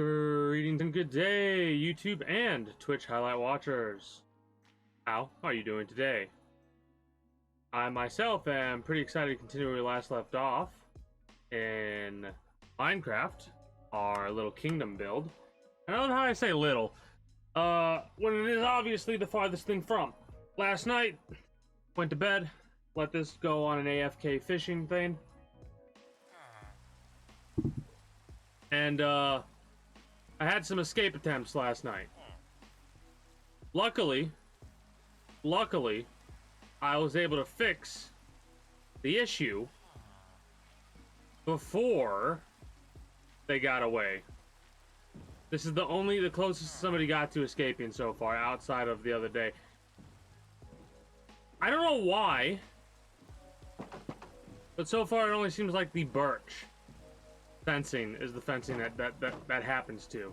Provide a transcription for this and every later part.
Greetings and good day, YouTube and Twitch highlight watchers. How are you doing today? I myself am pretty excited to continue where we last left off in Minecraft, our little kingdom build. I don't know how I say little, when it is obviously the farthest thing from. Last night, went to bed, let this go on an AFK fishing thing, and I had some escape attempts last night. Luckily, I was able to fix the issue before they got away. This is the closest somebody got to escaping so far, outside of the other day. I don't know why, but so far it only seems like the birch fencing is the fencing that happens to.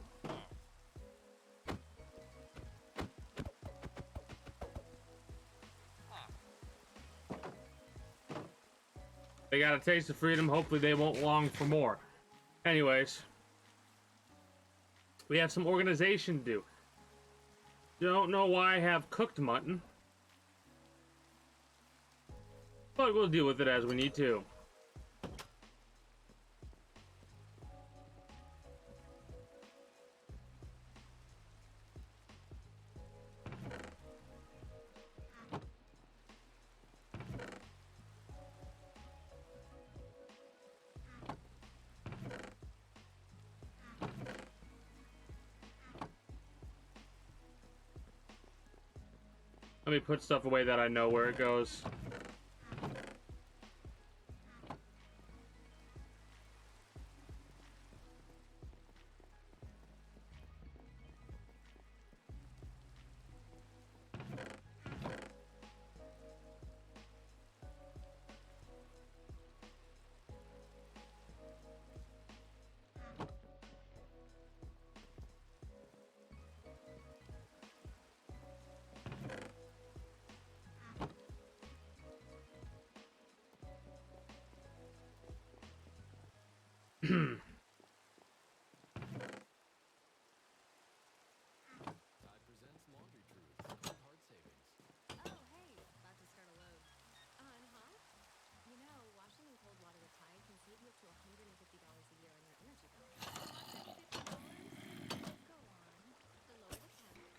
They got a taste of freedom. Hopefully they won't long for more. Anyways, we have some organization to do. Don't know why I have cooked mutton, but we'll deal with it as we need to. Let me put stuff away that I know where it goes.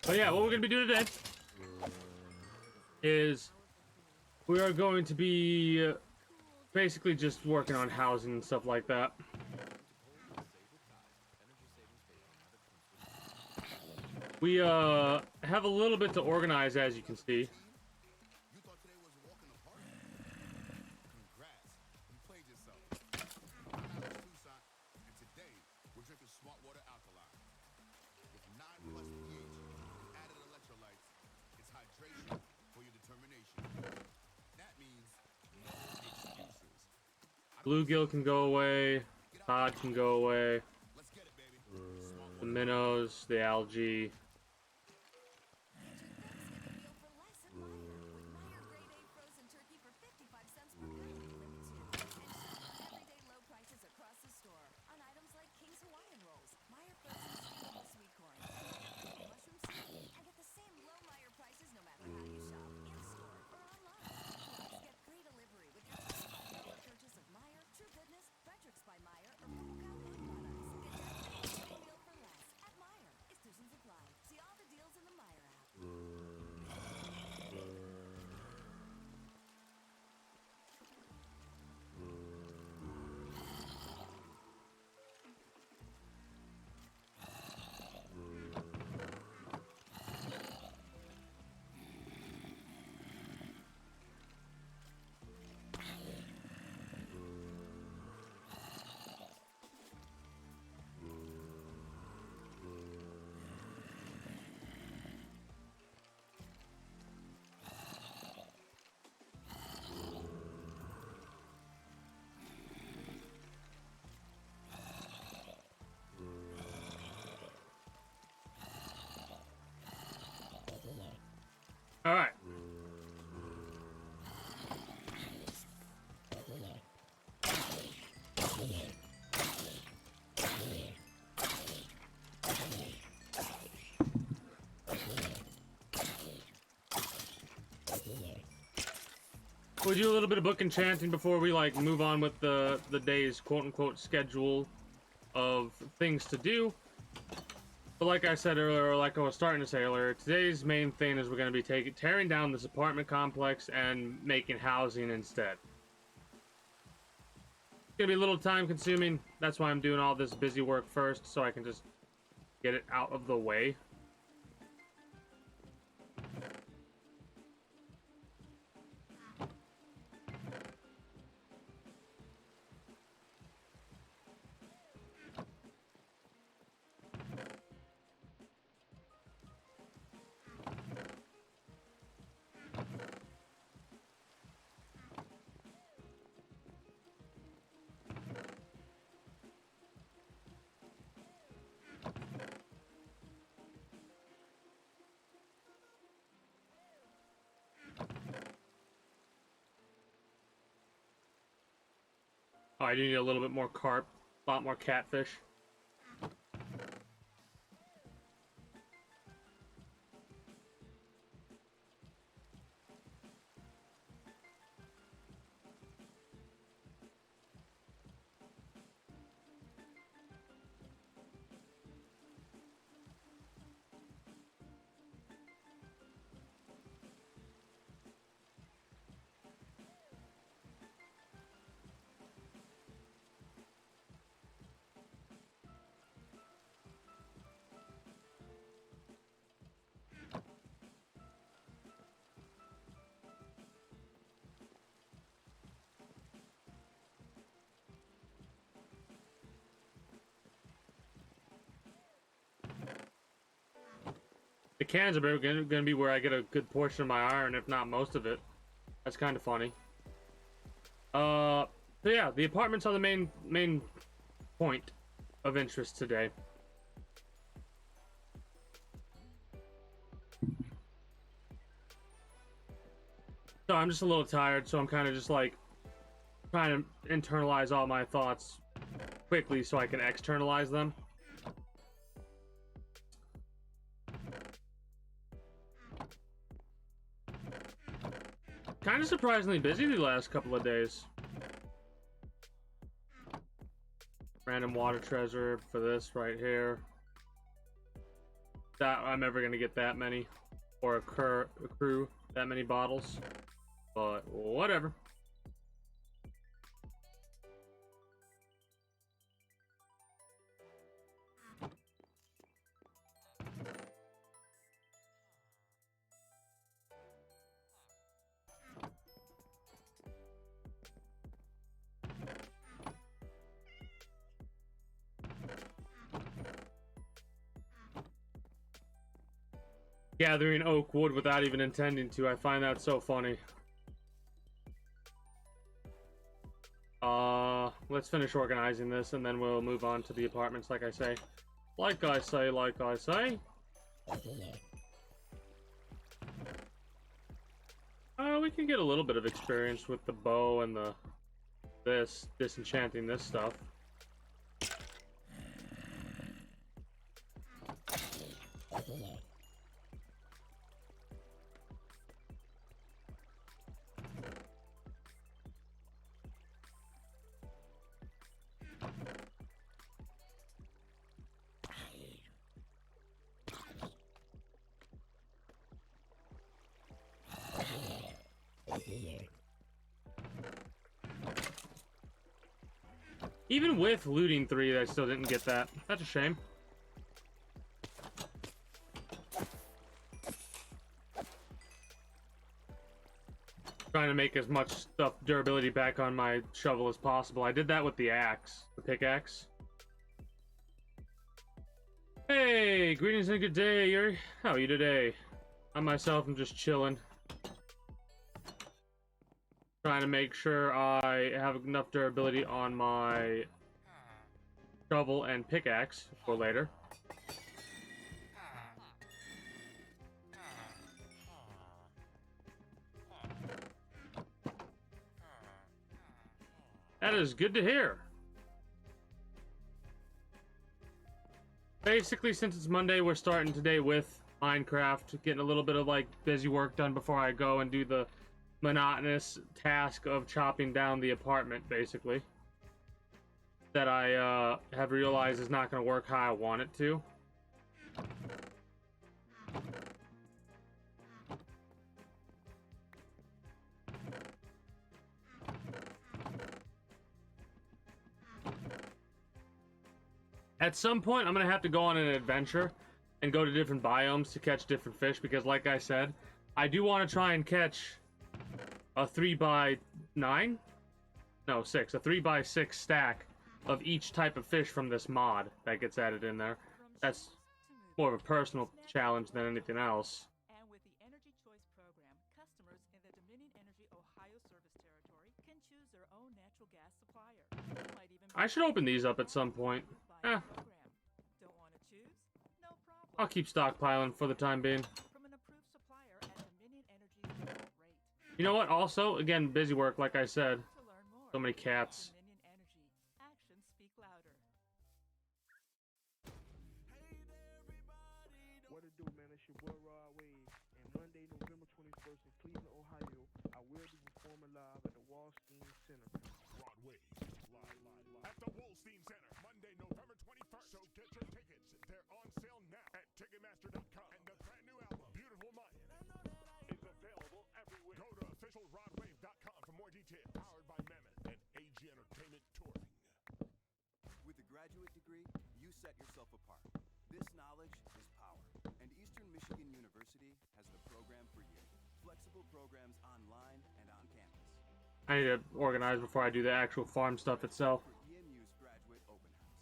But yeah, what we're going to be doing today is we are going to be basically just working on housing and stuff like that. We have a little bit to organize, as you can see. Bluegill can go away, cod can go away, the minnows, the algae. We'll do a little bit of book enchanting before we like move on with the day's quote-unquote schedule of things to do. But like I said earlier, or like I was starting to say earlier, today's main thing is we're going to be tearing down this apartment complex and making housing instead. It's going to be a little time consuming. That's why I'm doing all this busy work first, so I can just get it out of the way. Oh, I do need a little bit more carp, a lot more catfish. The cans are going to be where I get a good portion of my iron, if not most of it. That's kind of funny. So yeah, the apartments are the main point of interest today. So I'm just a little tired, so I'm kind of just like trying to internalize all my thoughts quickly so I can externalize them. Kind of surprisingly busy the last couple of days. Random water treasure for this right here. That I'm never gonna get that many, or accrue that many bottles, but whatever. Gathering oak wood without even intending to. I find that so funny. Let's finish organizing this and then we'll move on to the apartments like I say. Like I say. We can get a little bit of experience with the bow and this disenchanting this stuff. Even with looting 3, I still didn't get that. That's a shame. Trying to make as much stuff durability back on my shovel as possible. I did that with the axe, the pickaxe. Hey, greetings and good day, Yuri. How are you today? I myself am just chilling. Trying to make sure I have enough durability on my shovel and pickaxe for later. That is good to hear. Basically, since it's Monday, we're starting today with Minecraft, getting a little bit of like busy work done before I go and do the monotonous task of chopping down the apartment, basically. That I have realized is not going to work how I want it to. At some point, I'm going to have to go on an adventure and go to different biomes to catch different fish, because like I said, I do want to try and catch a 3x9? No, 6. A 3x6 stack of each type of fish from this mod that gets added in there. That's more of a personal challenge than anything else. And with the Energy Choice program, customers in the Dominion Energy Ohio service territory can choose their own natural gas supplier. Might even I should open these up at some point. Don't want to choose? No problem. I'll keep stockpiling for the time being. From an approved supplier at Dominion Energy's rate. You know what? Also, again, busy work, like I said. To learn more, So many cats. Dominion Energy. Actions speak louder. What it do, man? It's your boy Rod Wave. And Monday, November 21st in Cleveland, Ohio, I will be performing live at the Wallstein Center. Rod Wave, live at the Wallstein Center, Monday, November 21st. So get your tickets. They're on sale now at Ticketmaster.com. And the brand new album, Beautiful Mind, is available everywhere. Go to officialrodwave.com for more details. Powered by Mammoth and AG Entertainment Touring. With a graduate degree, you set yourself apart. This knowledge is power, and Eastern Michigan University has the program for you. Flexible programs online and on campus. I need to organize before I do the actual farm stuff itself. For EMU's graduate open house.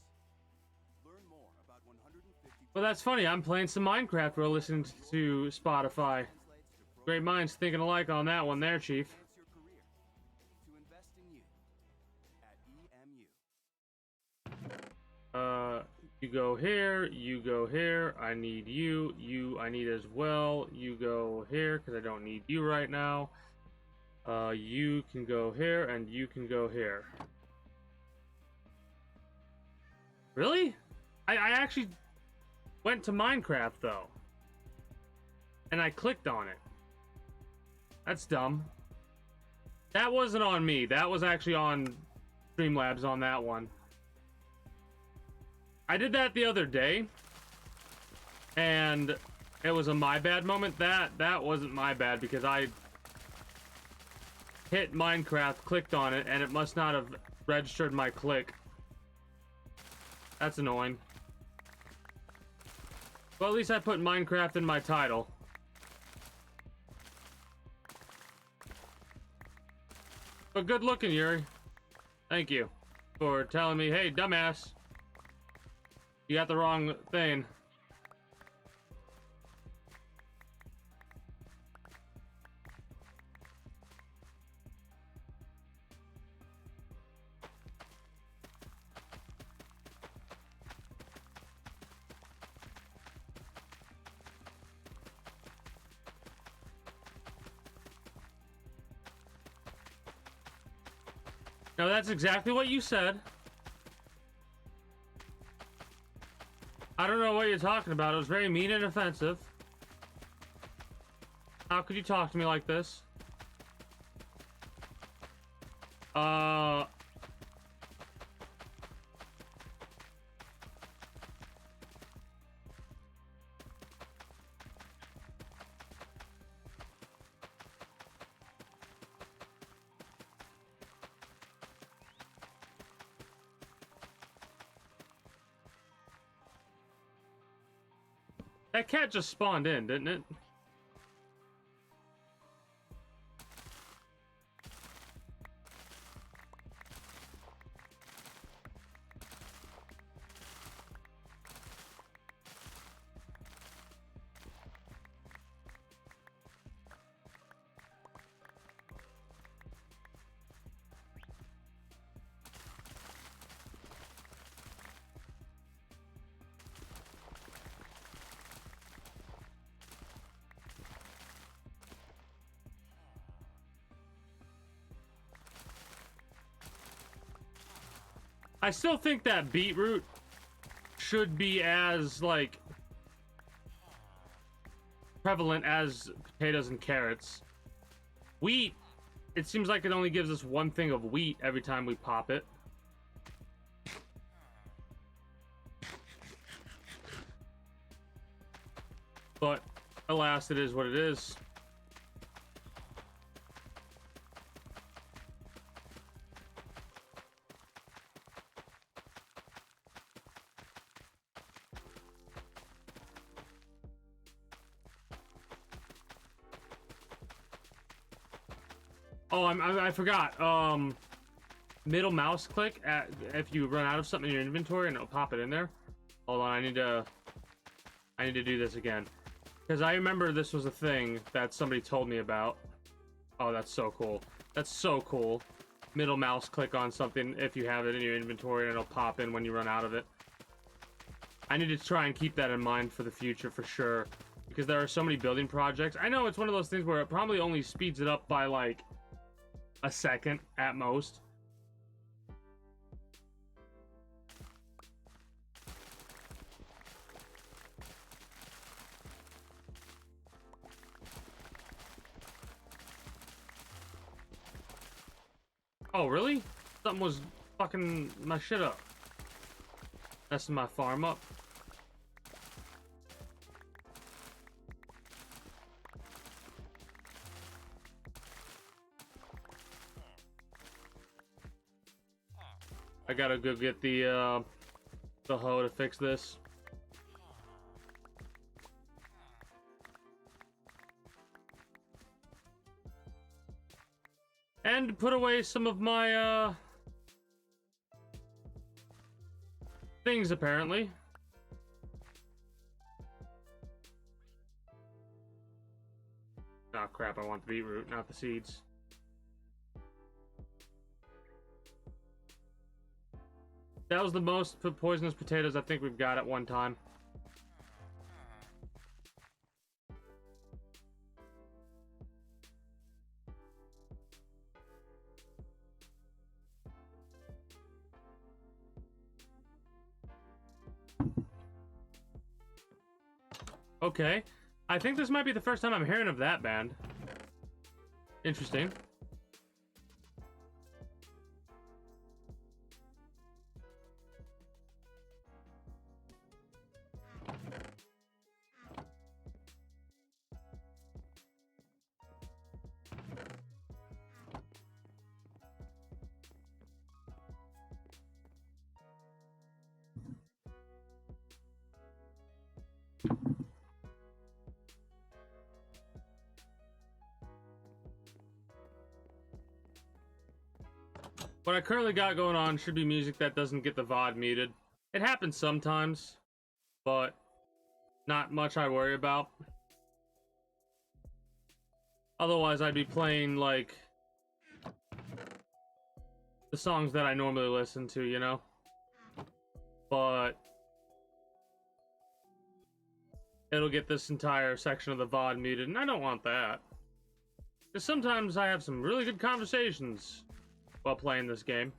Learn more about 150 Well, that's funny. I'm playing some Minecraft while listening to Spotify. translates to Great minds thinking alike on that one there, Chief. advance your career, to invest in you at EMU. You go here, you go here. I need you. You, I need as well. You go here, because I don't need you right now. You can go here, and you can go here. Really? I actually went to Minecraft, though. And I clicked on it. That's dumb. That wasn't on me. That was actually on Streamlabs on that one. I did that the other day, and it was a my bad moment. That wasn't my bad, because I hit Minecraft, clicked on it, and it must not have registered my click. That's annoying. Well, at least I put Minecraft in my title. But good looking, Yuri. Thank you for telling me, hey, dumbass, you got the wrong thing. No, that's exactly what you said. I don't know what you're talking about. It was very mean and offensive. How could you talk to me like this? That cat just spawned in, didn't it? I still think that beetroot should be as like prevalent as potatoes and carrots. Wheat, it seems like it only gives us one thing of wheat every time we pop it. But alas, it is what it is. Oh, I forgot. Middle mouse click if you run out of something in your inventory, and it'll pop it in there. Hold on, I need to do this again, because I remember this was a thing that somebody told me about. Oh, that's so cool. That's so cool. Middle mouse click on something if you have it in your inventory, and it'll pop in when you run out of it. I need to try and keep that in mind for the future for sure, because there are so many building projects. I know it's one of those things where it probably only speeds it up by like a second at most. Oh, really? Something was fucking my shit up. Messing my farm up. I gotta go get the hoe to fix this. And put away some of my things, apparently. Oh crap, I want the beetroot, not the seeds. That was the most poisonous potatoes I think we've got at one time. Okay. I think this might be the first time I'm hearing of that band. Interesting. What I currently got going on should be music that doesn't get the VOD muted. It happens sometimes, but not much I worry about. Otherwise, I'd be playing, like, the songs that I normally listen to, you know? But it'll get this entire section of the VOD muted, and I don't want that. Because sometimes I have some really good conversations while playing this game.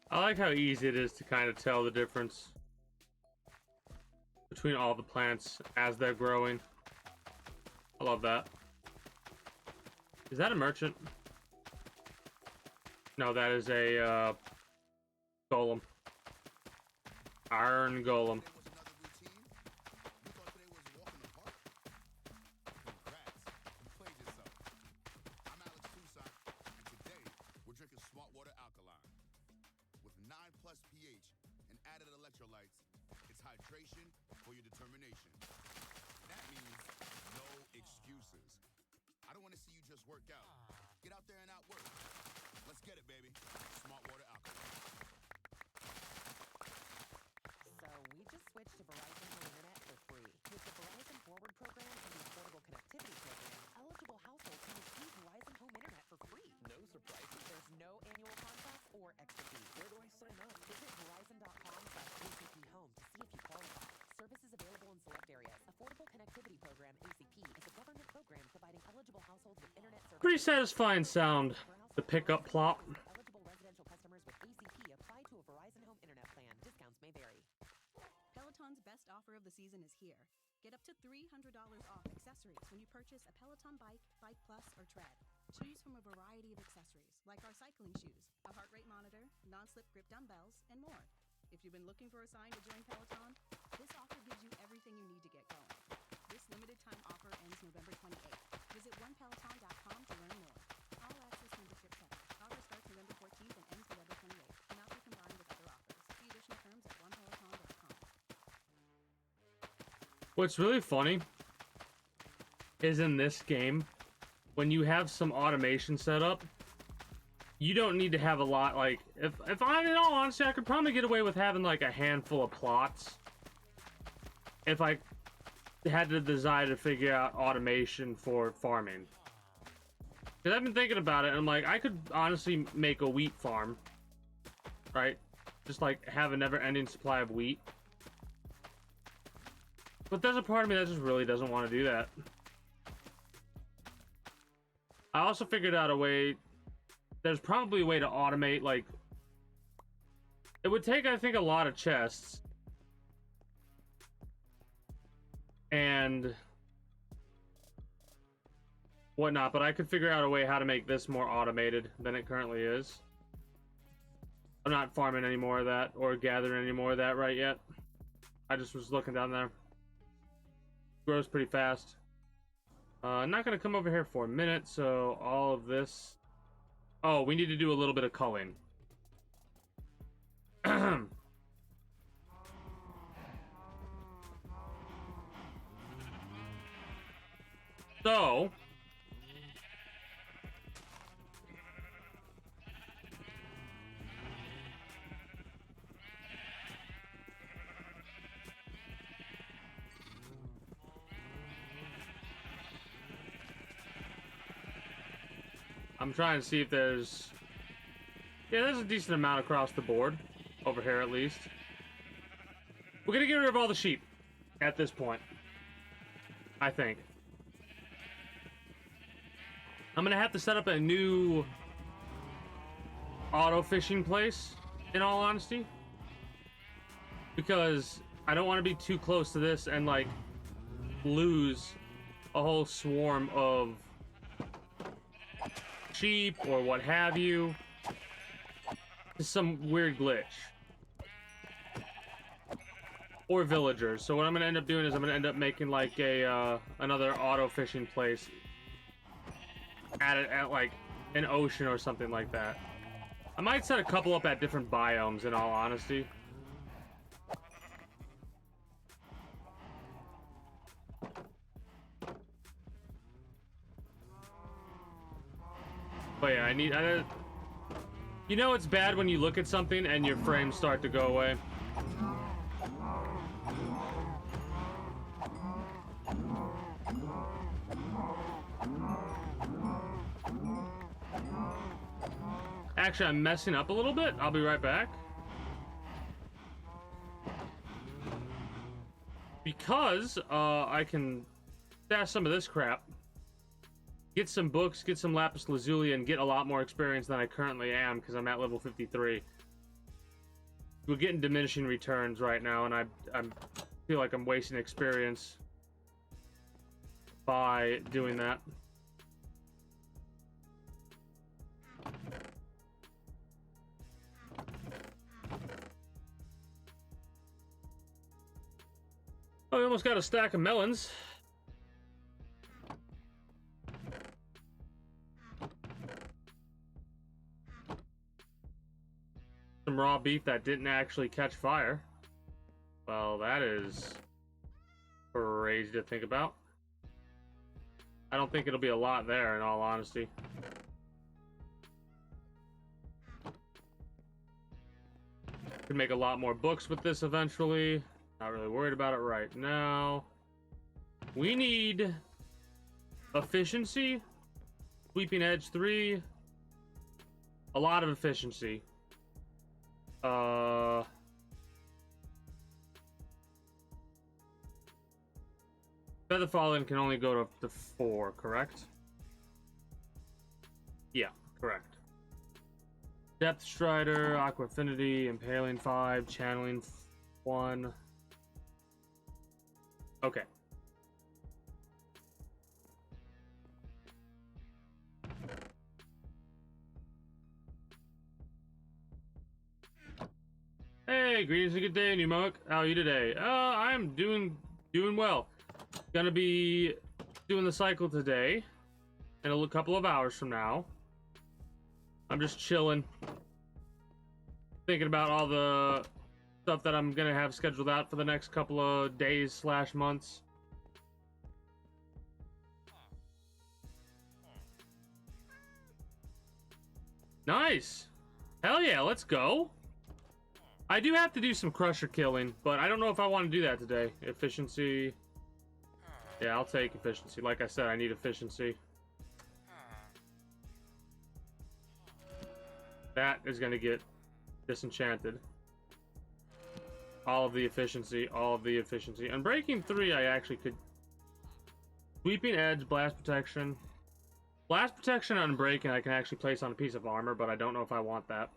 I like how easy it is to kind of tell the difference between all the plants as they're growing. I love that. Is that a merchant? No, that is a golem. Iron golem. Work out. Get out there and outwork. Let's get it, baby. Smart water alkaline. pretty satisfying sound. The pickup plop. Eligible residential customers with ACP apply to a Verizon Home Internet plan. Discounts may vary. Peloton's best offer of the season is here. Get up to $300 off accessories when you purchase a Peloton bike, Bike Plus, or Tread. Choose from a variety of accessories, like our cycling shoes, a heart rate monitor, non-slip grip dumbbells, and more. If you've been looking for a sign to join Peloton, this offer gives you everything you need to get going. This limited time offer ends November 28th. Visit onepeloton.com to learn more. All access membership setup. Offer starts November 14th and ends November 28th. Cannot be combined with other offers. See additional terms at onepeloton.com. What's really funny is in this game, when you have some automation set up, you don't need to have a lot. Like, if I, in all honesty, I could probably get away with having like a handful of plots if I had the desire to figure out automation for farming. Because I've been thinking about it, and I'm like, I could honestly make a wheat farm, right? Just like have a never-ending supply of wheat. But there's a part of me that just really doesn't want to do that. I also figured out a way. There's probably a way to automate, like, it would take, I think, a lot of chests and whatnot, but I could figure out a way how to make this more automated than it currently is. I'm not farming any more of that or gathering any more of that right yet. I just was looking down there. Grows pretty fast. I'm not gonna come over here for a minute, so all of this. Oh, we need to do a little bit of culling. So I'm trying to see if there's... Yeah, there's a decent amount across the board. Over here, at least. We're gonna get rid of all the sheep at this point, I think. I'm gonna have to set up a new auto fishing place, in all honesty. Because I don't want to be too close to this and, like, lose a whole swarm of sheep or what have you. Just some weird glitch. Or villagers. So what I'm gonna end up doing is I'm gonna end up making like a another auto fishing place at like an ocean or something like that. I might set a couple up at different biomes, in all honesty. But yeah, you know it's bad when you look at something and your frames start to go away. Actually, I'm messing up a little bit. I'll be right back. Because I can stash some of this crap, get some books, get some lapis lazuli, and get a lot more experience than I currently am because I'm at level 53. We're getting diminishing returns right now, and I feel like I'm wasting experience by doing that. Oh, we almost got a stack of melons. Some raw beef that didn't actually catch fire. Well, that is crazy to think about. I don't think it'll be a lot there, in all honesty. Could make a lot more books with this eventually. Not really worried about it right now. We need efficiency, sweeping edge 3, a lot of efficiency. Feather falling can only go to 4, correct? Yeah, correct. Depth Strider, Aqua Affinity, Impaling 5, Channeling 1. Okay. Hey, greetings and good day, New Monk. How are you today? I'm doing well. Gonna be doing the cycle today in a couple of hours from now. I'm just chilling, thinking about all the stuff that I'm gonna have scheduled out for the next couple of days / months. Nice. Hell yeah, let's go. I do have to do some crusher killing, but I don't know if I want to do that today. Efficiency. Yeah, I'll take efficiency. Like I said, I need efficiency. That is going to get disenchanted. All of the efficiency, all of the efficiency. Unbreaking 3, I actually could... Sweeping Edge, Blast Protection. Blast Protection on Unbreaking I can actually place on a piece of armor, but I don't know if I want that.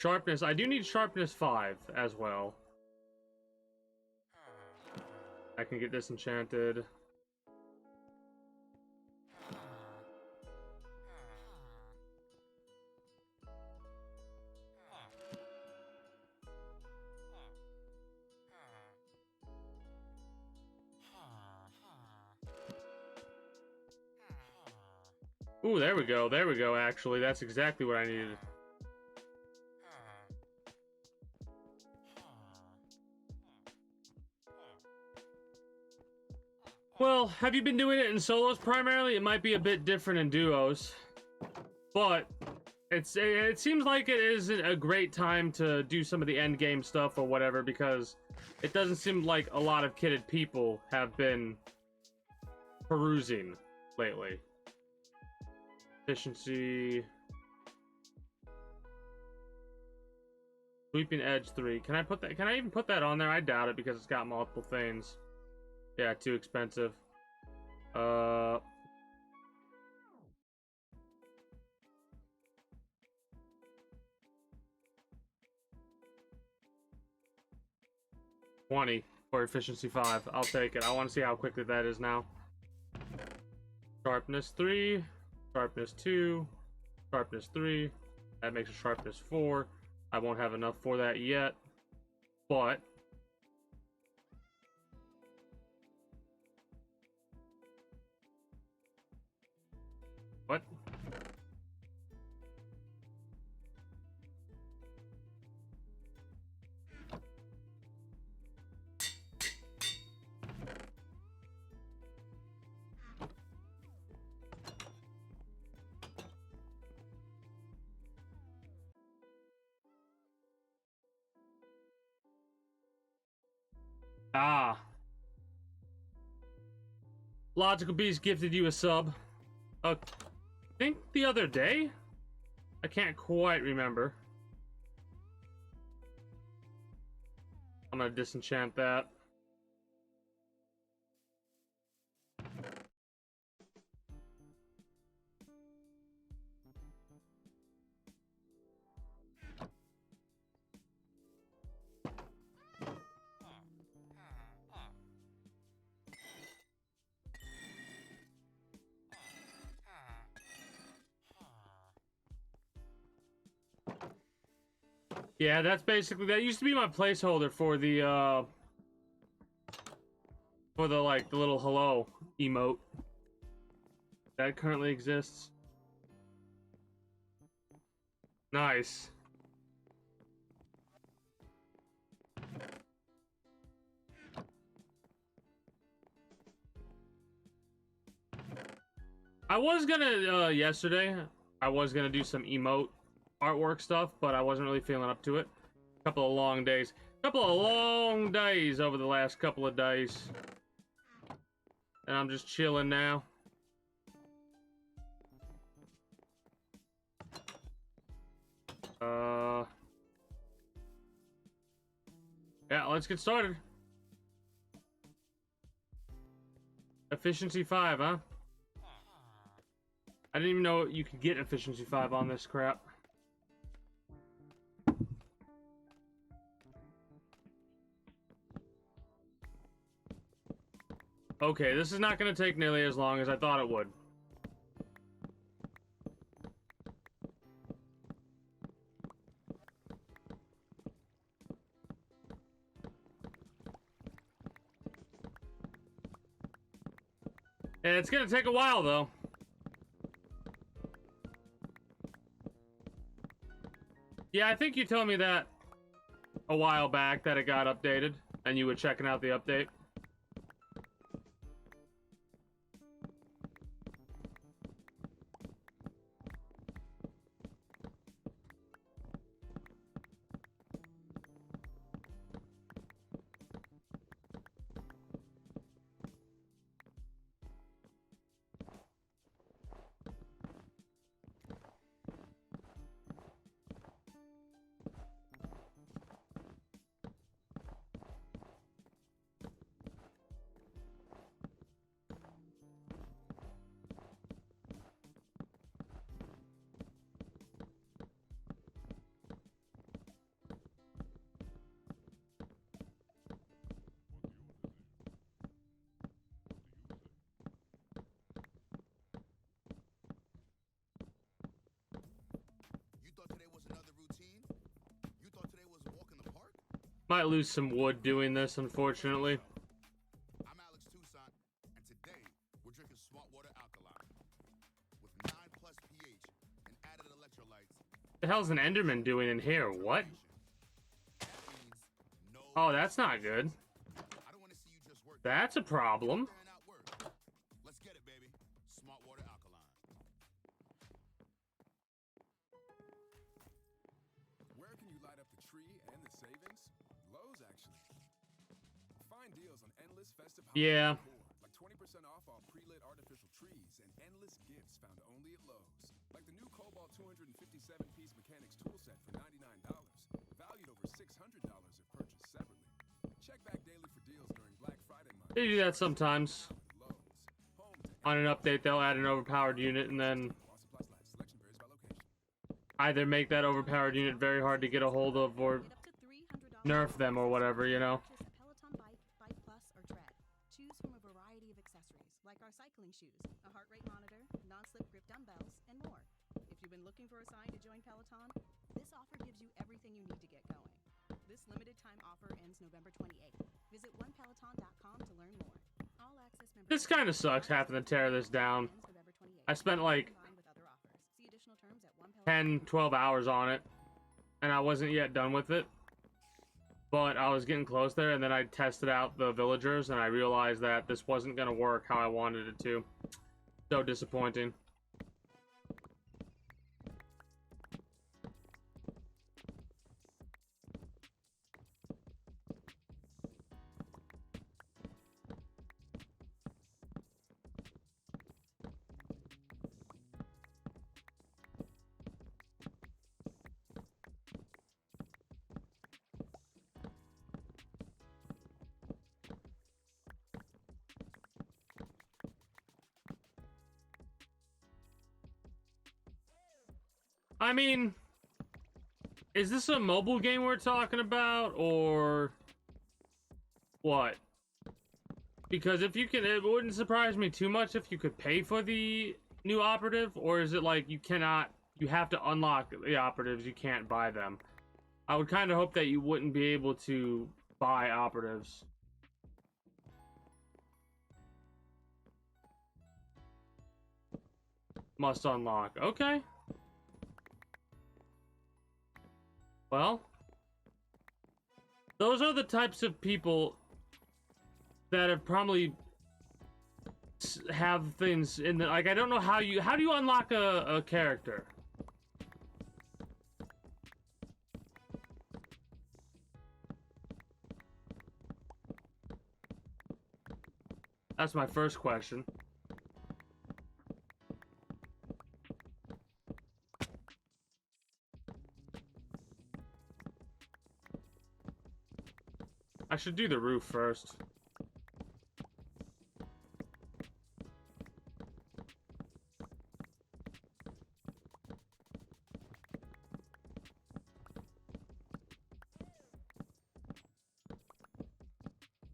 Sharpness, I do need Sharpness 5 as well. I can get disenchanted. Ooh, there we go, actually. That's exactly what I needed. Well, have you been doing it in solos primarily? It might be a bit different in duos. But it seems like it isn't a great time to do some of the end game stuff or whatever, because it doesn't seem like a lot of kitted people have been perusing lately. Efficiency. Sweeping Edge 3. Can I put that? Can I even put that on there? I doubt it because it's got multiple things. Yeah, too expensive. 20 for efficiency 5. I'll take it. I want to see how quickly that is now. Sharpness 3, Sharpness 2, Sharpness 3. That makes a Sharpness 4. I won't have enough for that yet, but what? Ah. Logical Beast gifted you a sub. I think the other day? I can't quite remember. I'm gonna disenchant that. Yeah, that's basically, that used to be my placeholder for the like the little hello emote that currently exists. Nice. I was gonna yesterday I was gonna do some emote artwork stuff, but I wasn't really feeling up to it. Couple of long days over the last couple of days, and I'm just chilling now. Yeah, let's get started. Efficiency 5, huh? I didn't even know you could get Efficiency 5 on this crap. Okay, this is not going to take nearly as long as I thought it would. And it's going to take a while, though. Yeah, I think you told me that a while back that it got updated, and you were checking out the update. Might lose some wood doing this, unfortunately. I'm Alex Toussaint, and today we're drinking Smart Water Alkaline with 9+ pH and added electrolytes. The hell's an Enderman doing in here? What? Oh, that's not good. I don't want to see you just work. That's a problem. Let's get it, baby. Smart Water Alkaline. Where can you light up the tree and the savings? Lowe's, actually. Find deals on endless festive Yeah. decor, like 20% off all pre-lit artificial trees and endless gifts found only at Lowe's. Like the new Cobalt 257-piece mechanics tool set for $99, valued over $600 if purchased separately. Check back daily for deals during Black Friday month. They do that sometimes. Lowe's, home to On an update, they'll add an overpowered unit and then while supplies last. Selection varies by location. either make that overpowered unit very hard to get a hold of or Get up to $300 nerf them or whatever, you know? Purchase a Peloton bike, Bike Plus, or Tread. Choose from a variety of accessories, like our cycling shoes, a heart rate monitor, non-slip grip dumbbells, and more. If you've been looking for a sign to join Peloton, this offer gives you everything you need to get going. This limited time offer ends November 28th. Visit onepeloton.com to learn more. All access members. This kind of sucks having to tear this down. Ends November 28th. I spent like Combined with other offers. See additional terms at onepeloton.com. 10, 12 hours on it, and I wasn't yet done with it. But I was getting close there, and then I tested out the villagers, and I realized that this wasn't going to work how I wanted it to. So disappointing. I mean, is this a mobile game we're talking about, or what? Because if you can, it wouldn't surprise me too much if you could pay for the new operative, or is it like you cannot, you have to unlock the operatives, you can't buy them? I would kind of hope that you wouldn't be able to buy operatives. Must unlock. Okay. Well, those are the types of people that have probably have things in the, like, I don't know how do you unlock a character? That's my first question. I should do the roof first.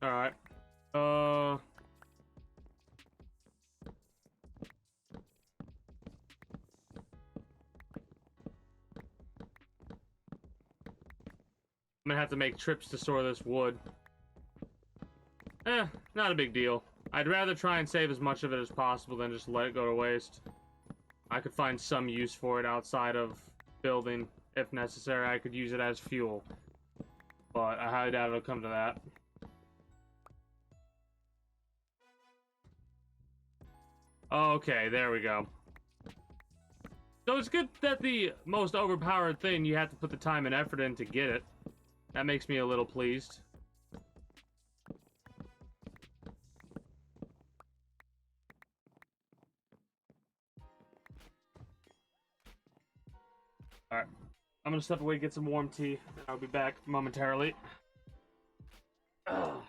Alright. I'm gonna have to make trips to store this wood. Not a big deal. I'd rather try and save as much of it as possible than just let it go to waste. I could find some use for it outside of building. If necessary, I could use it as fuel. But I highly doubt it'll come to that. Okay, there we go. So it's good that the most overpowered thing, you have to put the time and effort in to get it. That makes me a little pleased. Alright. I'm gonna step away and get some warm tea, and I'll be back momentarily. Ugh.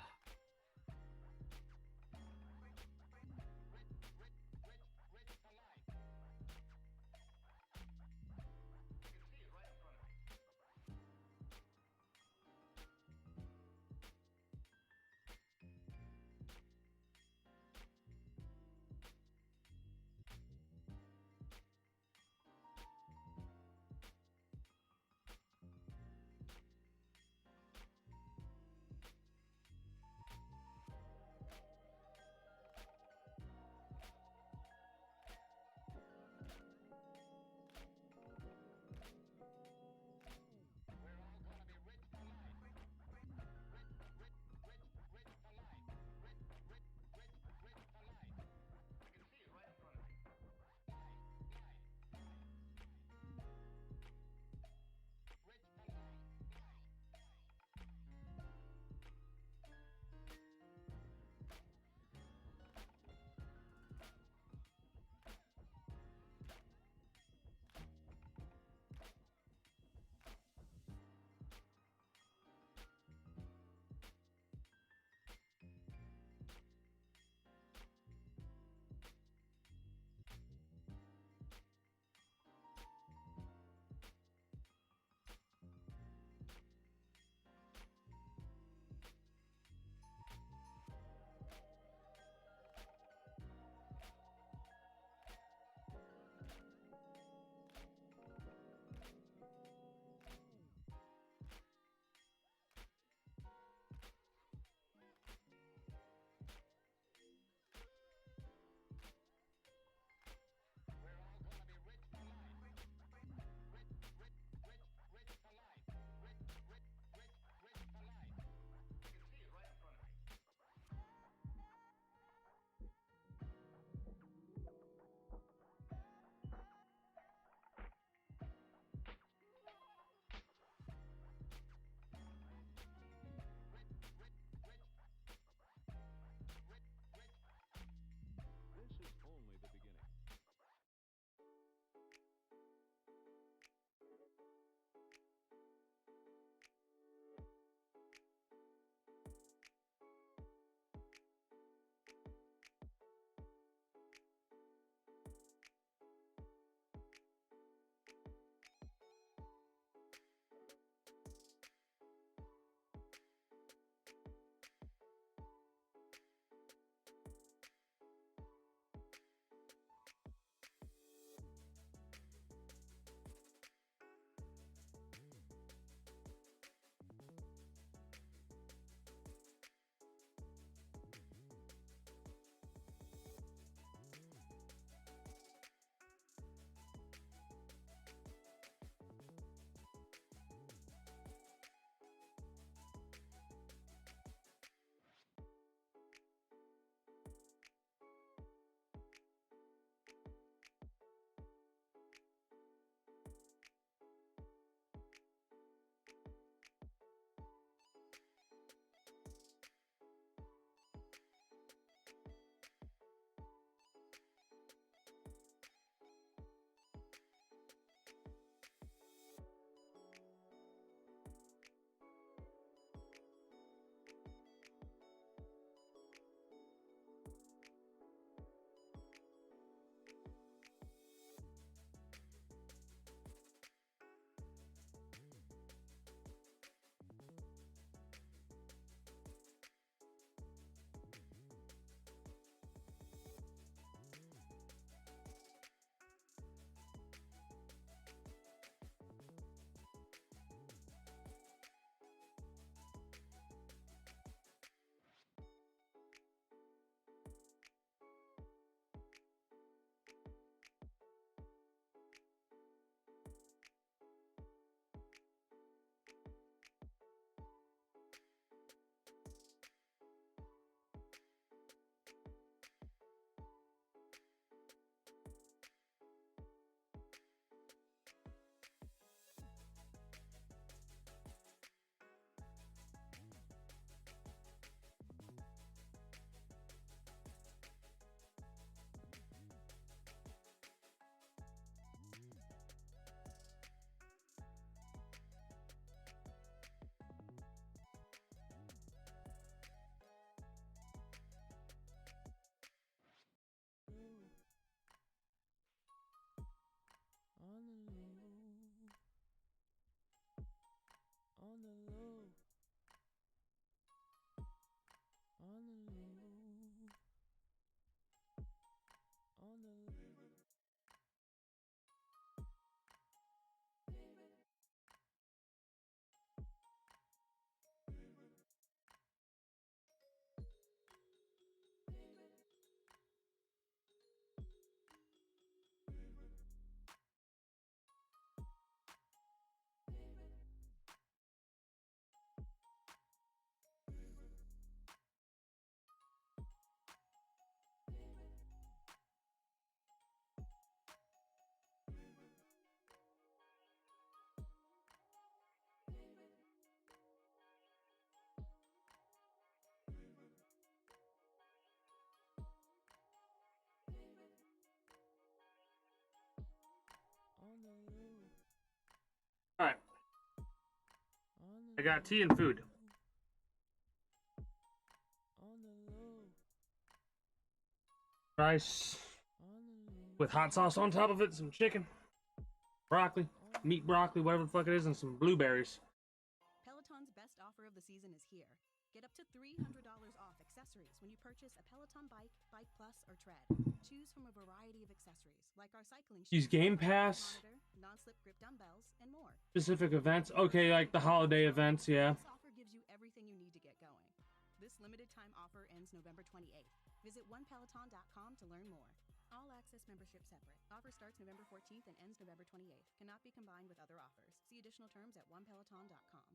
I got tea and food. Rice with hot sauce on top of it, some chicken, broccoli, meat broccoli, whatever the fuck it is, and some blueberries. Peloton's best offer of the season is here. Get up to $300 off accessories when you purchase a Peloton bike, Bike Plus, or Tread. Choose from a variety of accessories like our cycling shoes, Use Game Pass, monitor, non-slip grip dumbbells, and more. specific events. Okay, like the holiday events, yeah. This offer gives you everything you need to get going. This limited time offer ends November 28th. Visit onepeloton.com to learn more. All access membership separate. Offer starts November 14th and ends November 28th. Cannot be combined with other offers. See additional terms at onepeloton.com.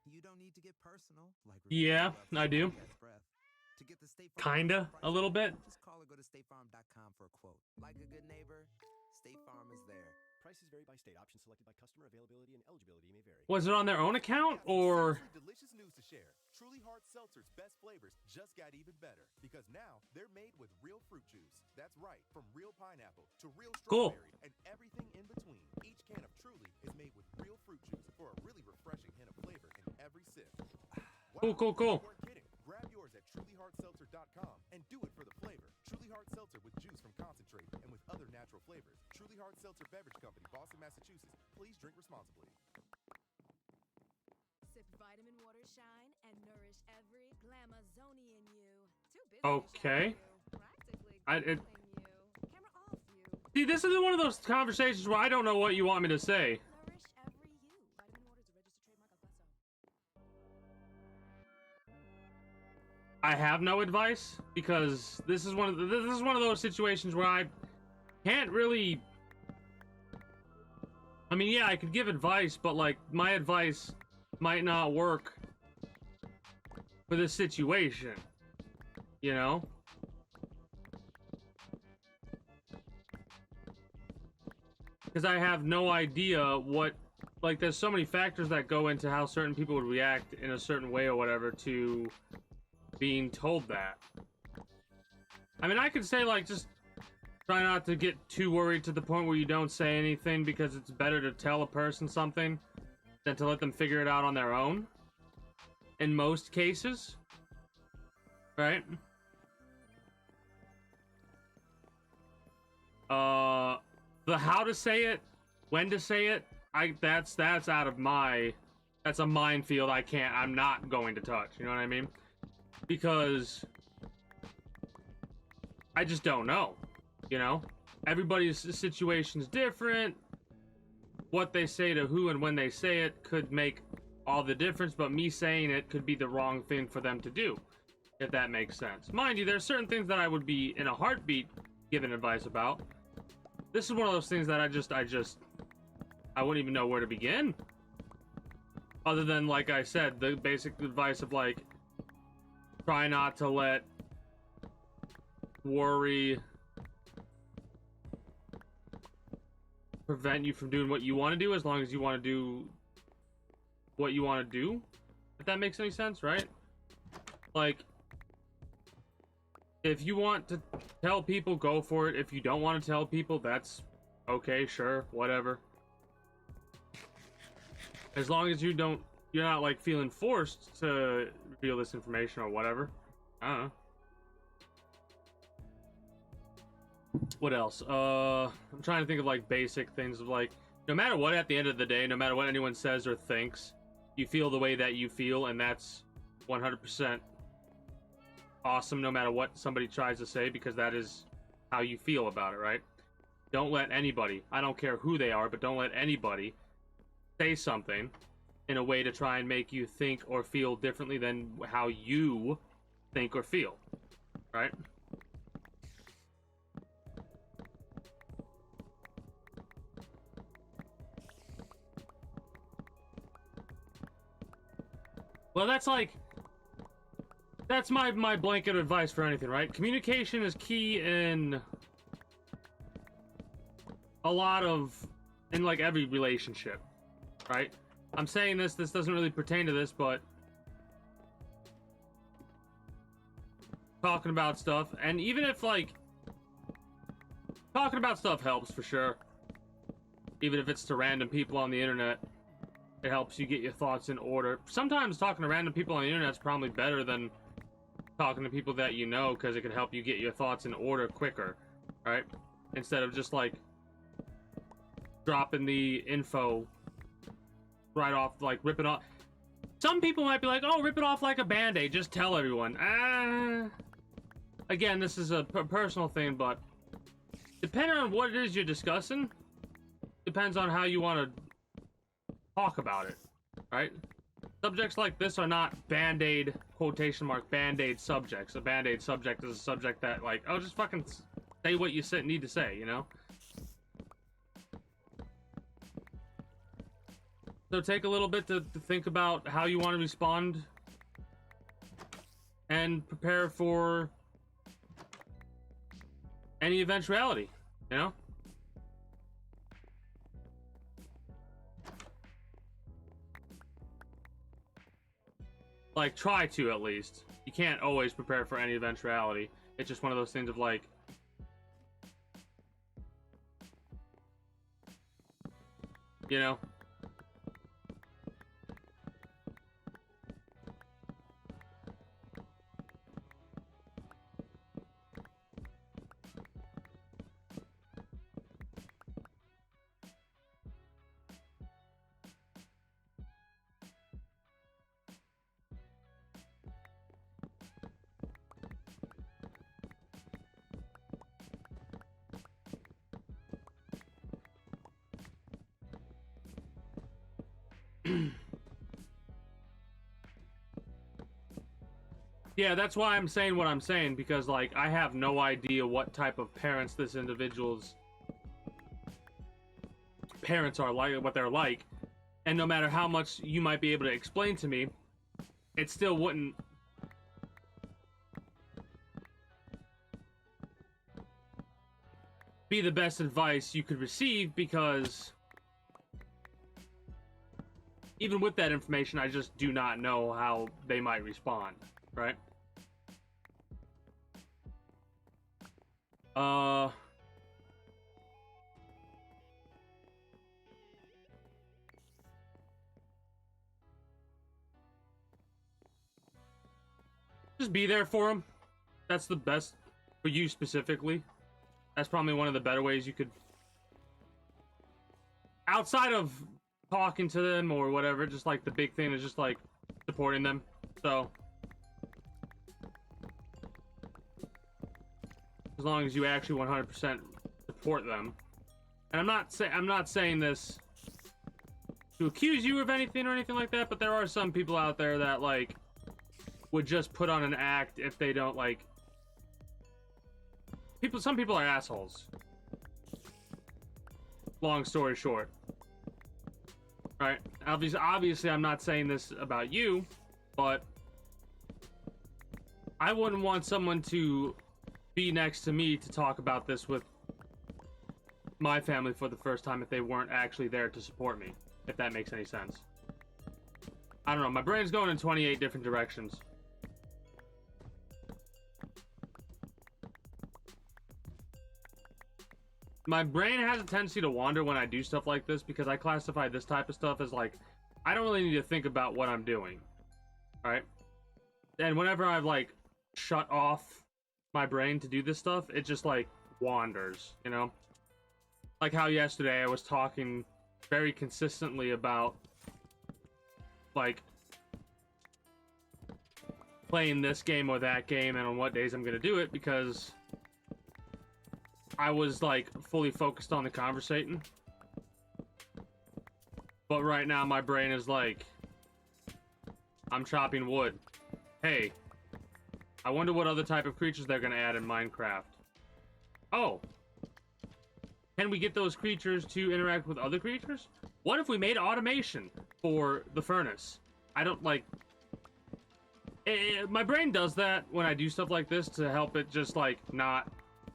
You don't need to get personal. Like Yeah, I do. To get the State Farm Kinda, a little bit. Just call or go to statefarm.com for a quote. Like a good neighbor, State Farm is there. Prices vary by state. Options selected by customer. Availability and eligibility may vary. Was it on their own account or? Seriously delicious news to share. Truly Hard Seltzer's best flavors just got even better because now they're made with real fruit juice. That's right, from real pineapple to real Cool. strawberry and everything in between. Each can of Truly is made with real fruit juice for a really refreshing hint of flavor in every sip. Cool, cool, cool. You weren't kidding. Grab yours at trulyhardseltzer.com and do it for the flavor. Truly Hard Seltzer with juice from concentrate and with other natural flavors. Truly Hard Seltzer Beverage Company, Boston, Massachusetts. Please drink responsibly. Sip vitamin water shine and nourish every Glamazonian you. Too busy Okay. to shower you. Practically I- it- grilling you. Camera off you. See, this is one of those conversations where I don't know what you want me to say. Nourish every you. Vitamin water is a registered trademark of Glesso. I have no advice because this is one of those situations where I can't really. I mean, yeah, I could give advice, but like my advice might not work for this situation. You know? Because I have no idea what, like, there's so many factors that go into how certain people would react in a certain way or whatever to being told that. I mean, I could say, like, just try not to get too worried to the point where you don't say anything, because it's better to tell a person something than to let them figure it out on their own. In most cases. Right? The how to say it, when to say it, that's out of my, that's a minefield I'm not going to touch, you know what I mean? Because I just don't know, you know? Everybody's situation's different. What they say to who and when they say it could make all the difference, but me saying it could be the wrong thing for them to do, if that makes sense. Mind you, there's certain things that I would be in a heartbeat giving advice about. This is one of those things that I wouldn't even know where to begin. Other than, like I said, the basic advice of, like, try not to let worry prevent you from doing what you want to do, as long as you want to do what you want to do. If that makes any sense, right? Like, if you want to tell people, go for it. If you don't want to tell people, that's okay, sure, whatever. As long as you're not like feeling forced to reveal this information or whatever. I don't know. What else? I'm trying to think of like basic things of like, no matter what, at the end of the day, no matter what anyone says or thinks, you feel the way that you feel, and that's 100% awesome no matter what somebody tries to say, because that is how you feel about it, right? Don't let anybody, I don't care who they are, but don't let anybody say something in a way to try and make you think or feel differently than how you think or feel, right? Well, that's my blanket advice for anything, right? Communication is key in like every relationship, right? I'm saying this doesn't really pertain to this, but talking about stuff, and even if like talking about stuff helps for sure, even if it's to random people on the internet, It helps you get your thoughts in order. Sometimes talking to random people on the internet is probably better than talking to people that you know, because it can help you get your thoughts in order quicker, right? Instead of just like dropping the info right off, like ripping off. Some people might be like, oh, rip it off like a band-aid, just tell everyone. Again, this is a personal thing, but depending on what it is you're discussing, depends on how you want to talk about it, right? Subjects like this are not band-aid, quotation mark, band-aid subjects. A band-aid subject is a subject that, like, oh, just fucking say what you need to say, you know? So take a little bit to think about how you want to respond and prepare for any eventuality, you know? Like, try to, at least. You can't always prepare for any eventuality. It's just one of those things of, like... You know? Yeah, that's why I'm saying what I'm saying, because, like, I have no idea what type of parents this individual's parents are like, what they're like, and no matter how much you might be able to explain to me, it still wouldn't be the best advice you could receive, because even with that information, I just do not know how they might respond, right? Just be there for them. That's the best for you specifically. That's probably one of the better ways you could, outside of talking to them or whatever, just like the big thing is just like supporting them. So as long as you actually 100% support them. And I'm not saying this to accuse you of anything or anything like that, but there are some people out there that, like, would just put on an act if they don't, like, some people are assholes. Long story short. Right? Obviously I'm not saying this about you, but I wouldn't want someone to be next to me to talk about this with my family for the first time if they weren't actually there to support me, if that makes any sense. I don't know, my brain's going in 28 different directions. My brain has a tendency to wander when I do stuff like this, because I classify this type of stuff as, like, I don't really need to think about what I'm doing. Alright? And whenever I've, like, shut off my brain to do this stuff, it just, like, wanders, you know? Like how yesterday I was talking very consistently about, like, playing this game or that game and on what days I'm gonna do it, because I was, like, fully focused on the conversating. But right now my brain is like, I'm chopping wood. Hey, I wonder what other type of creatures they're gonna add in Minecraft. Oh, can we get those creatures to interact with other creatures? What if we made automation for the furnace? I don't, like... my brain does that when I do stuff like this to help it just, like, not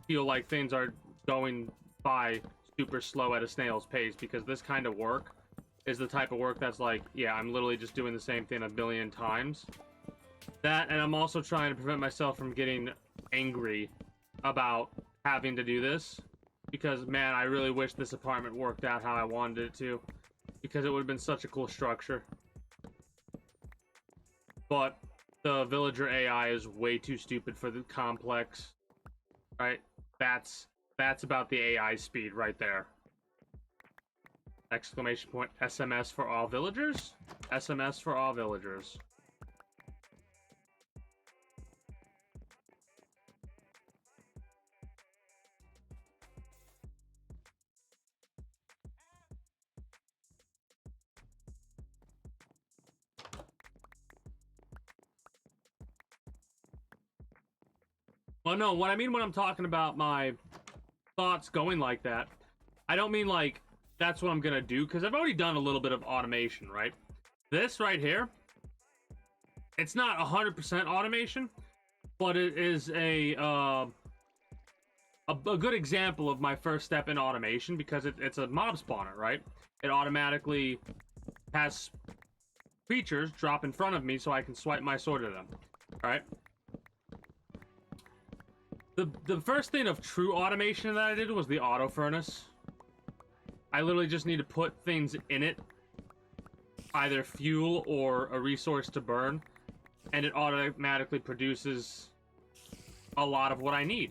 feel like things are going by super slow at a snail's pace, because this kind of work is the type of work that's like, yeah, I'm literally just doing the same thing a billion times. That, and I'm also trying to prevent myself from getting angry about having to do this, because, man, I really wish this apartment worked out how I wanted it to. because it would have been such a cool structure. But the villager AI is way too stupid for the complex. Right? That's about the AI speed right there. Exclamation point SMS for all villagers? SMS for all villagers. Well, no, what I mean when I'm talking about my thoughts going like that, I don't mean like that's what I'm gonna do, because I've already done a little bit of automation, right? This right here, it's not 100% automation, but it is a good example of my first step in automation, because it's a mob spawner, right? It automatically has creatures drop in front of me so I can swipe my sword at them, right? The first thing of true automation that I did was the auto furnace. I literally just need to put things in it, either fuel or a resource to burn, and it automatically produces a lot of what I need.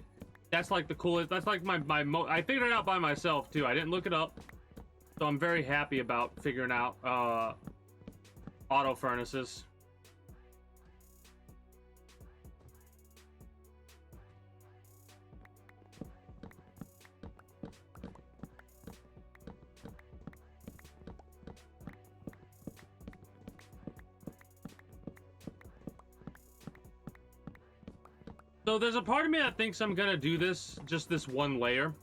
That's like the coolest. That's like I figured it out by myself too. I didn't look it up, so I'm very happy about figuring out auto furnaces. So there's a part of me that thinks I'm gonna do this, just this one layer,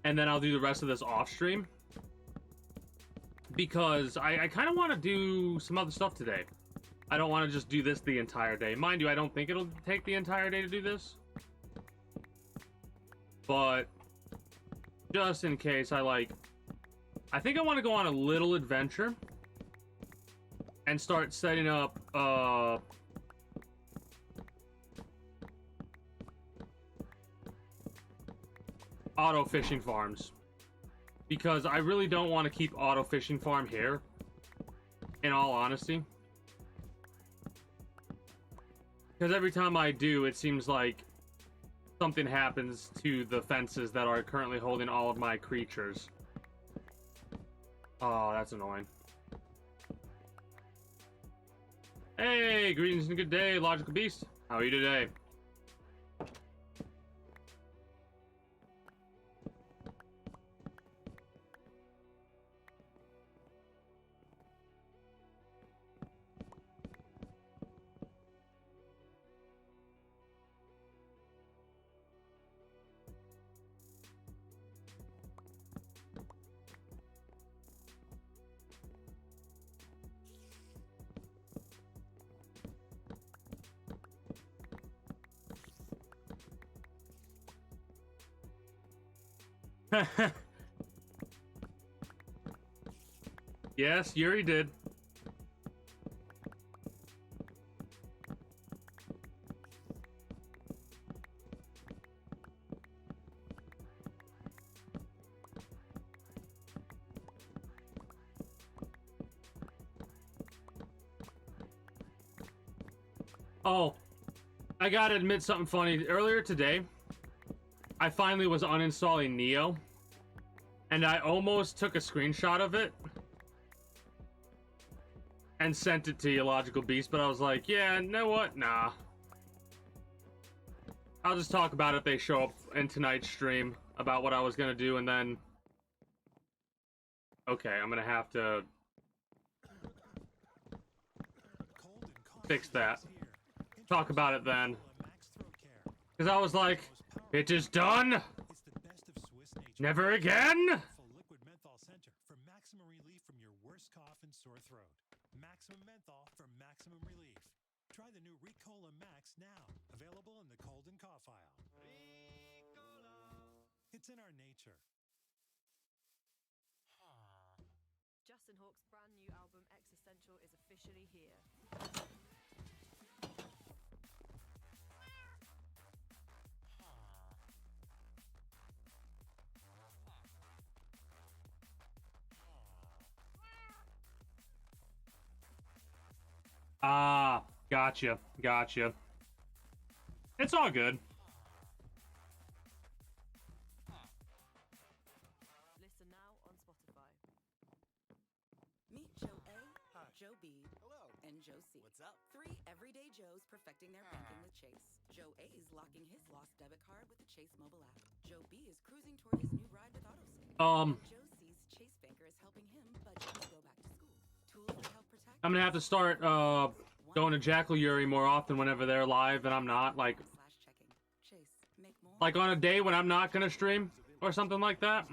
and then I'll do the rest of this off stream, because I kind of want to do some other stuff today. I don't want to just do this the entire day. Mind you, I don't think it'll take the entire day to do this, but just in case, I think I want to go on a little adventure and start setting up auto fishing farms, because I really don't want to keep auto fishing farm here, in all honesty, because every time I do, it seems like something happens to the fences that are currently holding all of my creatures. Oh, that's annoying. Hey, greetings and good day, Logical Beast. How are you today? Yes, Yuri did. Oh, I gotta admit something funny. Earlier today, I finally was uninstalling Neo, and I almost took a screenshot of it and sent it to you, Logical Beast, but I was like, yeah, you know what? Nah. I'll just talk about it if they show up in tonight's stream about what I was gonna do, and then... Okay, I'm gonna have to fix that. Talk about it then. Because I was like, it is done! Never again! Liquid menthol center for maximum relief from your worst cough and sore throat. Maximum menthol for maximum relief. Try the new Ricola Max now. Available in the cold and cough aisle. It's in our nature. Justin Hawk's brand new album Existential is officially here. Ah, gotcha. It's all good. Listen now on Spotify. Meet Joe A, Joe B, and Joe C. What's up? 3 everyday Joes perfecting their banking with Chase. Joe A is locking his lost debit card with the Chase mobile app. Joe B is cruising toward his new ride with AutoSave. Joe C's Chase banker is helping him budget to go back to school. Tools that help protect. I'm gonna have to start going to Jackal Yuri more often whenever they're live and I'm not, like on a day when I'm not gonna stream or something like that.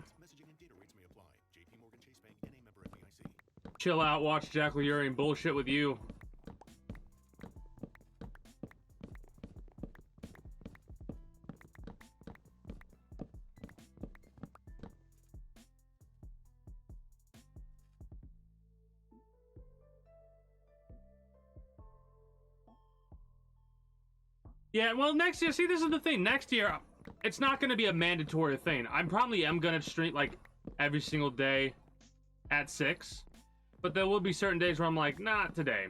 Chill out, watch Jackal Yuri and bullshit with you. Yeah, well, next year, see, this is the thing. Next year, it's not going to be a mandatory thing. I probably am going to stream, like, every single day at 6. But there will be certain days where I'm like, not today.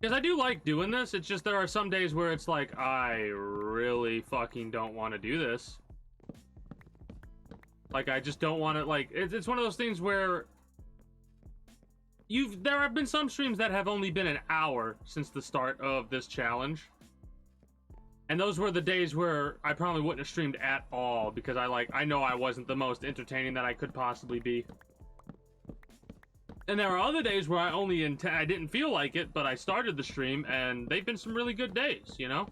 Because I do like doing this. It's just there are some days where it's like, I really fucking don't want to do this. Like, I just don't want to, like, it's one of those things where... There have been some streams that have only been an hour since the start of this challenge. And those were the days where I probably wouldn't have streamed at all because I know I wasn't the most entertaining that I could possibly be. And there are other days where I didn't feel like it, but I started the stream and they've been some really good days, you know?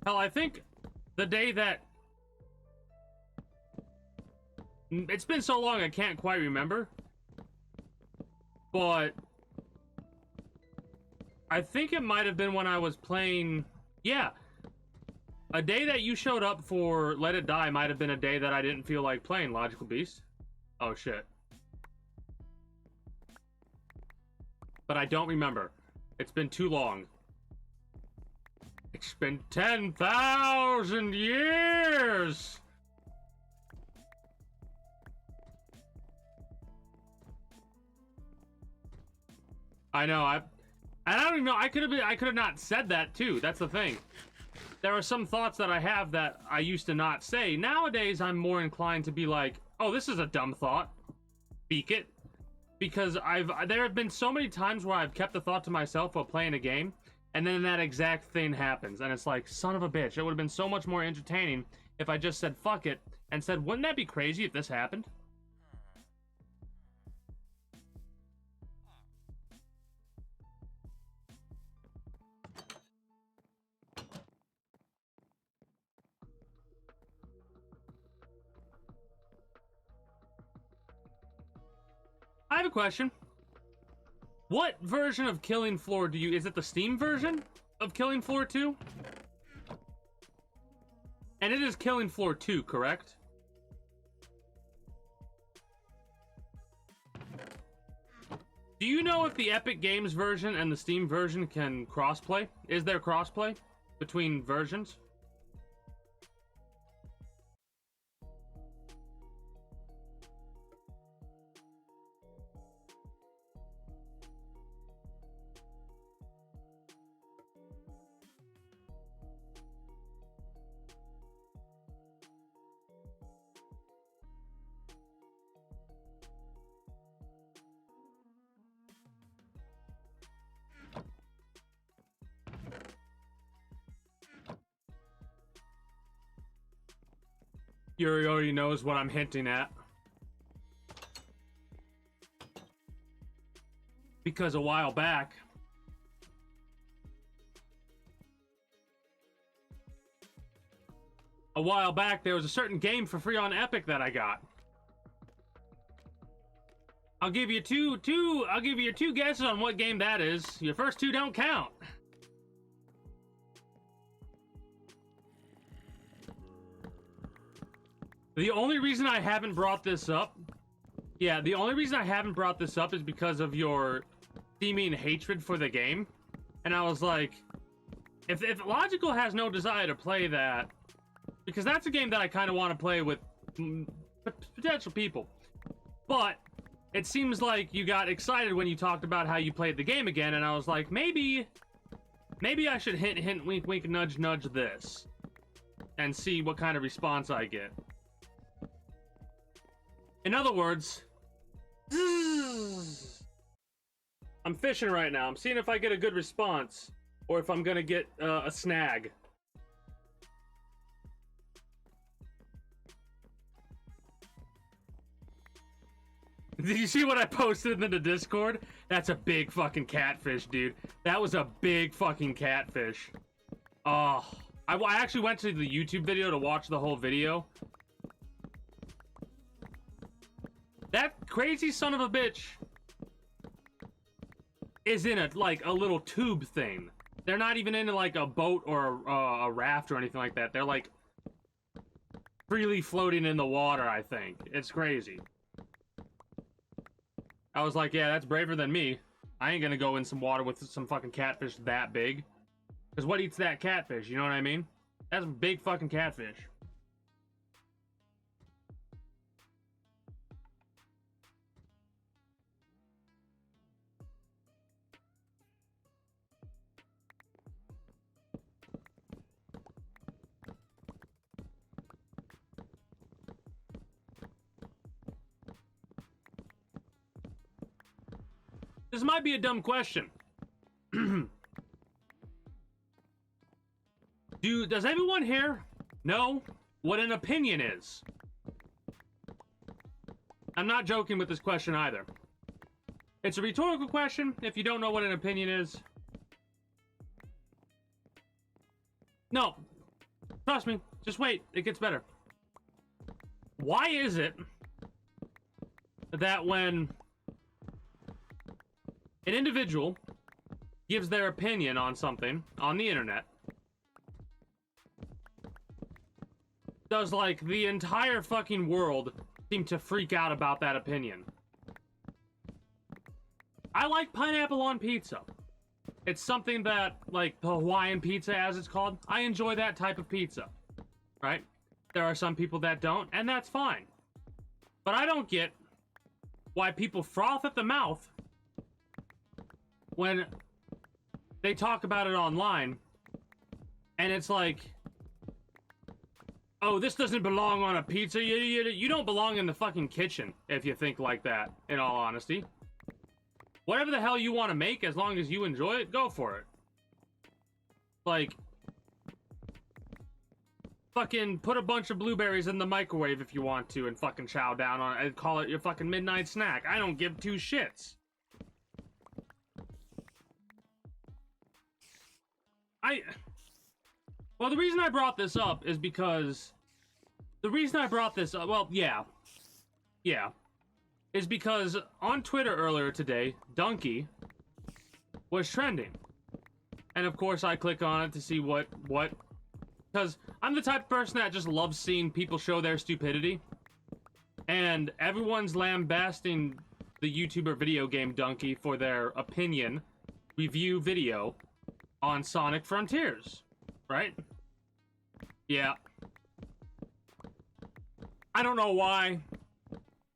Hell, I think the day that... It's been so long I can't quite remember. But I think it might have been when I was playing... Yeah. A day that you showed up for Let It Die might have been a day that I didn't feel like playing Logical Beast. Oh, shit. But I don't remember. It's been too long. It's been 10,000 years! I know, I don't even know, I could have not said that too. That's the thing. There are some thoughts that I have that I used to not say. Nowadays, I'm more inclined to be like, oh, this is a dumb thought. Speak it. Because there have been so many times where I've kept the thought to myself while playing a game, and then that exact thing happens, and it's like, son of a bitch, it would have been so much more entertaining if I just said fuck it, and said, wouldn't that be crazy if this happened? I have a question. What version of Killing Floor do you... Is it the Steam version of Killing Floor 2? And it is Killing Floor 2, correct? Do you know if the Epic Games version and the Steam version can crossplay? Is there crossplay between versions? Yuri already knows what I'm hinting at. Because a while back... there was a certain game for free on Epic that I got. I'll give you two guesses on what game that is. Your first two don't count. The only reason I haven't brought this up... Yeah, the only reason I haven't brought this up is because of your seeming hatred for the game. And I was like... If Logical has no desire to play that... Because that's a game that I kind of want to play with potential people. But it seems like you got excited when you talked about how you played the game again, and I was like, maybe I should hint, hint, wink, wink, nudge, nudge this, and see what kind of response I get. In other words, I'm fishing right now. I'm seeing if I get a good response, or if I'm gonna get a snag. Did you see what I posted in the Discord? That's a big fucking catfish, dude. That was a big fucking catfish. Oh, I actually went to the YouTube video to watch the whole video. That crazy son of a bitch is in a little tube thing. They're not even in like a boat or a raft or anything like that. They're like freely floating in the water, I think. It's crazy. I was like, yeah, that's braver than me. I ain't gonna go in some water with some fucking catfish that big. Because what eats that catfish, you know what I mean? That's a big fucking catfish. This might be a dumb question. Does everyone here know what an opinion is? I'm not joking with this question either. It's a rhetorical question. If you don't know what an opinion is, no, trust me, just wait, it gets better. Why is it that when an individual gives their opinion on something on the internet, does like the entire fucking world seem to freak out about that opinion? I like pineapple on pizza. It's something that, like the Hawaiian pizza as it's called, I enjoy that type of pizza, right? There are some people that don't, and that's fine. But I don't get why people froth at the mouth when they talk about it online, and it's like, oh, this doesn't belong on a pizza. You don't belong in the fucking kitchen if you think like that, in all honesty. Whatever the hell you want to make, as long as you enjoy it, go for it. Like, fucking put a bunch of blueberries in the microwave if you want to, and fucking chow down on it and call it your fucking midnight snack. I don't give two shits. Well, the reason I brought this up is because... well, yeah, is because on Twitter earlier today, Donkey was trending. And of course I click on it to see what, because I'm the type of person that just loves seeing people show their stupidity. And everyone's lambasting the YouTuber video game Donkey for their opinion review video on Sonic Frontiers, right? Yeah. I don't know why.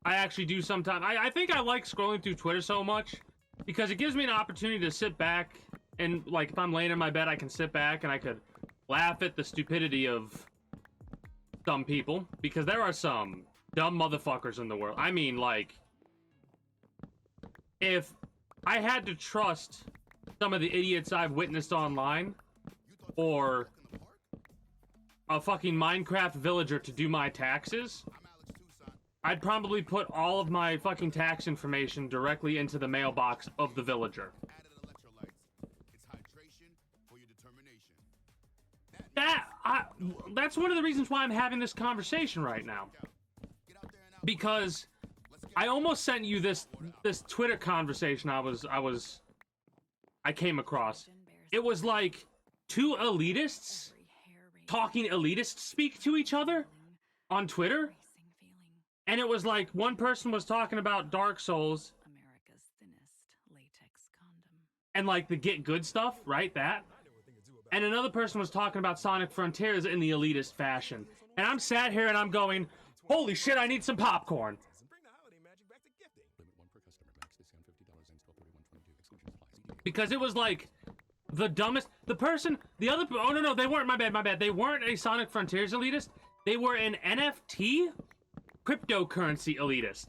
I actually do sometimes. I think I like scrolling through Twitter so much because it gives me an opportunity to sit back and, like, if I'm laying in my bed, I can sit back and I could laugh at the stupidity of some people, because there are some dumb motherfuckers in the world. I mean, like, if I had to trust some of the idiots I've witnessed online, or a fucking Minecraft villager to do my taxes, I'd probably put all of my fucking tax information directly into the mailbox of the villager. That's one of the reasons why I'm having this conversation right now. Because I almost sent you this Twitter conversation I came across. It was like two elitists talking elitist speak to each other on Twitter. And it was like one person was talking about Dark Souls and like the get good stuff, right? That. And another person was talking about Sonic Frontiers in the elitist fashion. And I'm sat here and I'm going, holy shit, I need some popcorn. Because it was like the dumbest. The other. Oh no, they weren't. My bad. They weren't a Sonic Frontiers elitist. They were an NFT cryptocurrency elitist.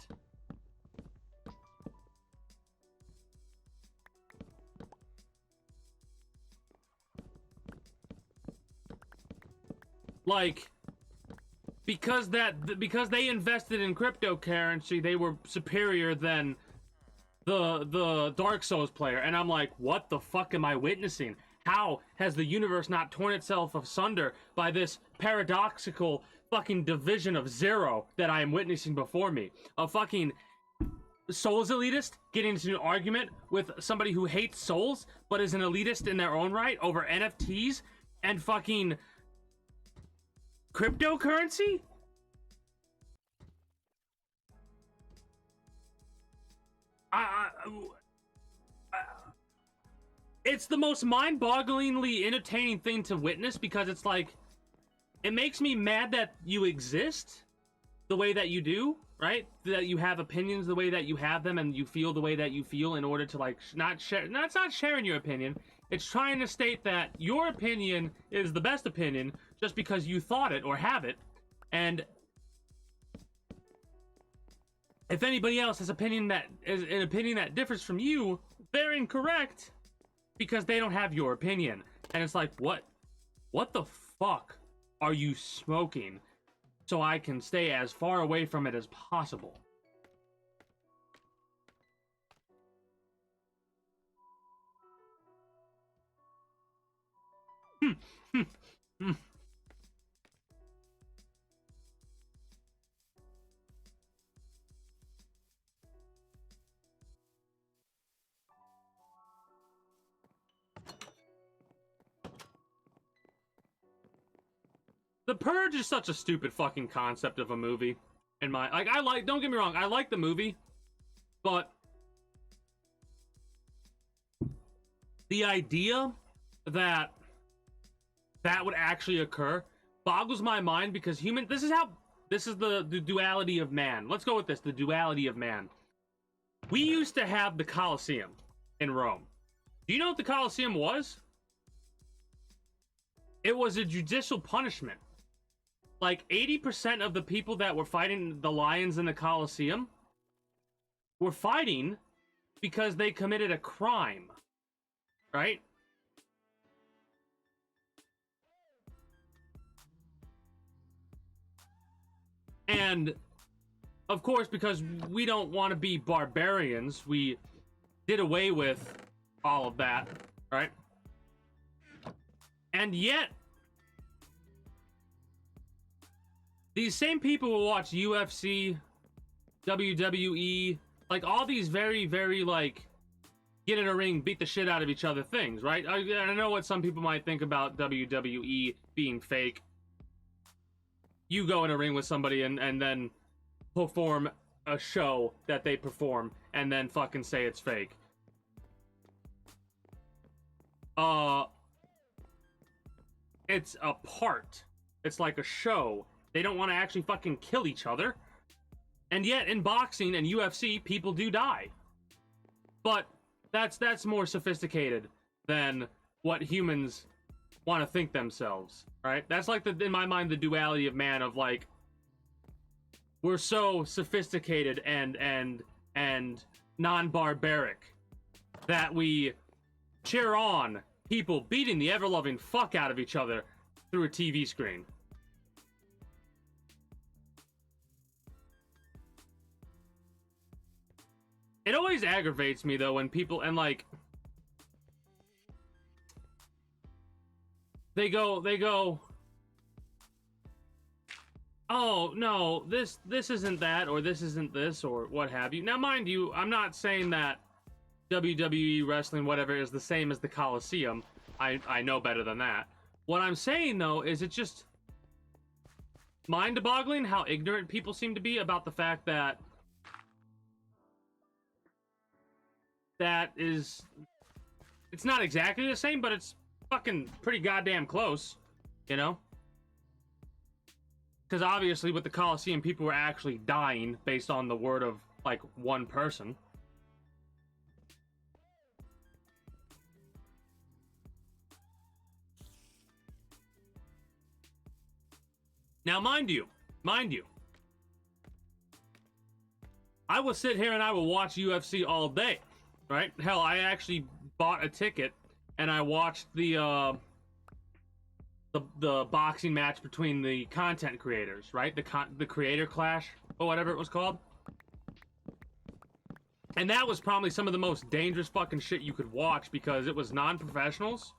Like, because they invested in cryptocurrency, they were superior than the Dark Souls player. And I'm like, what the fuck am I witnessing? How has the universe not torn itself asunder by this paradoxical fucking division of zero that I am witnessing before me? A fucking Souls elitist getting into an argument with somebody who hates Souls but is an elitist in their own right over NFTs and fucking cryptocurrency? It's the most mind-bogglingly entertaining thing to witness, because it's like, it makes me mad that you exist the way that you do, right? That you have opinions the way that you have them, and you feel the way that you feel in order to, like, not share. No, it's not sharing your opinion. It's trying to state that your opinion is the best opinion just because you thought it or have it. And if anybody else has an opinion that differs from you, they're incorrect because they don't have your opinion. And it's like, what the fuck are you smoking so I can stay as far away from it as possible? The Purge is such a stupid fucking concept of a movie. Don't get me wrong, I like the movie, but the idea that would actually occur boggles my mind, because this is the duality of man. Let's go with this, the duality of man. We used to have the Colosseum in Rome. Do you know what the Colosseum was? It was a judicial punishment. Like, 80% of the people that were fighting the lions in the Colosseum were fighting because they committed a crime, right? And, of course, because we don't want to be barbarians, we did away with all of that, right? And yet, these same people will watch UFC, WWE, like all these very, very, like, get in a ring, beat the shit out of each other things, right? I know what some people might think about WWE being fake. You go in a ring with somebody and then perform a show that they perform and then fucking say it's fake. It's a part. It's like a show. They don't want to actually fucking kill each other. And yet, in boxing and UFC, people do die. But that's more sophisticated than what humans want to think themselves, right? That's like, in my mind, the duality of man, of like, we're so sophisticated and non-barbaric that we cheer on people beating the ever-loving fuck out of each other through a TV screen. It always aggravates me, though, when people, and like, they go, oh, no, this isn't that, or this isn't this, or what have you. Now, mind you, I'm not saying that WWE wrestling, whatever, is the same as the Colosseum. I know better than that. What I'm saying, though, is it's just mind-boggling how ignorant people seem to be about the fact that it's not exactly the same, but it's fucking pretty goddamn close, you know? Because obviously with the Colosseum, people were actually dying based on the word of, like, one person. Now, mind you, I will sit here and I will watch UFC all day, right? Hell, I actually bought a ticket and I watched the boxing match between the content creators, right? The creator clash or whatever it was called. And that was probably some of the most dangerous fucking shit you could watch because it was non-professionals,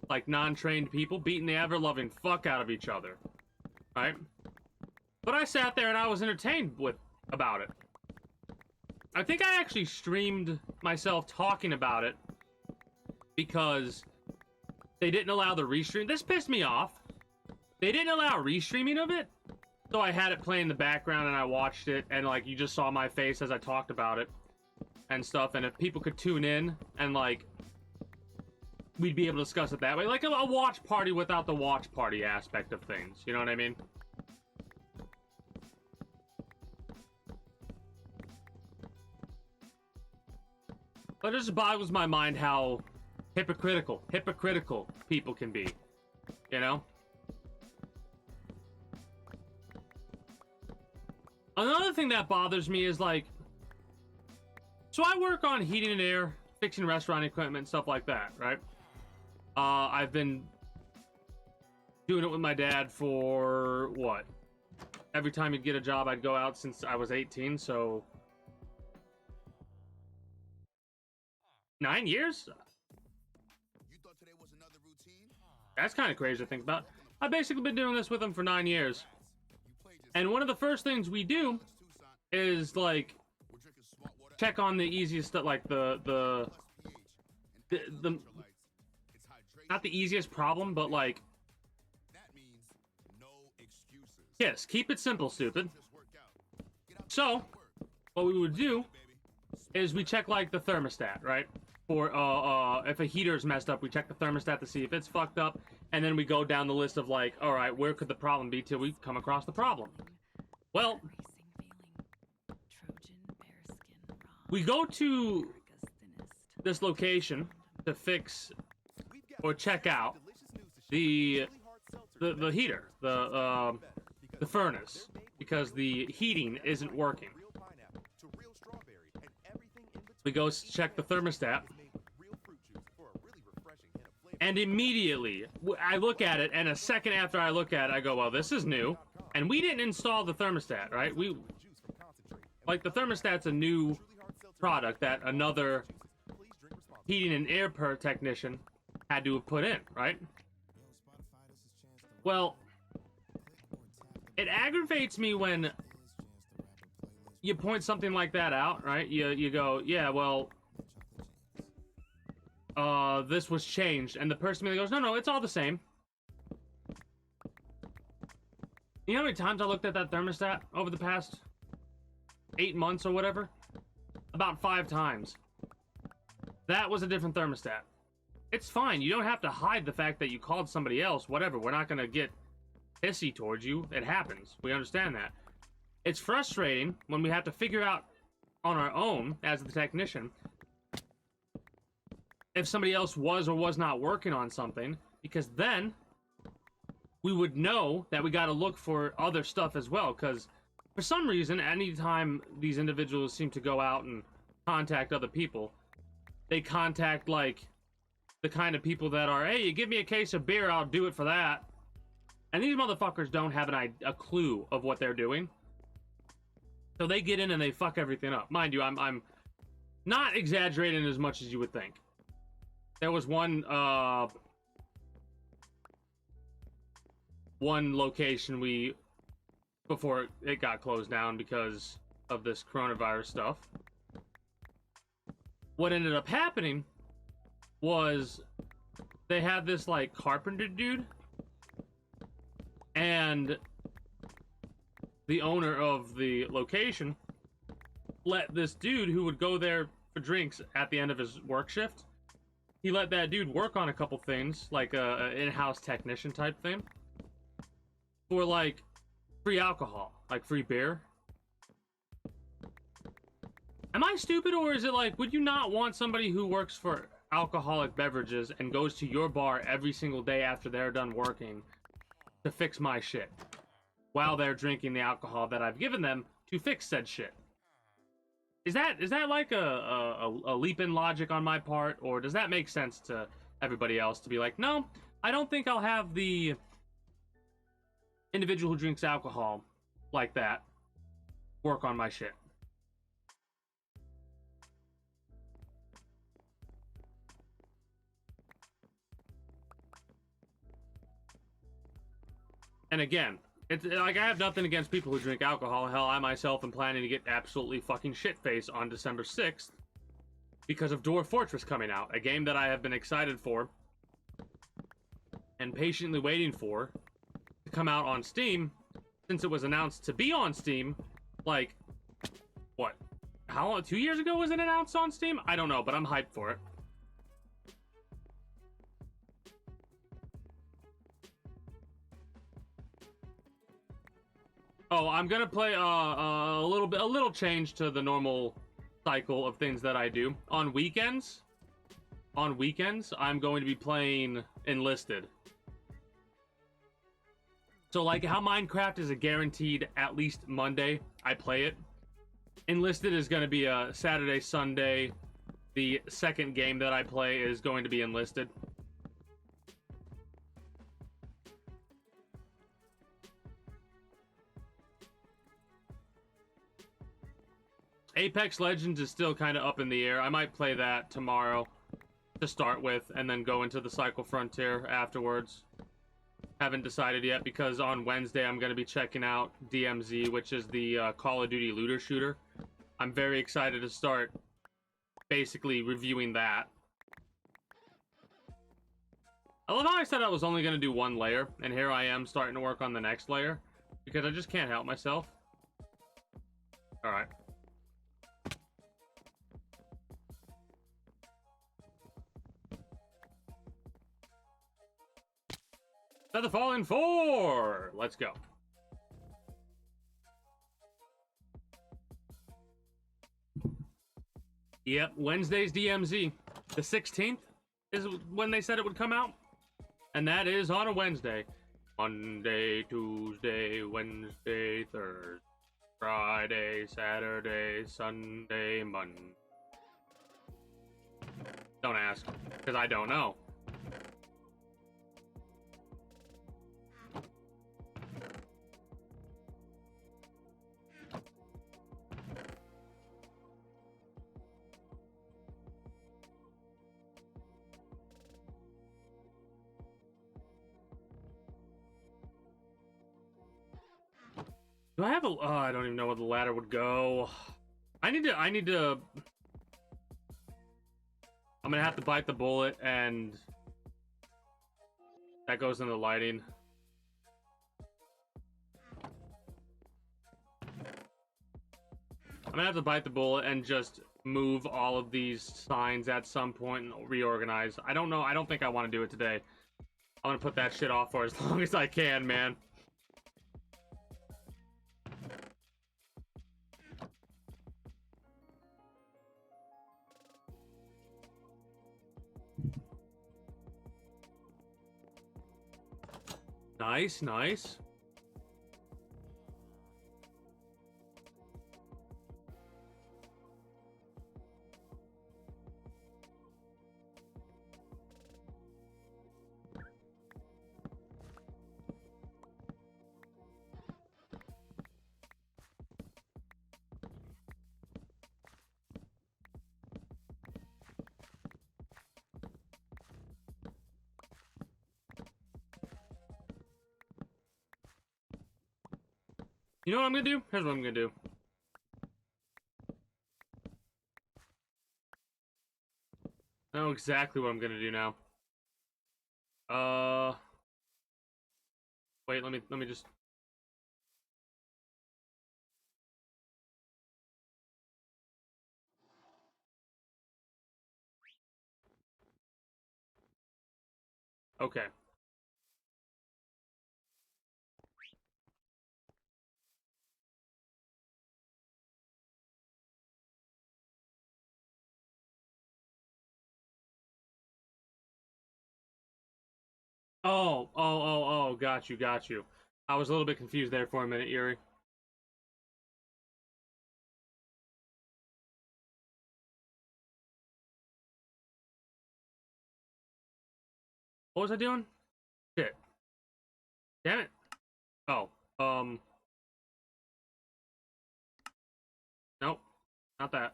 like non-trained people beating the ever-loving fuck out of each other, right? But I sat there and I was entertained about it. I think I actually streamed myself talking about it because they didn't allow the restream. This pissed me off. They didn't allow restreaming of it, so I had it play in the background and I watched it, and like you just saw my face as I talked about it and stuff. And if people could tune in and like we'd be able to discuss it that way, like a watch party without the watch party aspect of things. You know what I mean? But it just boggles my mind how hypocritical people can be, you know? Another thing that bothers me is like, so I work on heating and air, fixing restaurant equipment, stuff like that, right? I've been doing it with my dad for what? Every time he'd get a job, I'd go out since I was 18, so 9 years? That's kind of crazy to think about. I've basically been doing this with him for 9 years. And one of the first things we do is like check on the easiest stuff, like the not the easiest problem, but like, yes, keep it simple, stupid. So what we would do is we check like the thermostat, right? Or if a heater's messed up, we check the thermostat to see if it's fucked up, and then we go down the list of like, all right, where could the problem be till we come across the problem? Well, we go to this location to fix or check out the heater, the furnace, because the heating isn't working. We go check the thermostat, and immediately I look at it, and a second after I look at it, I go, well, this is new, and we didn't install the thermostat, right? Like, the thermostat's a new product that another heating and air technician had to have put in, right? Well, it aggravates me when you point something like that out, right? You go, yeah, well, this was changed, and the person immediately goes, no, it's all the same. You know how many times I looked at that thermostat over the past 8 months or whatever? About 5 times. That was a different thermostat. It's fine. You don't have to hide the fact that you called somebody else. Whatever. We're not going to get pissy towards you. It happens. We understand that. It's frustrating when we have to figure out on our own, as the technician, if somebody else was or was not working on something, because then we would know that we got to look for other stuff as well, because for some reason, anytime these individuals seem to go out and contact other people, they contact, like, the kind of people that are, hey, you give me a case of beer, I'll do it for that. And these motherfuckers don't have a clue of what they're doing. So they get in and they fuck everything up. Mind you, I'm not exaggerating as much as you would think. There was one location before it got closed down because of this coronavirus stuff. What ended up happening was they had this like carpenter dude, and the owner of the location let this dude who would go there for drinks at the end of his work shift, he let that dude work on a couple things, like a in-house technician type thing, for like free alcohol, like free beer. Am I stupid, or is it like, would you not want somebody who works for alcoholic beverages and goes to your bar every single day after they're done working to fix my shit? while they're drinking the alcohol that I've given them to fix said shit. Is that like a leap in logic on my part, or does that make sense to everybody else to be like, no, I don't think I'll have the individual who drinks alcohol like that work on my shit? And again, it's like I have nothing against people who drink alcohol. Hell, I myself am planning to get absolutely fucking shit-faced on December 6th because of Dwarf Fortress coming out, a game that I have been excited for and patiently waiting for to come out on Steam since it was announced to be on Steam, like, what? How long? 2 years ago was it announced on Steam? I don't know, but I'm hyped for it. Oh, I'm gonna play a little change to the normal cycle of things that I do. On weekends, I'm going to be playing Enlisted. So like how Minecraft is a guaranteed at least Monday I play it, Enlisted is going to be a Saturday, Sunday. The second game that I play is going to be Enlisted. Apex Legends is still kind of up in the air. I might play that tomorrow to start with, and then go into the Cycle Frontier afterwards. Haven't decided yet, because on Wednesday I'm going to be checking out DMZ, which is the Call of Duty looter shooter. I'm very excited to start basically reviewing that. I love how I said I was only going to do one layer, and here I am starting to work on the next layer, because I just can't help myself. Alright. Feather Falling 4! Let's go. Yep, Wednesday's DMZ. The 16th is when they said it would come out. And that is on a Wednesday. Monday, Tuesday, Wednesday, Thursday, Friday, Saturday, Sunday, Monday. Don't ask, because I don't know. Do I have a... I don't even know where the ladder would go. I need to... I'm gonna have to bite the bullet, and... that goes in the lighting. I'm gonna have to bite the bullet and just move all of these signs at some point and reorganize. I don't know. I don't think I want to do it today. I'm gonna put that shit off for as long as I can, man. Nice, nice. You know what I'm gonna do? Here's what I'm gonna do. I know exactly what I'm gonna do now. Wait, let me just... Okay. Oh, got you. I was a little bit confused there for a minute, Yuri. What was I doing? Shit. Damn it. Oh, nope, not that.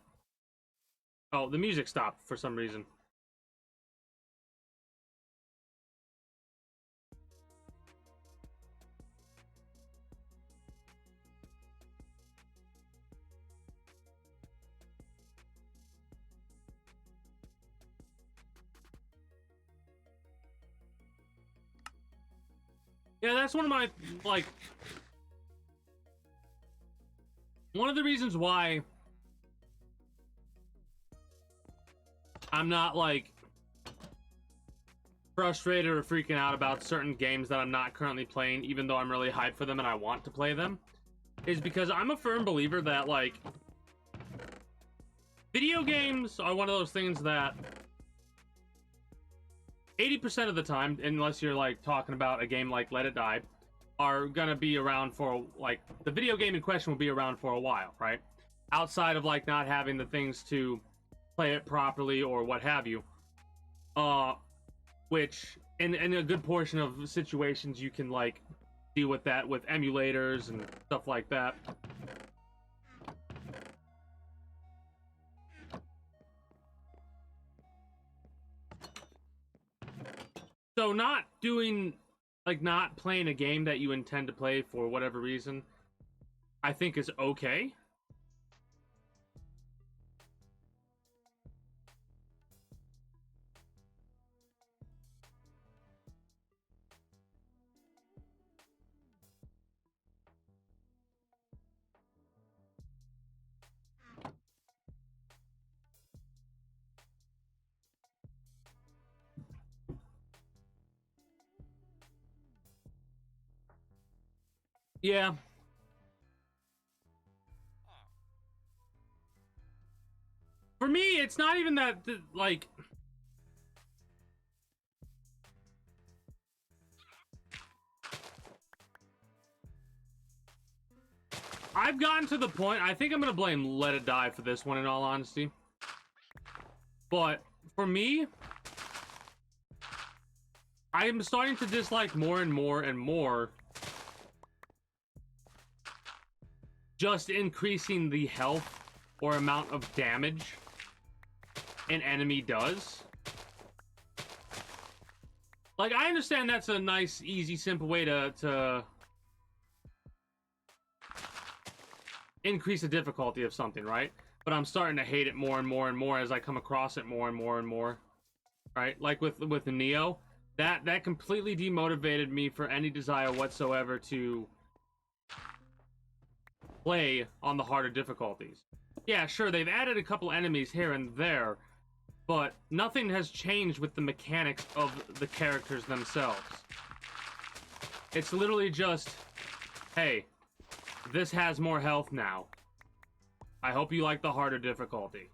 Oh, the music stopped for some reason. Yeah, that's one of my, like, one of the reasons why I'm not, like, frustrated or freaking out about certain games that I'm not currently playing, even though I'm really hyped for them and I want to play them, is because I'm a firm believer that, like, video games are one of those things that 80% of the time, unless you're like talking about a game like Let It Die, are gonna be around for, like, the video game in question will be around for a while, right? Outside of like not having the things to play it properly or what have you. Which in a good portion of situations you can like deal with that with emulators and stuff like that. So not doing, like, not playing a game that you intend to play for whatever reason, I think is okay. Yeah. For me, it's not even that, like, I've gotten to the point, I think I'm gonna blame Let It Die for this one in all honesty. But for me, I am starting to dislike more and more and more just increasing the health or amount of damage an enemy does. Like, I understand that's a nice, easy, simple way to increase the difficulty of something, right? But I'm starting to hate it more and more and more as I come across it more and more and more, right? Like with the Neo, that completely demotivated me for any desire whatsoever to play on the harder difficulties. Yeah, sure, they've added a couple enemies here and there, but nothing has changed with the mechanics of the characters themselves. It's literally just, hey, this has more health now. I hope you like the harder difficulty.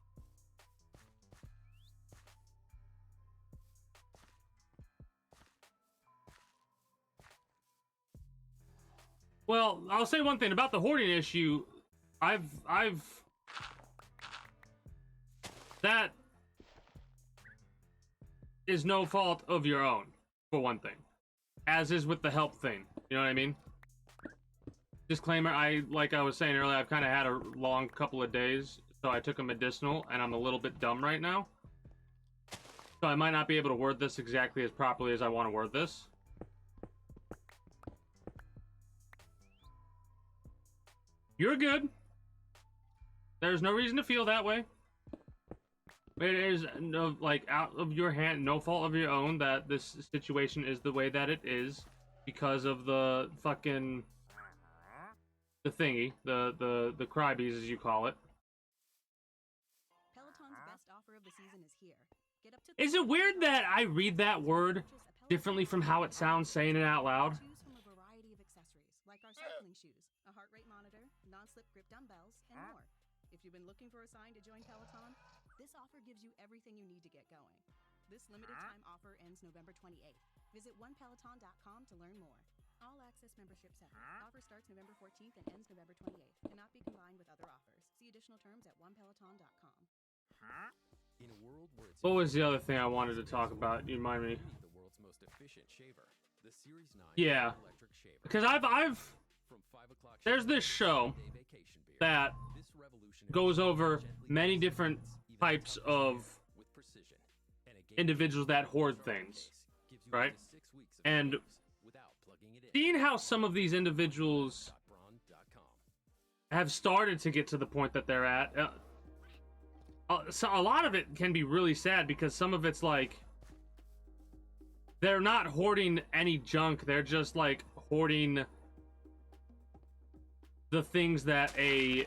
Well, I'll say one thing about the hoarding issue. That is no fault of your own, for one thing. As is with the help thing. You know what I mean? Disclaimer, like I was saying earlier, I've kind of had a long couple of days, so I took a medicinal, and I'm a little bit dumb right now. So I might not be able to word this exactly as properly as I want to word this. You're good. There's no reason to feel that way. It is no, like, out of your hand, no fault of your own that this situation is the way that it is because of the fucking the thingy, the crybees as you call it. Peloton's best offer of the season is here. Get up to Is it weird that I read that word differently from how it sounds saying it out loud? Choose from a variety of accessories like our cycling shoes, a heart rate monitor, non-slip grip dumbbells, and more. If you've been looking for a sign to join Peloton, this offer gives you everything you need to get going. This limited time offer ends November 28th. Visit onepeloton.com to learn more. All access membership set. Offer starts November 14th and ends November 28th. Cannot be combined with other offers. See additional terms at onepeloton.com. In a world where it's What was the other thing I wanted to talk about? You remind me. the world's most efficient shaver, the Series 9 Yeah, electric shaver. because I've From 5 o'clock there's this show day vacation beer. that This revolutionary goes over gently many cuts different even types touch of with precision. And a game individuals that hoard things, gives you right? up to 6 weeks of And use without plugging it in. seeing how some of these individuals Braun.com. have started to get to the point that they're at, so a lot of it can be really sad because some of it's like they're not hoarding any junk, they're just like hoarding the things that a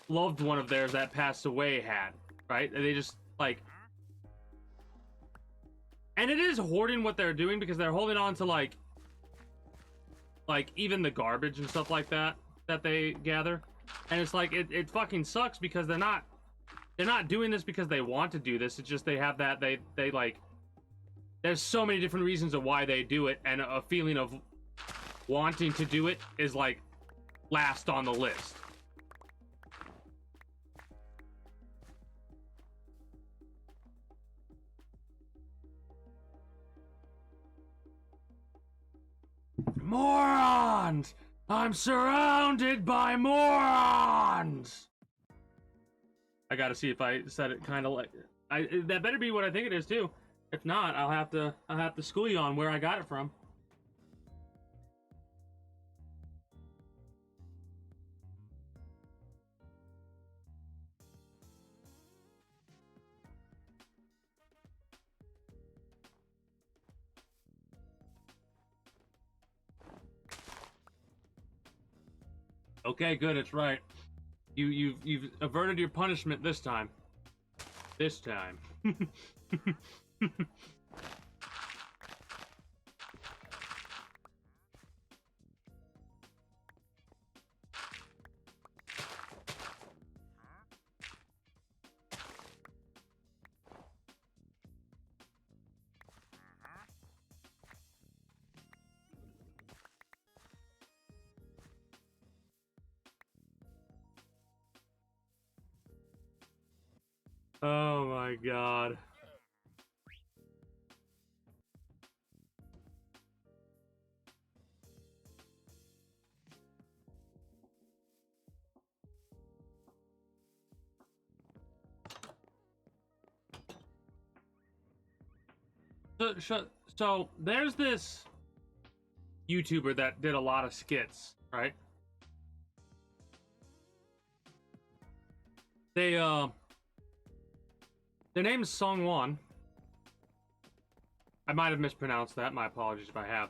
loved one of theirs that passed away had, right? And they just like, and it is hoarding what they're doing because they're holding on to like even the garbage and stuff like that they gather. And it's like it fucking sucks because they're not doing this because they want to do this. It's just they have that they like, there's so many different reasons of why they do it, and a feeling of wanting to do it is like last on the list. Morons! I'm surrounded by morons! I gotta see if I said it kind of like... that better be what I think it is, too. If not, I'll have to school you on where I got it from. Okay, good, it's right. You've averted your punishment this time. This time. Oh my god. So there's this YouTuber that did a lot of skits, right? Their name is Songwon. I might have mispronounced that. My apologies if I have.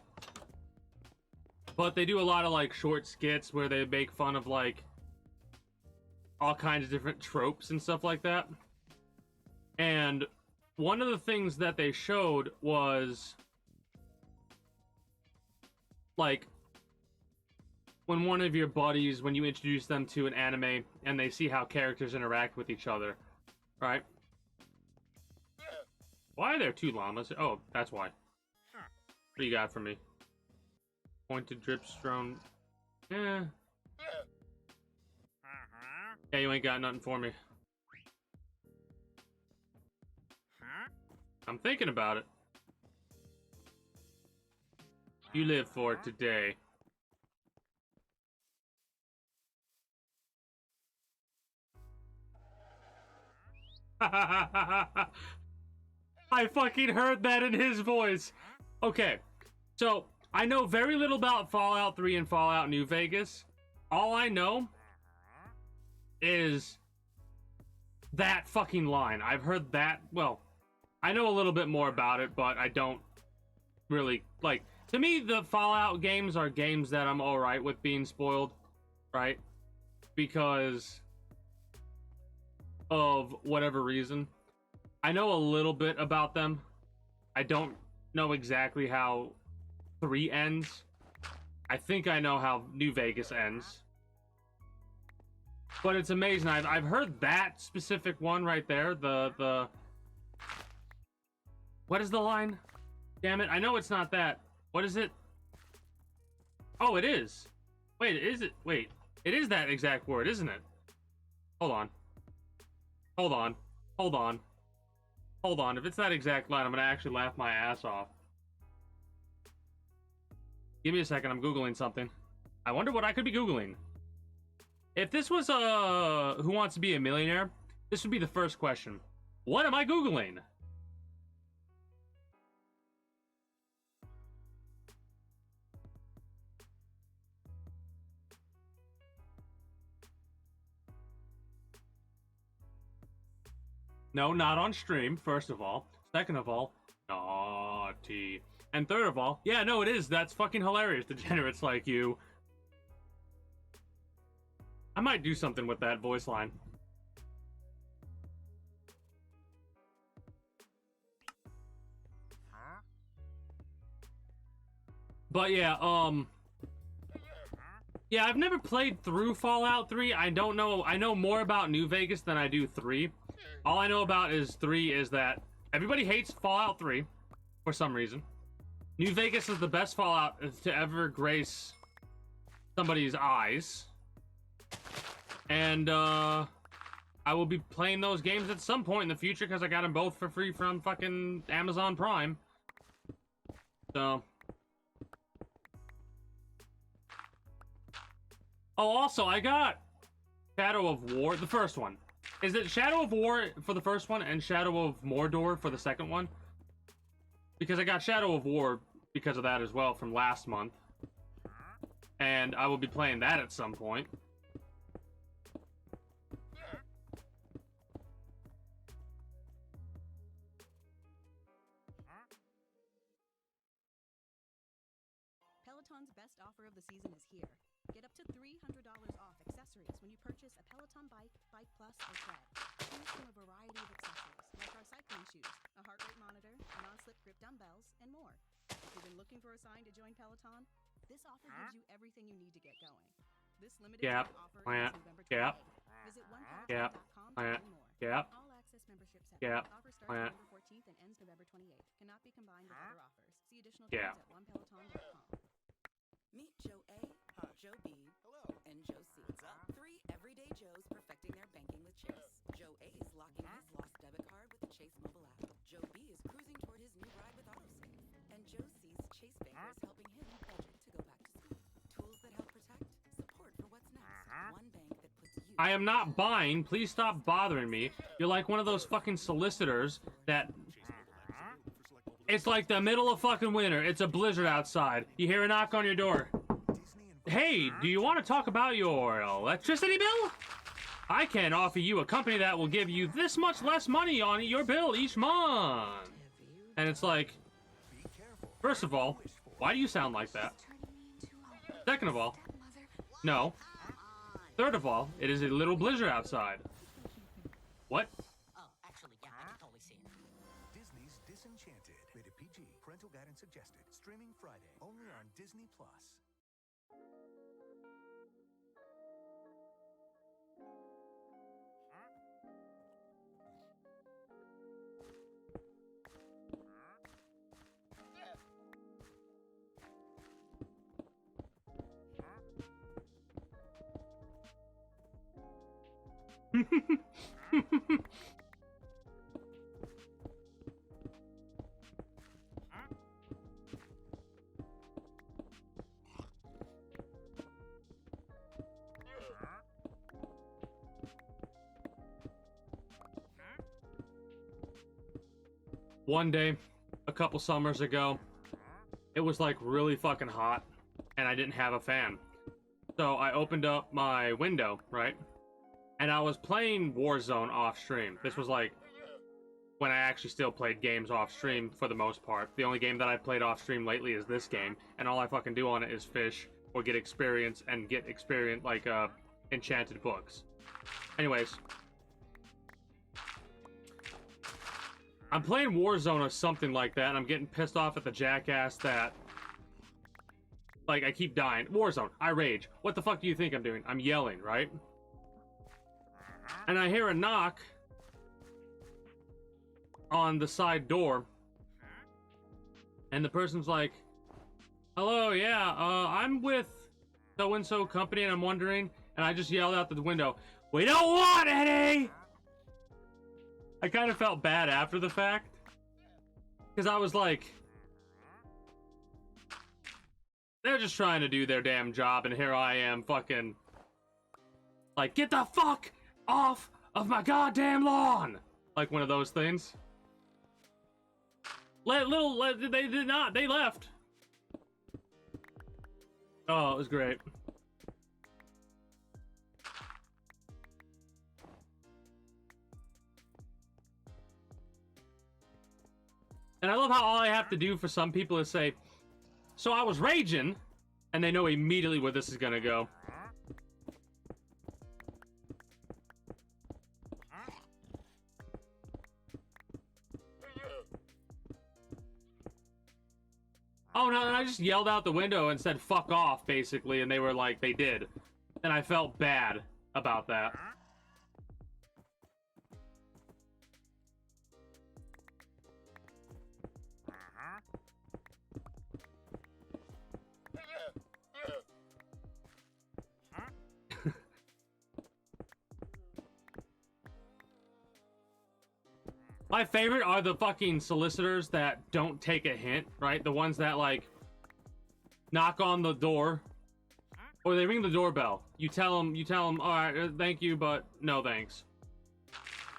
But they do a lot of like short skits where they make fun of like all kinds of different tropes and stuff like that. And one of the things that they showed was like when one of your buddies, when you introduce them to an anime and they see how characters interact with each other, right? Why are there two llamas? Oh, that's why. What do you got for me? Pointed dripstone. Yeah, you ain't got nothing for me. I'm thinking about it. You live for it today. I fucking heard that in his voice. Okay, so I know very little about Fallout 3 and Fallout New Vegas. All I know is that fucking line. I've heard that, well, I know a little bit more about it, but I don't really, like, to me, the Fallout games are games that I'm alright with being spoiled, right? Because of whatever reason. I know a little bit about them. I don't know exactly how 3 ends. I think I know how New Vegas ends. But it's amazing. I've heard that specific one right there. The what is the line? Damn it, I know it's not that. What is it? Oh, it is. Wait, is it? Wait, it is that exact word, isn't it? Hold on. Hold on. Hold on. Hold on. If it's that exact line, I'm gonna actually laugh my ass off. Give me a second, I'm Googling something. I wonder what I could be Googling. If this was Who Wants to Be a Millionaire, this would be the first question. What am I Googling? No, not on stream, first of all. Second of all, naughty. And third of all, yeah, no, it is. That's fucking hilarious, degenerates like you. I might do something with that voice line. But yeah, yeah, I've never played through Fallout 3. I don't know. I know more about New Vegas than I do 3. All I know about is 3 is that everybody hates Fallout 3 for some reason. New Vegas is the best Fallout to ever grace somebody's eyes. And I will be playing those games at some point in the future because I got them both for free from fucking Amazon Prime. So. Oh, also, I got Shadow of War, the first one. Is it Shadow of War for the first one and Shadow of Mordor for the second one? Because I got Shadow of War because of that as well from last month. And I will be playing that at some point. Peloton's best offer of the season is here. Get up to $300 off accessories when you purchase a Peloton bike, Bike Plus, or Tread. Choose from a variety of accessories, like our cycling shoes, a heart rate monitor, non-slip grip dumbbells, and more. If you've been looking for a sign to join Peloton, this offer gives you everything you need to get going. This limited time offer ends November 28th. Visit onepeloton.com to learn more. All access membership set. Offer starts November 14th and ends November 28th. Cannot be combined with other offers. See additional terms at onepeloton.com. Meet Joe A, Joe B, and Joe C. Three everyday Joes perfecting their banking with Chase. Joe A is locking his lost debit card with the Chase mobile app. Joe B is cruising toward his new ride with AutoSave. And Joe C's Chase bankers helping him budget to go back to school. Tools that help protect, support for what's next. One bank that puts you... I am not buying. Please stop bothering me. You're like one of those fucking solicitors that... It's like the middle of fucking winter. It's a blizzard outside. You hear a knock on your door. Hey, do you want to talk about your electricity bill? I can offer you a company that will give you this much less money on your bill each month. And it's like, first of all, why do you sound like that? Second of all, no. Third of all, it is a little blizzard outside. What? Disney's Disenchanted. Rated PG. Parental guidance suggested. Streaming Friday. Only on Disney Plus. One day, a couple summers ago, it was like really fucking hot, and I didn't have a fan. So I opened up my window, right? And I was playing Warzone off stream. This was like when I actually still played games off stream for the most part. The only game that I played off stream lately is this game, and all I fucking do on it is fish or get experience and get experience like enchanted books. Anyways, I'm playing Warzone or something like that, and I'm getting pissed off at the jackass that, like, I keep dying. Warzone, I rage. What the fuck do you think I'm doing? I'm yelling, right? And I hear a knock on the side door, And the person's like, hello, yeah, I'm with so-and-so company and I'm wondering, and I just yelled out the window, we don't want any! I kind of felt bad after the fact, because I was like, they're just trying to do their damn job, and here I am fucking, like, get the fuck off of my goddamn lawn! Like one of those things. They did not, they left. Oh, it was great. And I love how all I have to do for some people is say, so I was raging, and they know immediately where this is gonna go. Oh no, and I just yelled out the window and said fuck off, basically, and they were like, they did. And I felt bad about that. My favorite are the fucking solicitors that don't take a hint, right? The ones that, like, knock on the door, or they ring the doorbell. You tell them, all right, thank you, but no thanks.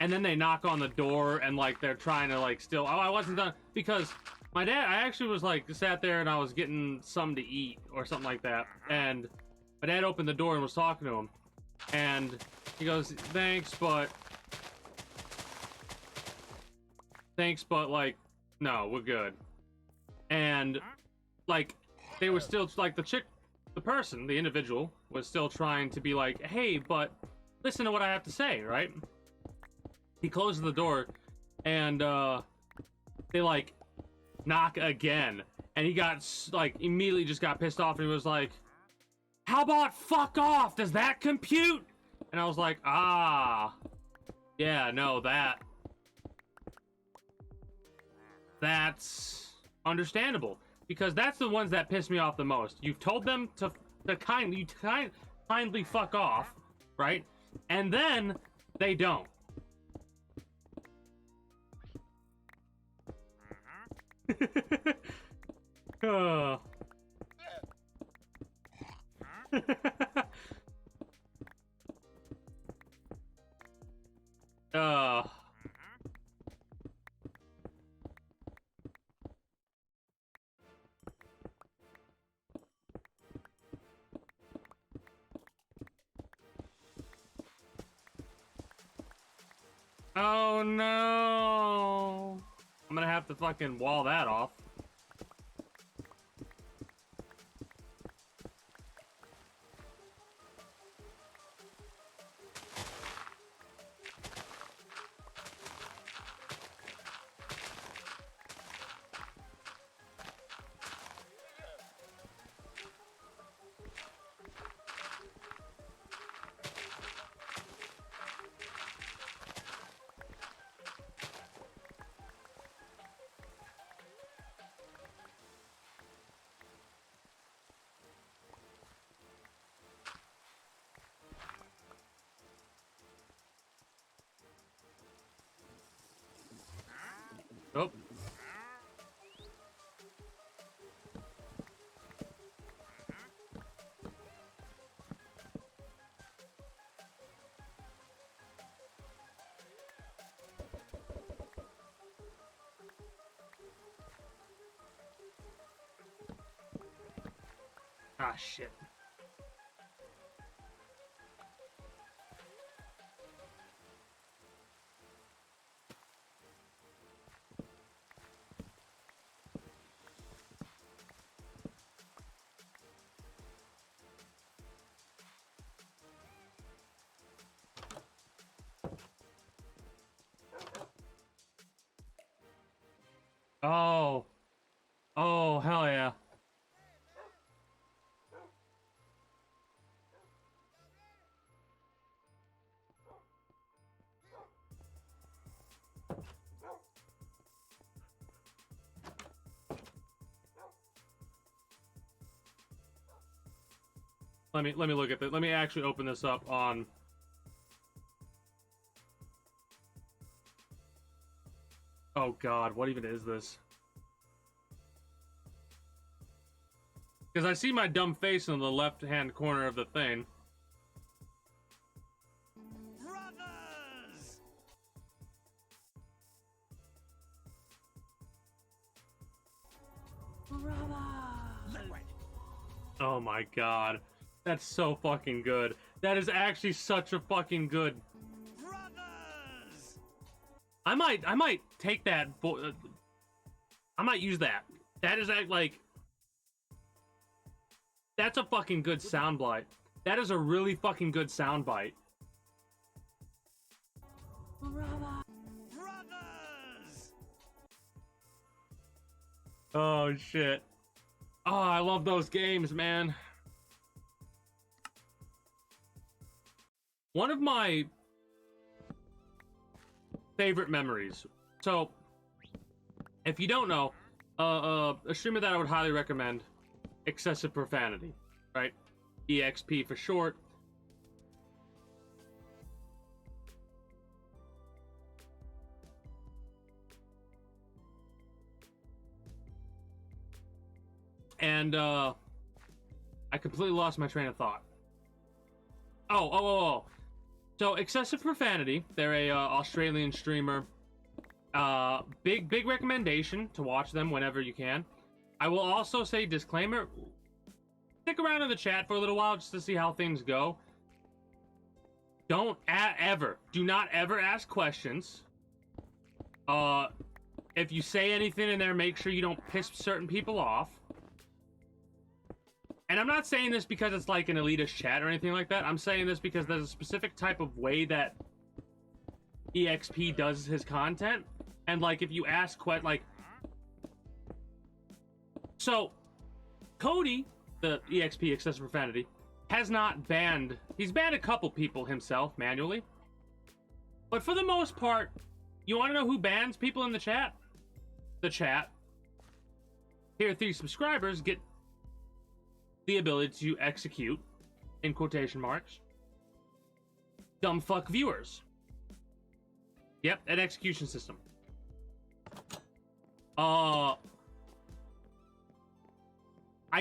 And then they knock on the door, and, like, they're trying to, like, still, oh, I wasn't done, because my dad, I actually was, like, sat there and I was getting something to eat, or something like that, and my dad opened the door and was talking to him, and he goes, thanks, but, like, no, we're good. And, like, they were still, like, the person, the individual, was still trying to be like, hey, but listen to what I have to say, right? He closes the door, and, they, like, knock again. And he got, like, immediately just got pissed off, and he was like, how about fuck off? Does that compute? And I was like, ah, yeah, no, that's understandable, because that's the ones that piss me off the most. You've told them to kindly fuck off, right? And then they don't. Oh. Oh no! I'm gonna have to fucking wall that off. Oh. Ah, shit. Oh. Oh, hell yeah. Let me look at this. Let me actually open this up on. Oh God, what even is this? Because I see my dumb face in the left-hand corner of the thing. Brothers! Oh my God, that's so fucking good. That is actually such a fucking good. Brothers! I might take that. I might use that. That is like. That's a fucking good soundbite. That is a really fucking good soundbite. Brothers! Oh shit. Oh, I love those games, man. One of my favorite memories. So, if you don't know, a streamer that I would highly recommend, Excessive Profanity, right? EXP for short. And I completely lost my train of thought. Oh. So Excessive Profanity, they're a Australian streamer. Big recommendation to watch them whenever you can. I will also say disclaimer, stick around in the chat for a little while just to see how things go. Do not ever ask questions. If you say anything in there, make sure you don't piss certain people off. And I'm not saying this because it's like an elitist chat or anything like that. I'm saying this because there's a specific type of way that EXP does his content. And like if you ask so Cody, the EXP Excessive Profanity, has not banned. He's banned a couple people himself manually. But for the most part, you want to know who bans people in the chat? The chat. Tier 3 subscribers get the ability to execute, in quotation marks, dumb fuck viewers. Yep, an execution system. I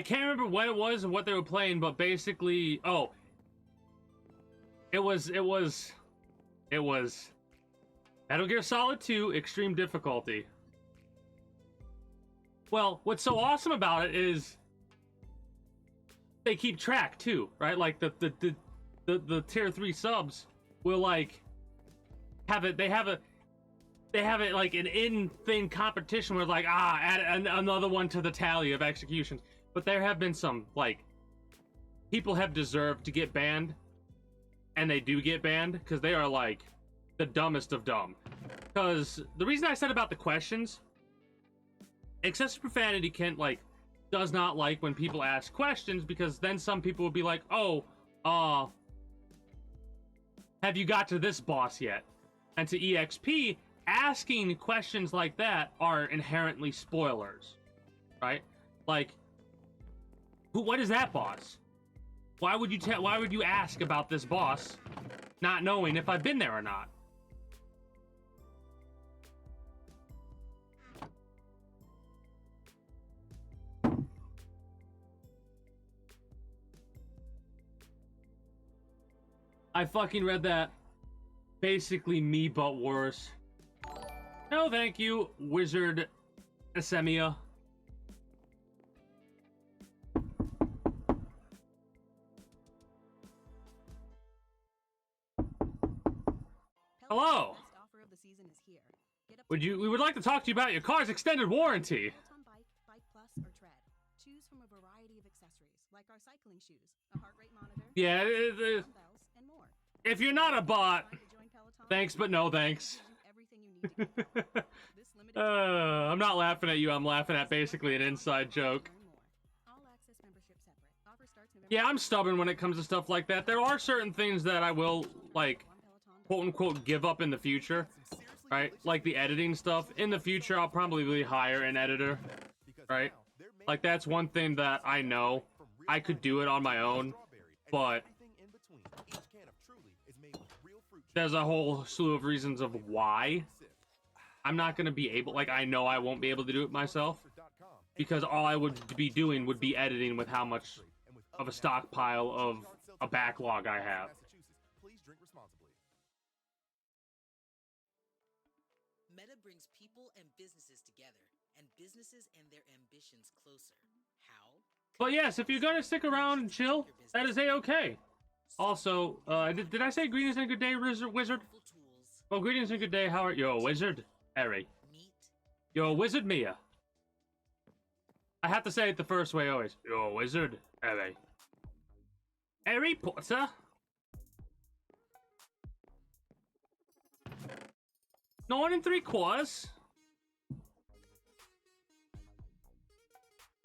can't remember what it was and what they were playing, but basically, it was Metal Gear Solid 2 Extreme Difficulty. Well, what's so awesome about it is they keep track too, right? Like the tier 3 subs will like have it. They have it like an in-thing competition where like add another one to the tally of executions. But there have been some like people have deserved to get banned, and they do get banned because they are like the dumbest of dumb. Because the reason I said about the questions, Excessive Profanity does not like when people ask questions, because then some people will be like, have you got to this boss yet? And to EXP, asking questions like that are inherently spoilers, right? Like, what is that boss? Why would you ask about this boss, not knowing if I've been there or not? I fucking read that. Basically me, but worse. No, thank you, Wizard Asemia. Hello. Offer of the season is here. We would like to talk to you about your car's extended warranty. Peloton Bike Plus, or Tread. Choose from a variety of accessories like our cycling shoes, a heart rate monitor, Yeah, dumbbells, and more. if you're not a bot, thanks but no thanks. I'm not laughing at you, I'm laughing at basically an inside joke. All access membership separate. Offer starts November. Yeah, I'm stubborn when it comes to stuff like that. There are certain things that I will, like, quote-unquote, give up in the future, right? Like the editing stuff. In the future, I'll probably hire an editor, right? Like, that's one thing that I know I could do it on my own, but there's a whole slew of reasons of why I'm not going to be able, like, I know I won't be able to do it myself, because all I would be doing would be editing with how much of a stockpile of a backlog I have. Meta brings people and businesses together, and businesses and their ambitions closer. How? But yes, if you're gonna stick around and chill, that is a-okay. Also, did I say greetings and good day, wizard? Oh, greetings and good day, how are you? You're a wizard, Eri. You're a wizard, Mia. I have to say it the first way always. You're a wizard, Eri. Harry Potter? 9 3/4.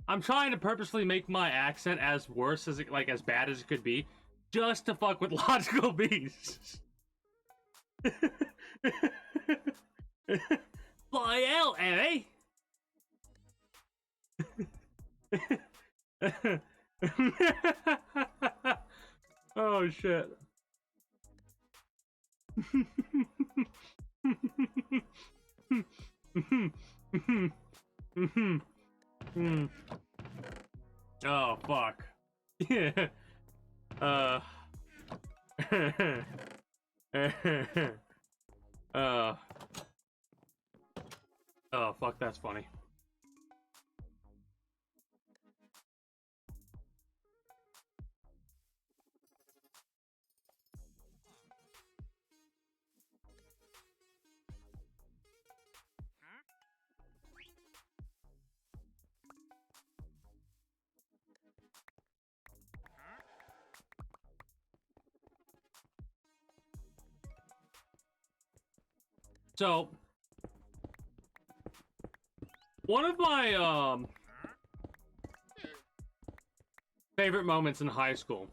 I'm trying to purposely make my accent as worse as it, like, as bad as it could be, just to fuck with logical beasts. Fly out, Harry. Oh shit. Oh fuck. Yeah. Oh fuck, that's funny. So, one of my favorite moments in high school,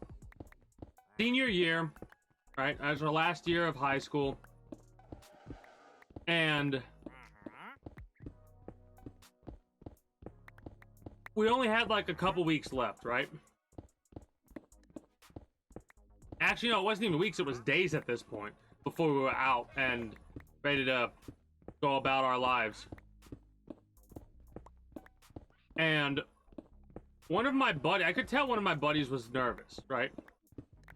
senior year, right? As our last year of high school, and we only had like a couple weeks left, right? Actually, no, it wasn't even weeks, it was days at this point before we were out and ready to go about our lives. And one of my buddies, I could tell one of my buddies was nervous, right?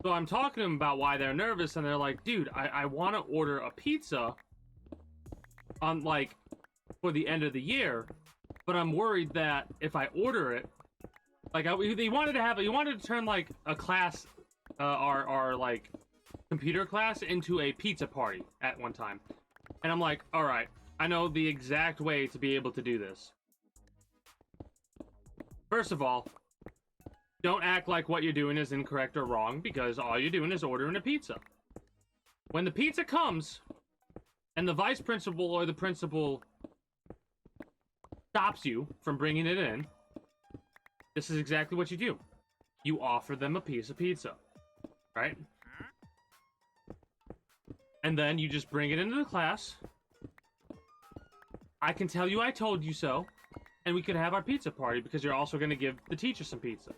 So I'm talking to them about why they're nervous, and they're like, dude, I want to order a pizza on, like, for the end of the year, but I'm worried that if I order it, like, he wanted to turn, like, a class, our like, computer class into a pizza party at one time. And I'm like, all right, I know the exact way to be able to do this. First of all, don't act like what you're doing is incorrect or wrong, because all you're doing is ordering a pizza. When the pizza comes, and the vice principal or the principal stops you from bringing it in, this is exactly what you do. You offer them a piece of pizza, right? And then you just bring it into the class. I can tell you I told you so. And we could have our pizza party because you're also going to give the teacher some pizza.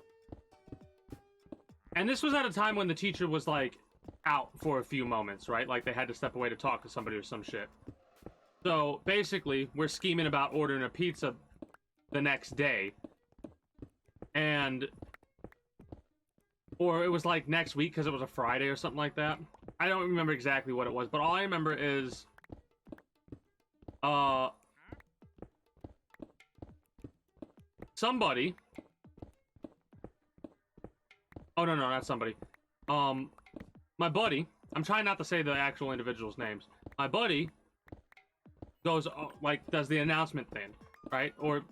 And this was at a time when the teacher was, like, out for a few moments, right? Like, they had to step away to talk to somebody or some shit. So, basically, we're scheming about ordering a pizza the next day. And... or it was, like, next week because it was a Friday or something like that. I don't remember exactly what it was, but all I remember is... somebody... oh, no, not somebody. My buddy... I'm trying not to say the actual individual's names. My buddy goes, like, does the announcement thing, right? Or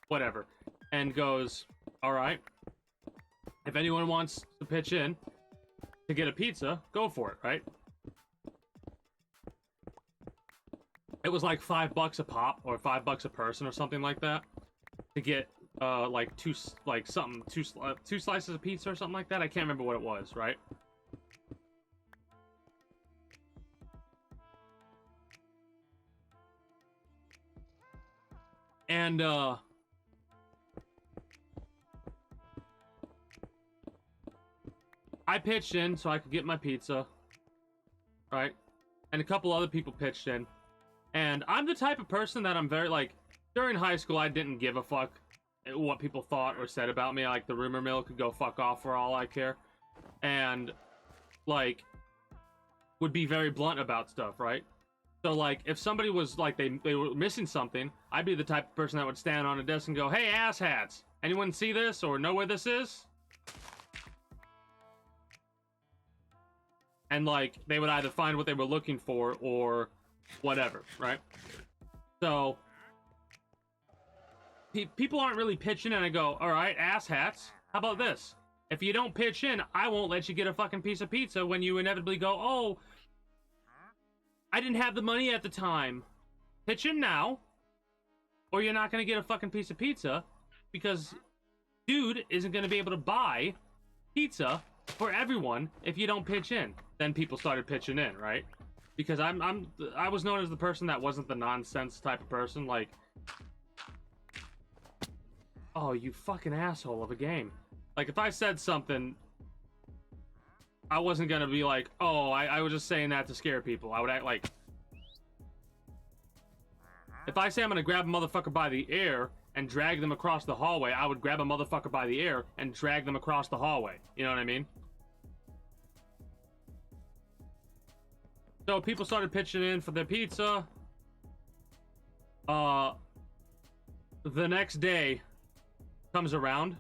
whatever. And goes, alright, if anyone wants to pitch in to get a pizza, go for it, right? It was like $5 a pop, or $5 a person, or something like that, to get like two slices of pizza or something like that. I can't remember what it was, right? And I pitched in so I could get my pizza, right? And a couple other people pitched in. And I'm the type of person that I'm very, like, during high school, I didn't give a fuck what people thought or said about me. Like, the rumor mill could go fuck off for all I care. And, like, would be very blunt about stuff, right? So, like, if somebody was, like, they were missing something, I'd be the type of person that would stand on a desk and go, hey, asshats, anyone see this or know where this is? And, like, they would either find what they were looking for or whatever, right? So, people aren't really pitching, and I go, all right, asshats, how about this? If you don't pitch in, I won't let you get a fucking piece of pizza when you inevitably go, oh, I didn't have the money at the time. Pitch in now, or you're not going to get a fucking piece of pizza, because dude isn't going to be able to buy pizza for everyone if you don't pitch in. Then people started pitching in, right? Because I was known as the person that wasn't the nonsense type of person, like, oh, you fucking asshole of a game. Like, if I said something, I wasn't gonna be like, oh, I was just saying that to scare people. I would act like, if I say I'm gonna grab a motherfucker by the ear and drag them across the hallway, I would grab a motherfucker by the ear and drag them across the hallway. You know what I mean? So people started pitching in for their pizza. The next day comes around.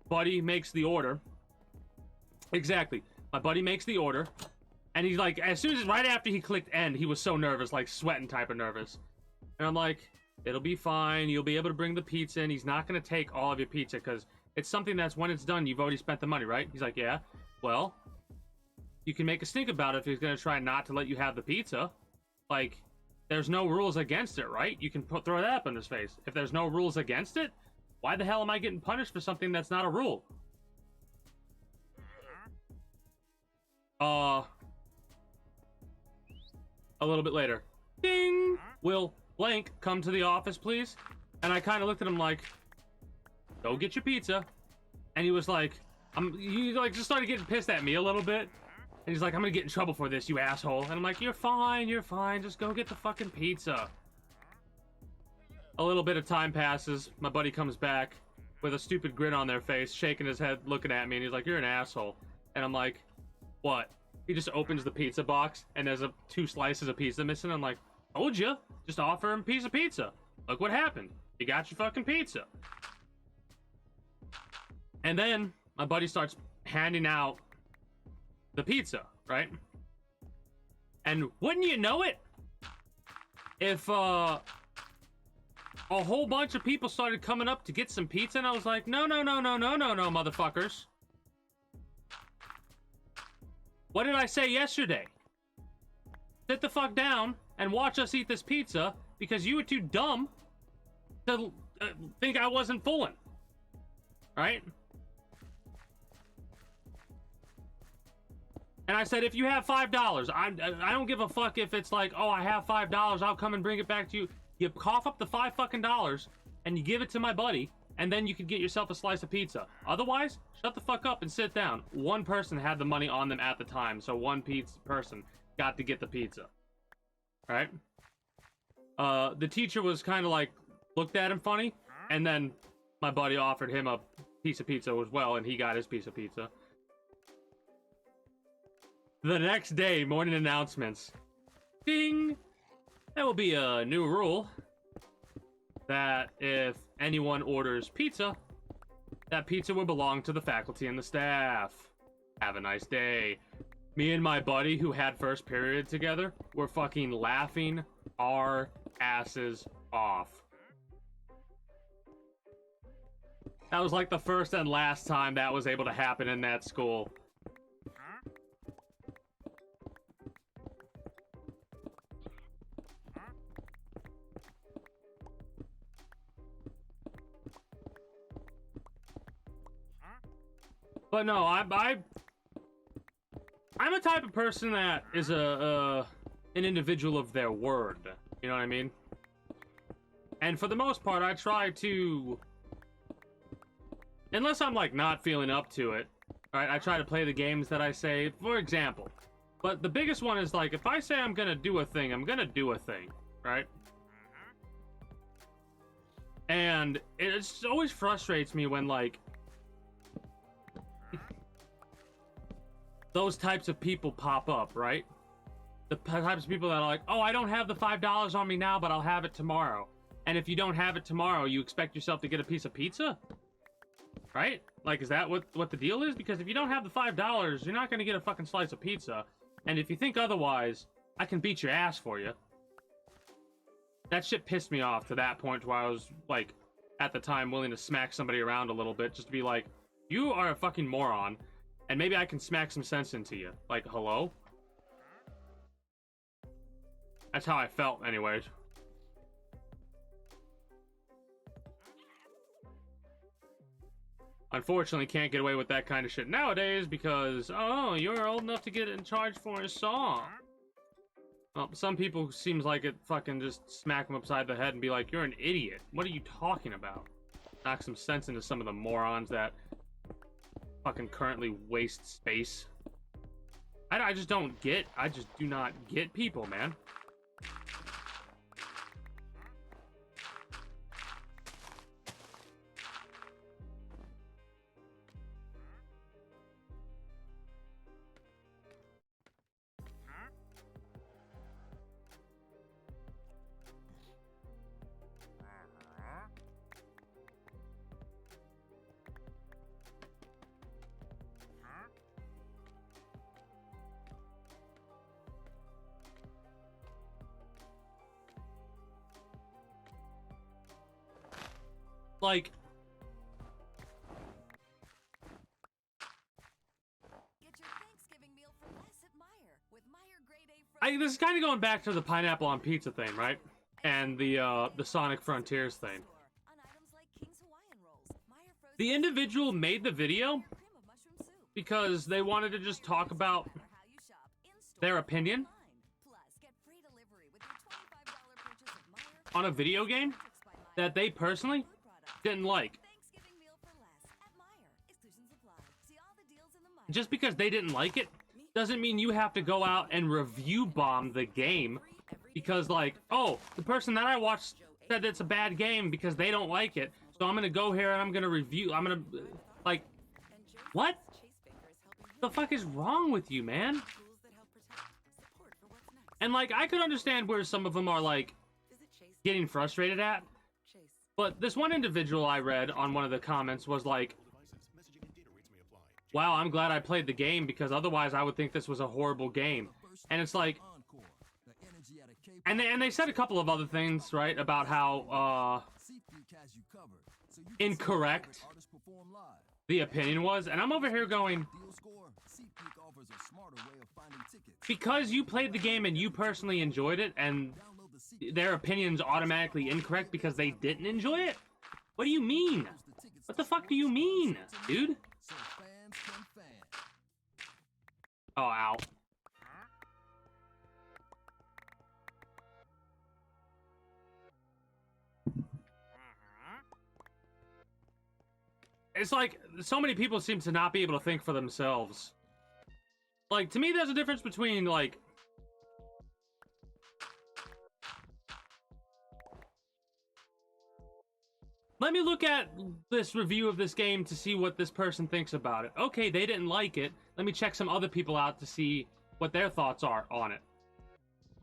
Buddy makes the order. Exactly. My buddy makes the order. And he's like, as soon as, right after he clicked end, he was so nervous, like sweating type of nervous. And I'm like, it'll be fine. You'll be able to bring the pizza in. He's not going to take all of your pizza because it's something that's, when it's done, you've already spent the money, right? He's like, yeah. Well, you can make a stink about it if he's going to try not to let you have the pizza. Like, there's no rules against it, right? You can throw that up in his face. If there's no rules against it, why the hell am I getting punished for something that's not a rule? A little bit later. Ding! Will blank come to the office, please? And I kind of looked at him like, go get your pizza. And he was like, he like just started getting pissed at me a little bit. And he's like, I'm gonna get in trouble for this, you asshole. And I'm like, you're fine, just go get the fucking pizza. A little bit of time passes. My buddy comes back with a stupid grin on their face, shaking his head, looking at me, and he's like, you're an asshole. And I'm like, what? He just opens the pizza box, and there's 2 slices of pizza missing. I'm like, told you, just offer him a piece of pizza. Look what happened. You got your fucking pizza. And then my buddy starts handing out the pizza, right? And wouldn't you know it, if a whole bunch of people started coming up to get some pizza, and I was like, no, motherfuckers. What did I say yesterday? Sit the fuck down and watch us eat this pizza because you were too dumb to think I wasn't fooling. Right? And I said, if you have $5, I don't give a fuck if it's like, oh, I have $5, I'll come and bring it back to you. You cough up the $5 fucking dollars and you give it to my buddy, and then you could get yourself a slice of pizza. Otherwise, shut the fuck up and sit down. One person had the money on them at the time, so one person got to get the pizza. Right? The teacher was kind of like, looked at him funny, and then my buddy offered him a piece of pizza as well, and he got his piece of pizza. The next day, morning announcements. Ding! There will be a new rule that if anyone orders pizza, that pizza will belong to the faculty and the staff. Have a nice day. Me and my buddy who had first period together were fucking laughing our asses off. That was like the first and last time that was able to happen in that school. But no, I'm a type of person that is an individual of their word. You know what I mean? And for the most part, I try to, unless I'm like not feeling up to it, Right? I try to play the games that I say, for example. But the biggest one is like, if I say I'm gonna do a thing, I'm gonna do a thing, right? And it just always frustrates me when, like, those types of people pop up, right? The types of people that are like, oh, I don't have the $5 on me now, but I'll have it tomorrow. And if you don't have it tomorrow, you expect yourself to get a piece of pizza? Right? Like, is that what the deal is? Because if you don't have the $5, you're not going to get a fucking slice of pizza. And if you think otherwise, I can beat your ass for you. That shit pissed me off to that point where I was, like, at the time willing to smack somebody around a little bit just to be like, you are a fucking moron, and maybe I can smack some sense into you. Like, hello? That's how I felt, anyways. Unfortunately, can't get away with that kind of shit nowadays because, oh, you're old enough to get in charge for a song. Well, some people seems like it fucking just smack them upside the head and be like, you're an idiot. What are you talking about? Knock some sense into some of the morons that fucking currently waste space. I just don't get, I just do not get people, man. Like, Get your Thanksgiving meal for less at Meijer with Meijer Grade A this is kind of going back to the pineapple on pizza thing, right? And the Sonic Frontiers thing. The individual made the video because they wanted to just talk about their opinion on a video game that they personally didn't like. Just because they didn't like it doesn't mean you have to go out and review bomb the game because, like, oh, the person that I watched said it's a bad game because they don't like it, so I'm gonna go here and I'm gonna review. I'm gonna, like, what the fuck is wrong with you, man? And, like, I could understand where some of them are, like, getting frustrated at. But this one individual I read on one of the comments was like, wow, I'm glad I played the game because otherwise I would think this was a horrible game. And it's like, and they said a couple of other things, right, about how incorrect the opinion was. And I'm over here going, because you played the game and you personally enjoyed it and their opinion's automatically incorrect because they didn't enjoy it? What do you mean? What the fuck do you mean, dude? Oh, ow. It's like, so many people seem to not be able to think for themselves. Like, to me, there's a difference between, like, let me look at this review of this game to see what this person thinks about it. Okay, they didn't like it. Let me check some other people out to see what their thoughts are on it.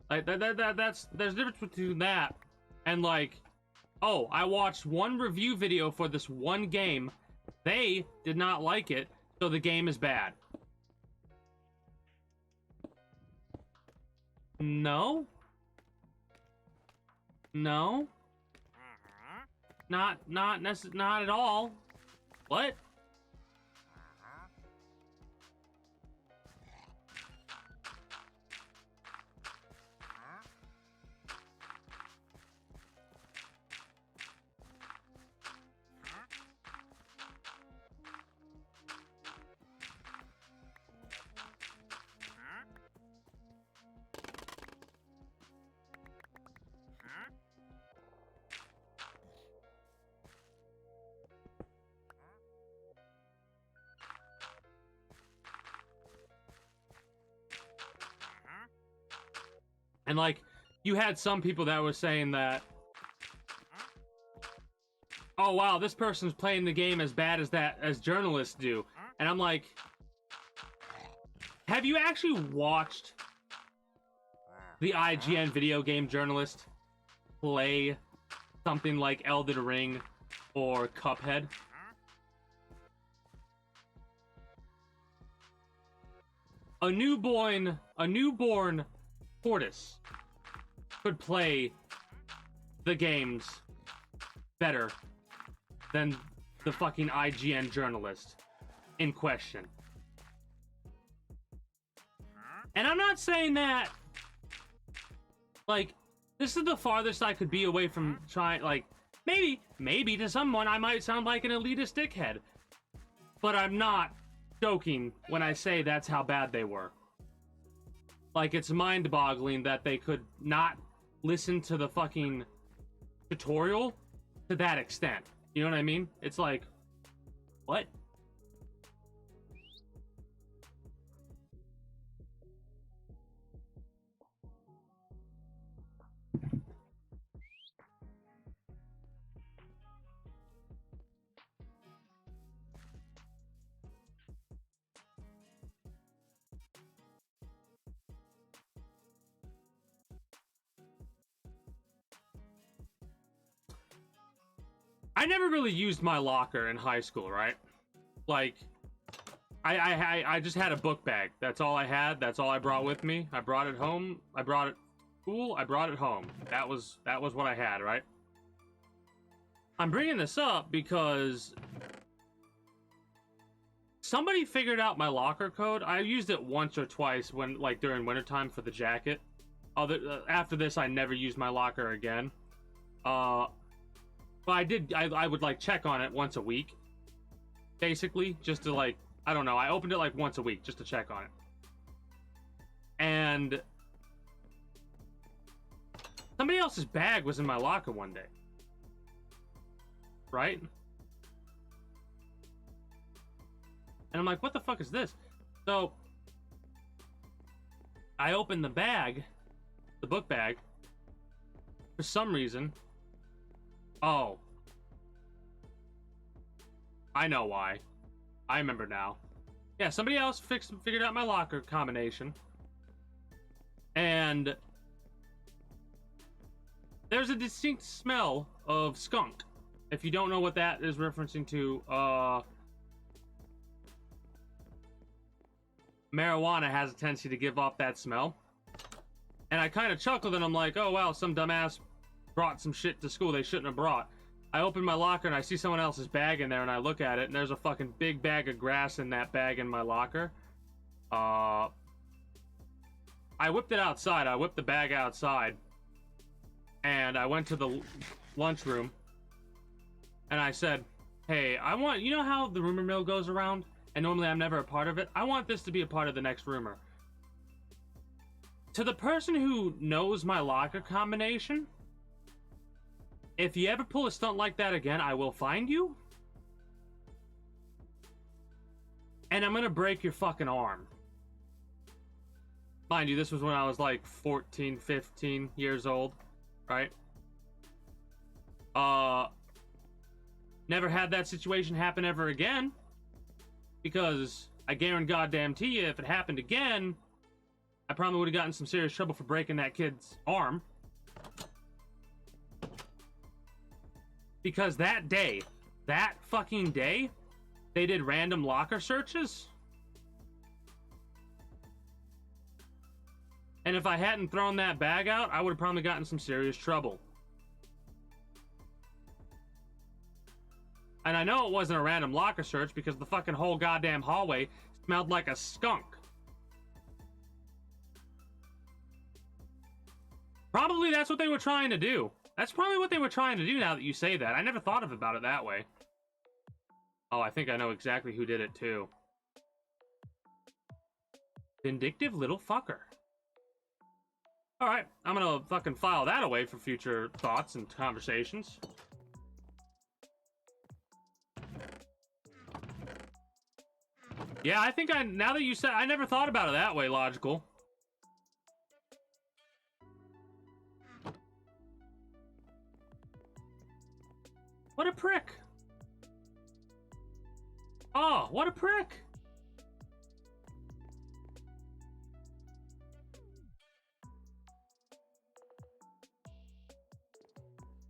Like, there's a difference between that and, like, oh, I watched one review video for this one game. They did not like it, so the game is bad. No. No. Not at all. What? And like, you had some people that were saying that, oh wow, this person's playing the game as bad as journalists do. And I'm like, have you actually watched the IGN video game journalist play something like Elden Ring or Cuphead? A newborn tortoise could play the games better than the fucking IGN journalist in question. And I'm not saying that, like, this is the farthest I could be away from trying, like, maybe to someone I might sound like an elitist dickhead. But I'm not joking when I say that's how bad they were. Like, it's mind-boggling that they could not listen to the fucking tutorial to that extent. You know what I mean? It's like, what? I never really used my locker in high school, right? Like, I just had a book bag. That's all I had. That's all I brought with me. I brought it home. I brought it school. I brought it home. That was what I had, right? I'm bringing this up because somebody figured out my locker code. I used it once or twice when, like, during wintertime for the jacket. After this, I never used my locker again. But I would, like, check on it once a week. Basically, just to, like, I don't know. I opened it, like, once a week just to check on it. And somebody else's bag was in my locker one day. Right? And I'm like, what the fuck is this? So I opened the bag, the book bag, for some reason. Oh. I know why. I remember now. Yeah, somebody else figured out my locker combination. And there's a distinct smell of skunk. If you don't know what that is referencing to, marijuana has a tendency to give off that smell. And I kind of chuckled and I'm like, oh wow, some dumbass brought some shit to school they shouldn't have brought. I open my locker and I see someone else's bag in there and I look at it and there's a fucking big bag of grass in that bag in my locker. I whipped it outside. I whipped the bag outside and I went to the lunchroom and I said, hey, I want, you know how the rumor mill goes around and normally I'm never a part of it? I want this to be a part of the next rumor. To the person who knows my locker combination, if you ever pull a stunt like that again, I will find you. And I'm gonna break your fucking arm. Mind you, this was when I was like 14, 15 years old, right? Never had that situation happen ever again. Because I guarantee you, if it happened again, I probably would have gotten some serious trouble for breaking that kid's arm. Because that day, that fucking day, they did random locker searches. And if I hadn't thrown that bag out, I would have probably gotten some serious trouble. And I know it wasn't a random locker search because the fucking whole goddamn hallway smelled like a skunk. Probably that's what they were trying to do. That's probably what they were trying to do now that you say that. I never thought about it that way. Oh, I think I know exactly who did it too. Vindictive little fucker. Alright, I'm gonna fucking file that away for future thoughts and conversations. Yeah, I think now that you said, I never thought about it that way, Logical. What a prick. Oh, what a prick.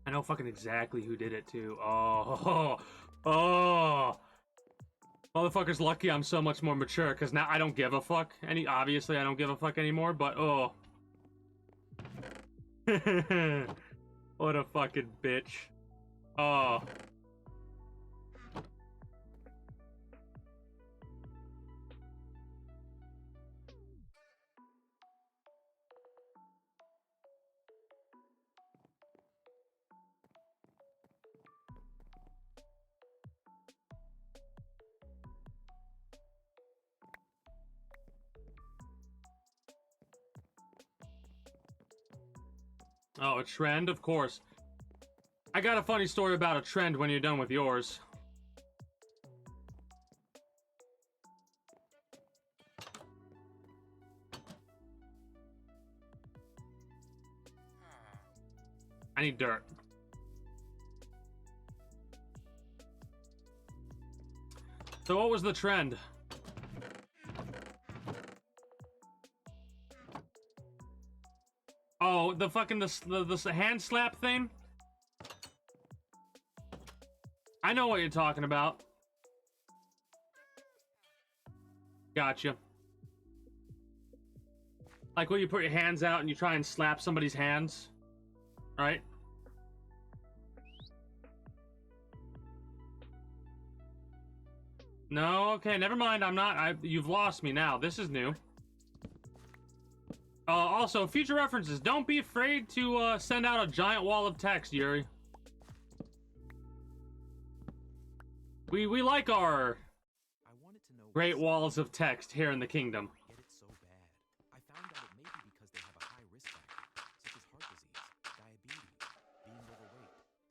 I know fucking exactly who did it too. Oh, oh. Motherfucker's lucky I'm so much more mature, because now I don't give a fuck. Obviously I don't give a fuck anymore, but oh. What a fucking bitch. Oh. Oh, a trend? Of course. I got a funny story about a trend when you're done with yours. I need dirt. So what was the trend? Oh, the fucking the hand slap thing? I know what you're talking about. Gotcha. Like when you put your hands out and you try and slap somebody's hands, right? No, okay, never mind. You've lost me now. This is new. Also, future references. Don't be afraid to send out a giant wall of text, Yuri. We like our great walls of text here in the kingdom. Get it so bad. I found out it may be because they have a high risk factor, such as heart disease, diabetes, being overweight,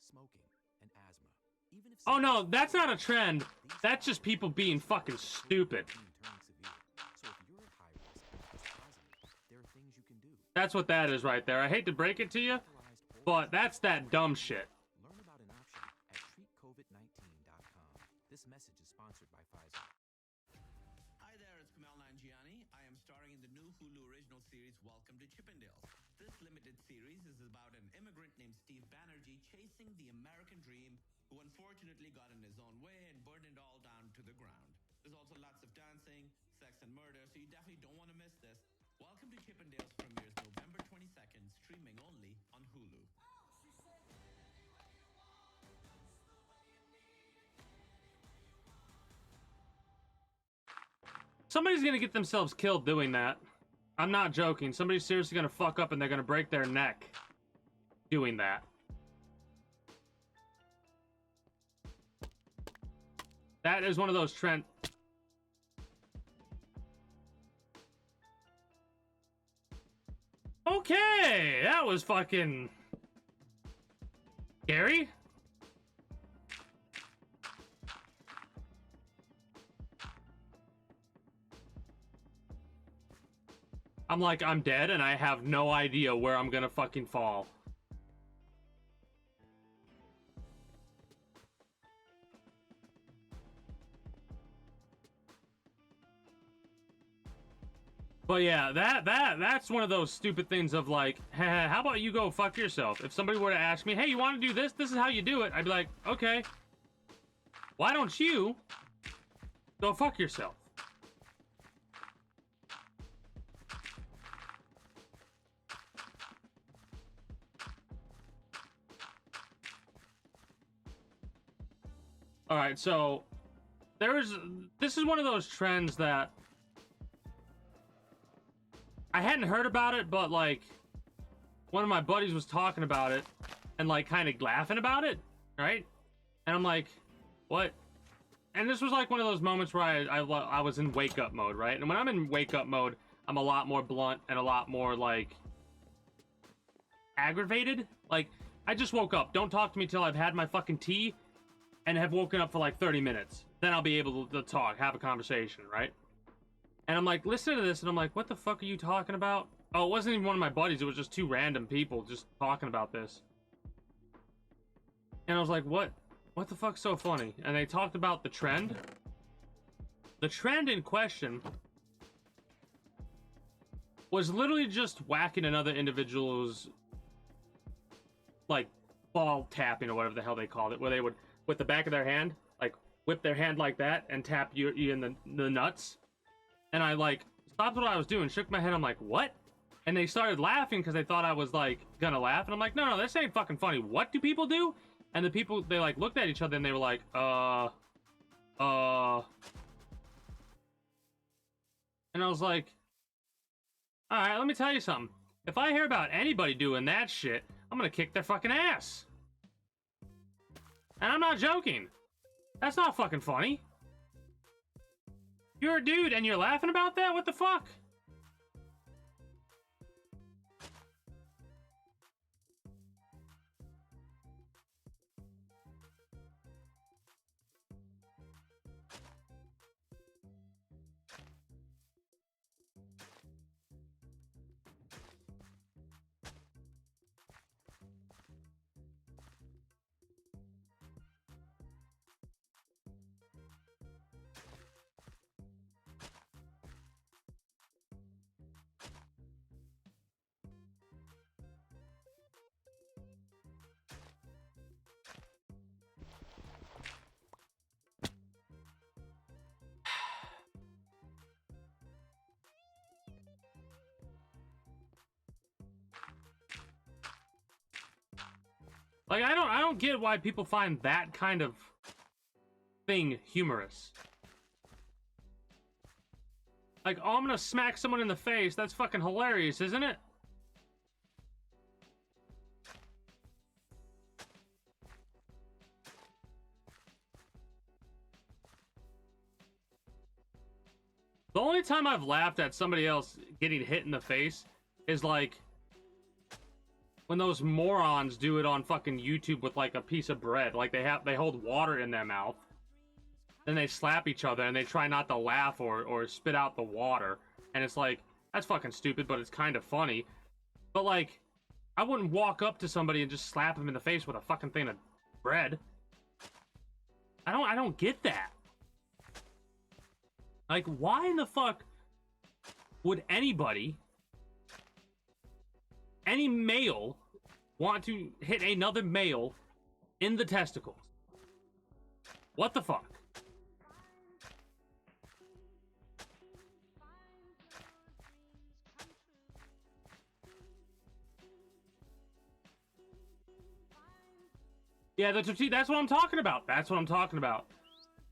smoking, and asthma. Even if Oh no, that's not a trend. That's just people being fucking stupid. That's what that is right there. I hate to break it to you, but that's that dumb shit. Learn about an option at treatcovid19.com. This message is sponsored by Pfizer. Hi there, it's Kumail Nanjiani. I am starring in the new Hulu original series Welcome to Chippendales. This limited series is about an immigrant named Steve Banerjee chasing the American dream, who unfortunately got in his own way and burned it all down to the ground. There's also lots of dancing, sex, and murder, so you definitely don't want to miss this. Welcome to Chippendales premieres November 22nd, streaming only on Hulu. Somebody's gonna get themselves killed doing that. I'm not joking. Somebody's seriously gonna fuck up and they're gonna break their neck doing that. That is one of those trends. Okay, that was fucking scary. I'm like, I'm dead and I have no idea where I'm gonna fucking fall. But yeah, that's one of those stupid things of like, hey, how about you go fuck yourself? If somebody were to ask me, hey, you want to do this? This is how you do it. I'd be like, okay. Why don't you go fuck yourself? All right, so this is one of those trends that I hadn't heard about it, but like one of my buddies was talking about it and like kind of laughing about it, right? And I'm like, what? And this was like one of those moments where I was in wake up mode, right? And when I'm in wake up mode, I'm a lot more blunt and a lot more like aggravated. Like, I just woke up. Don't talk to me till I've had my fucking tea and have woken up for like 30 minutes. Then I'll be able to talk, have a conversation, right? And I'm like, listen to this, and I'm like, what the fuck are you talking about? Oh, it wasn't even one of my buddies, it was just two random people just talking about this. And I was like, what what the fuck's so funny? And they talked about the trend. The trend in question was literally just whacking another individual's, like, ball tapping or whatever the hell they called it, where they would, with the back of their hand, like, whip their hand like that and tap you in the nuts. And I, like, stopped what I was doing, shook my head, I'm like, what? And they started laughing because they thought I was, like, gonna laugh. And I'm like, no, this ain't fucking funny. What do people do? And the people, they, like, looked at each other and they were like, And I was like, alright, let me tell you something. If I hear about anybody doing that shit, I'm gonna kick their fucking ass. And I'm not joking. That's not fucking funny. You're a dude and you're laughing about that? What the fuck? Like, I don't get why people find that kind of thing humorous. Like, oh, I'm gonna smack someone in the face. That's fucking hilarious, isn't it? The only time I've laughed at somebody else getting hit in the face is like when those morons do it on fucking YouTube with like a piece of bread. Like they hold water in their mouth. Then they slap each other and they try not to laugh or spit out the water. And it's like, that's fucking stupid, but it's kind of funny. But like, I wouldn't walk up to somebody and just slap them in the face with a fucking thing of bread. I don't get that. Like, why in the fuck would anybody, any male, want to hit another male in the testicles? What the fuck? Yeah, that's what I'm talking about. That's what I'm talking about.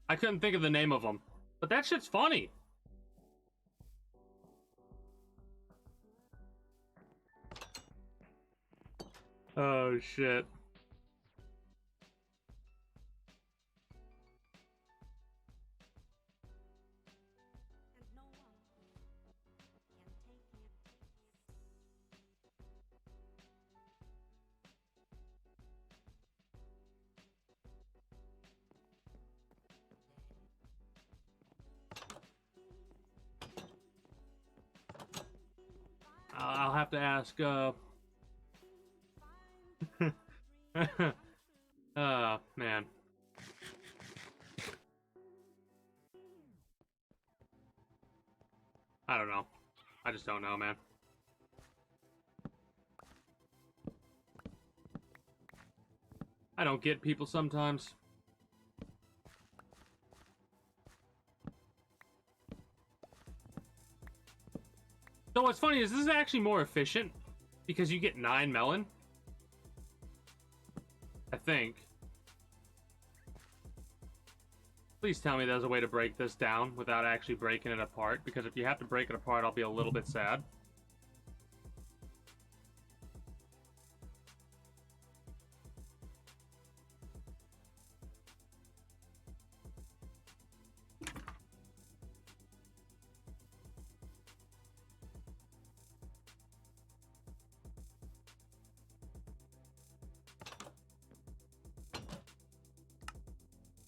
I couldn't think of the name of them. But that shit's funny. Oh, shit. I'll have to ask, man. I don't know. I just don't know, man. I don't get people sometimes. So what's funny is this is actually more efficient because you get 9 melon. I think. Please tell me there's a way to break this down without actually breaking it apart, because if you have to break it apart, I'll be a little bit sad.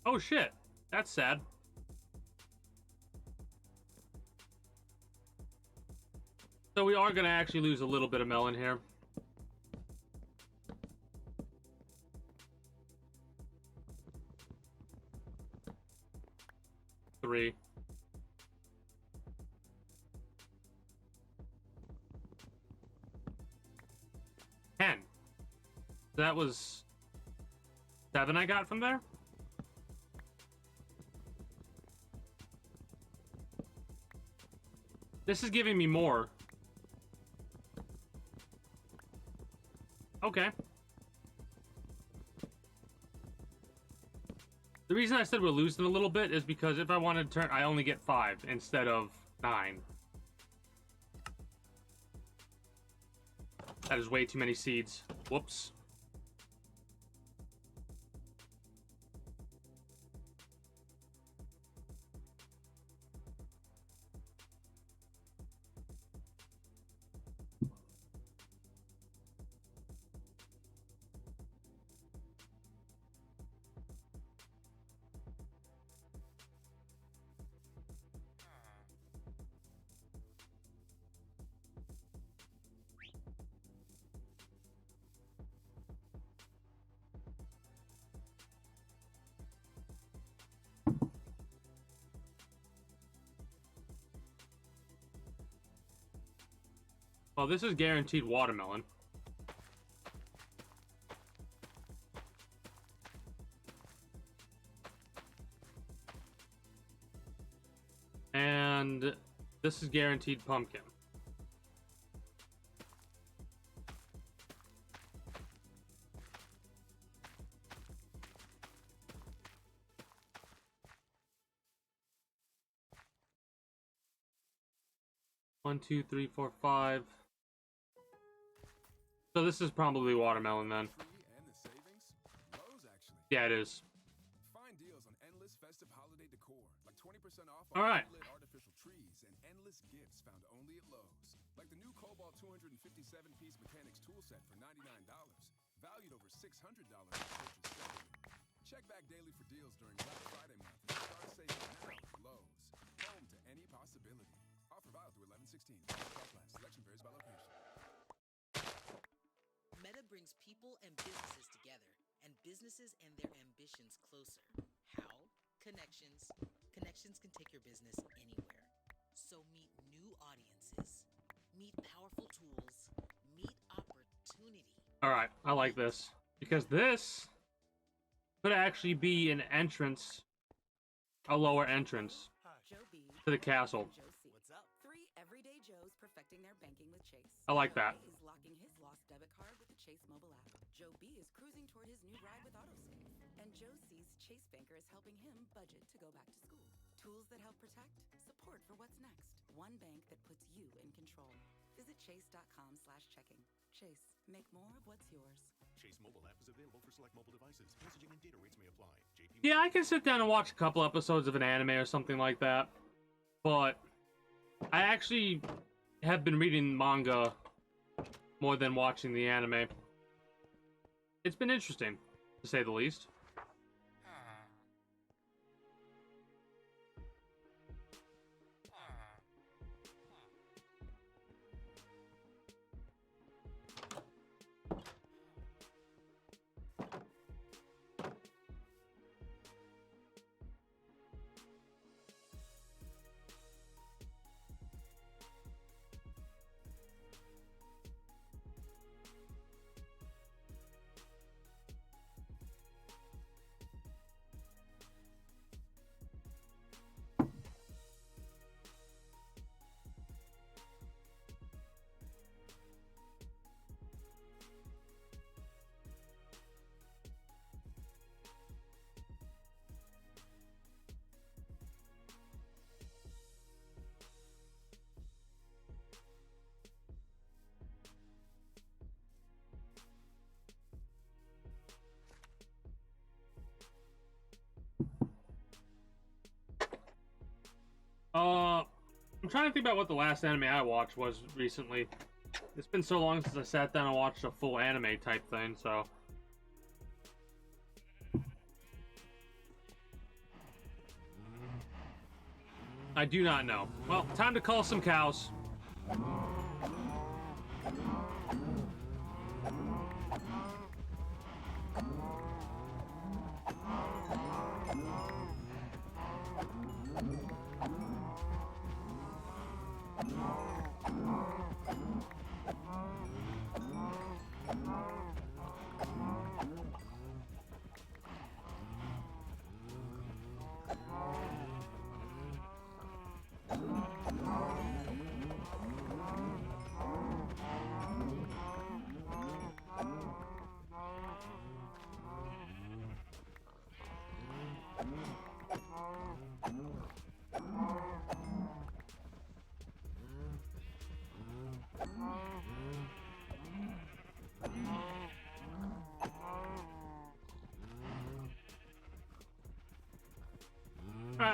Oh shit, that's sad. So we are gonna actually lose a little bit of melon here. That was 7 I got from there. This is giving me more. Okay. The reason I said we're losing a little bit is because if I wanted to turn, I only get 5 instead of 9. That is way too many seeds. Whoops. Well, this is guaranteed watermelon. And this is guaranteed pumpkin. One, two, three, four, 5. So this is probably watermelon then. And the savings? Lowe's, actually. Yeah, it is. Find deals on endless festive holiday decor, like 20% off All right. lit artificial trees and endless gifts found only at Lowe's. Like the new Cobalt 257-piece mechanics tool set for $99, valued over $600 if purchased separately. Check back daily for deals during Black Friday month and start saving now at Lowe's. Home to any possibility. Offer valid through 11/16. Selection varies by location. Meta brings people and businesses together, and businesses and their ambitions closer. How? Connections. Connections can take your business anywhere. So meet new audiences, meet powerful tools, meet opportunity. Alright, I like this. Because this could actually be an entrance, a lower entrance to the castle. What's up? 3 everyday Joes perfecting their banking with Chase. I like that. Joe A is locking his lost debit card with the Chase mobile app. Joe B is cruising toward his new ride with Autosave. And Joe C's Chase banker is helping him budget to go back to school. Tools that help protect, support for what's next. One bank that puts you in control. Visit chase.com/checking. Chase, make more of what's yours. Chase mobile app is available for select mobile devices. Messaging and data rates may apply. Yeah, I can sit down and watch a couple episodes of an anime or something like that. But I actually have been reading manga more than watching the anime. It's been interesting, to say the least. I'm trying to think about what the last anime I watched was recently. It's been so long since I sat down and watched a full anime type thing, so... I do not know. Well, time to call some cows.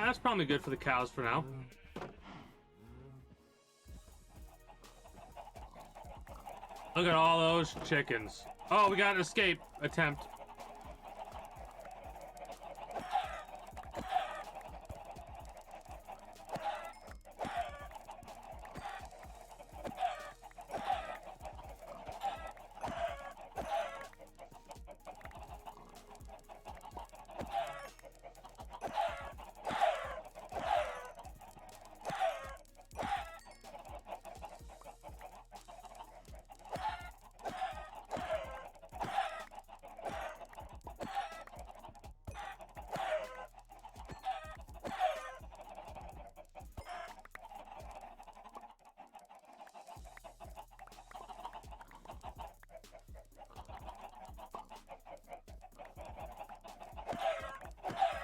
That's probably good for the cows for now. Look at all those chickens. Oh, we got an escape attempt.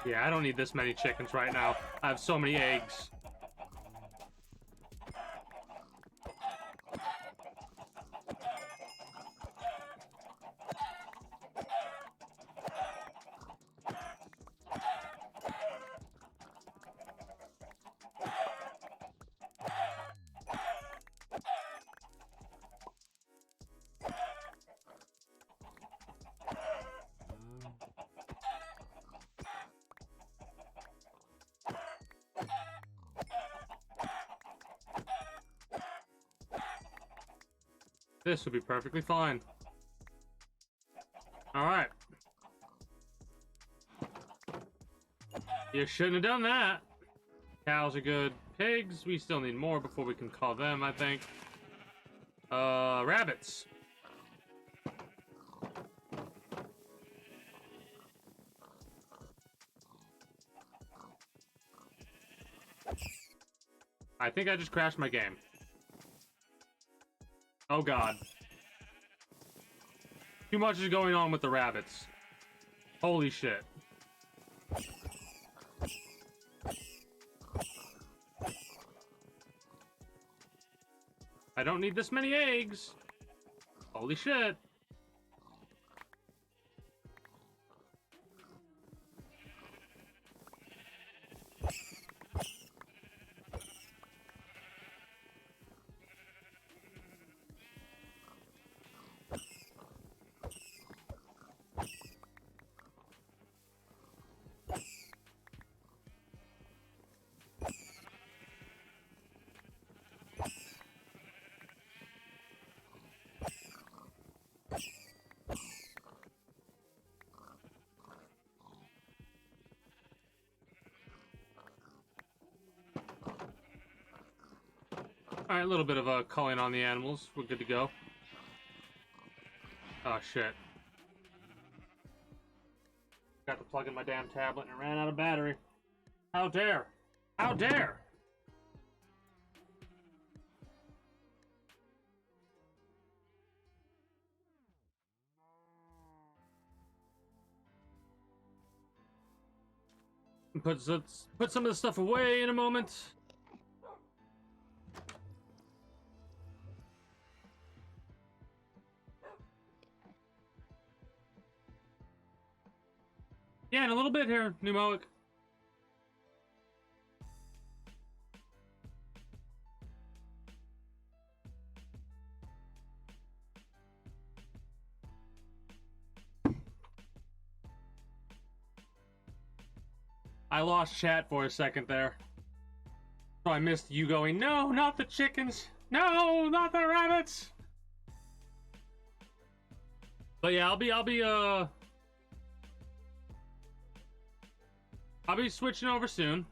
Yeah, I don't need this many chickens right now. I have so many eggs. This would be perfectly fine. Alright. You shouldn't have done that. Cows are good. Pigs, we still need more before we can call them, I think. Rabbits. I think I just crashed my game. Oh god. Too much is going on with the rabbits. Holy shit. I don't need this many eggs. Holy shit. Alright, a little bit of culling on the animals. We're good to go. Oh, shit. Got to plug in my damn tablet and it ran out of battery. How dare! How dare! Put some of the stuff away in a moment. Yeah, in a little bit here, Pneumoic. I lost chat for a second there. So I missed you going, no, not the chickens. No, not the rabbits. But yeah, I'll be switching over soon.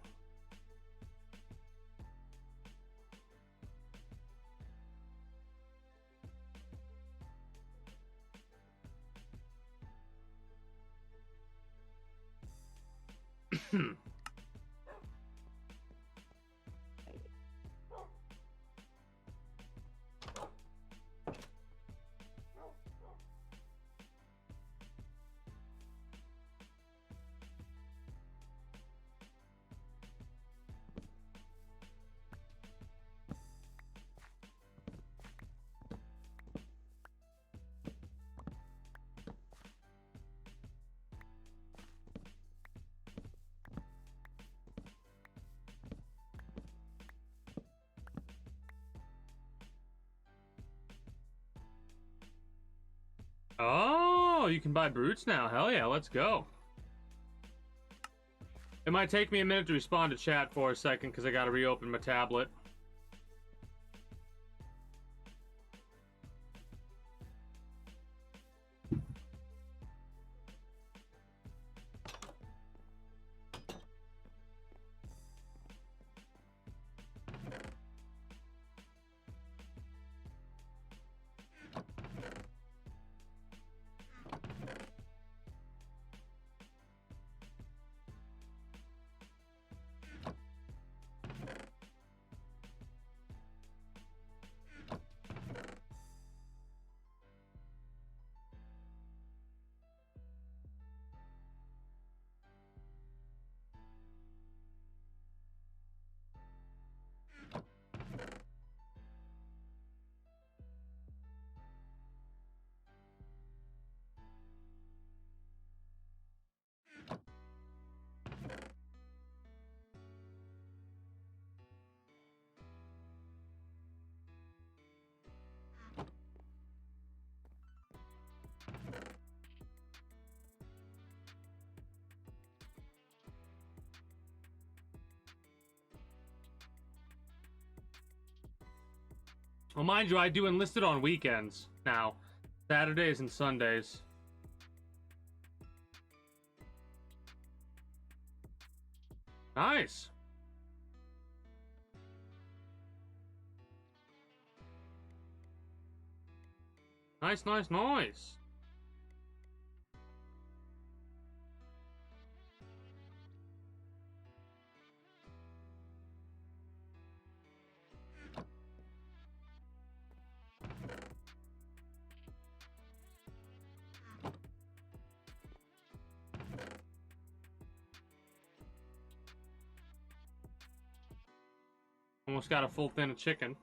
Oh, you can buy brutes now. Hell yeah, let's go. It might take me a minute to respond to chat for a second because I gotta reopen my tablet. Well, mind you, I do enlisted on weekends now. Saturdays and Sundays. Nice. Nice, nice, nice. Almost got a full tin of chicken.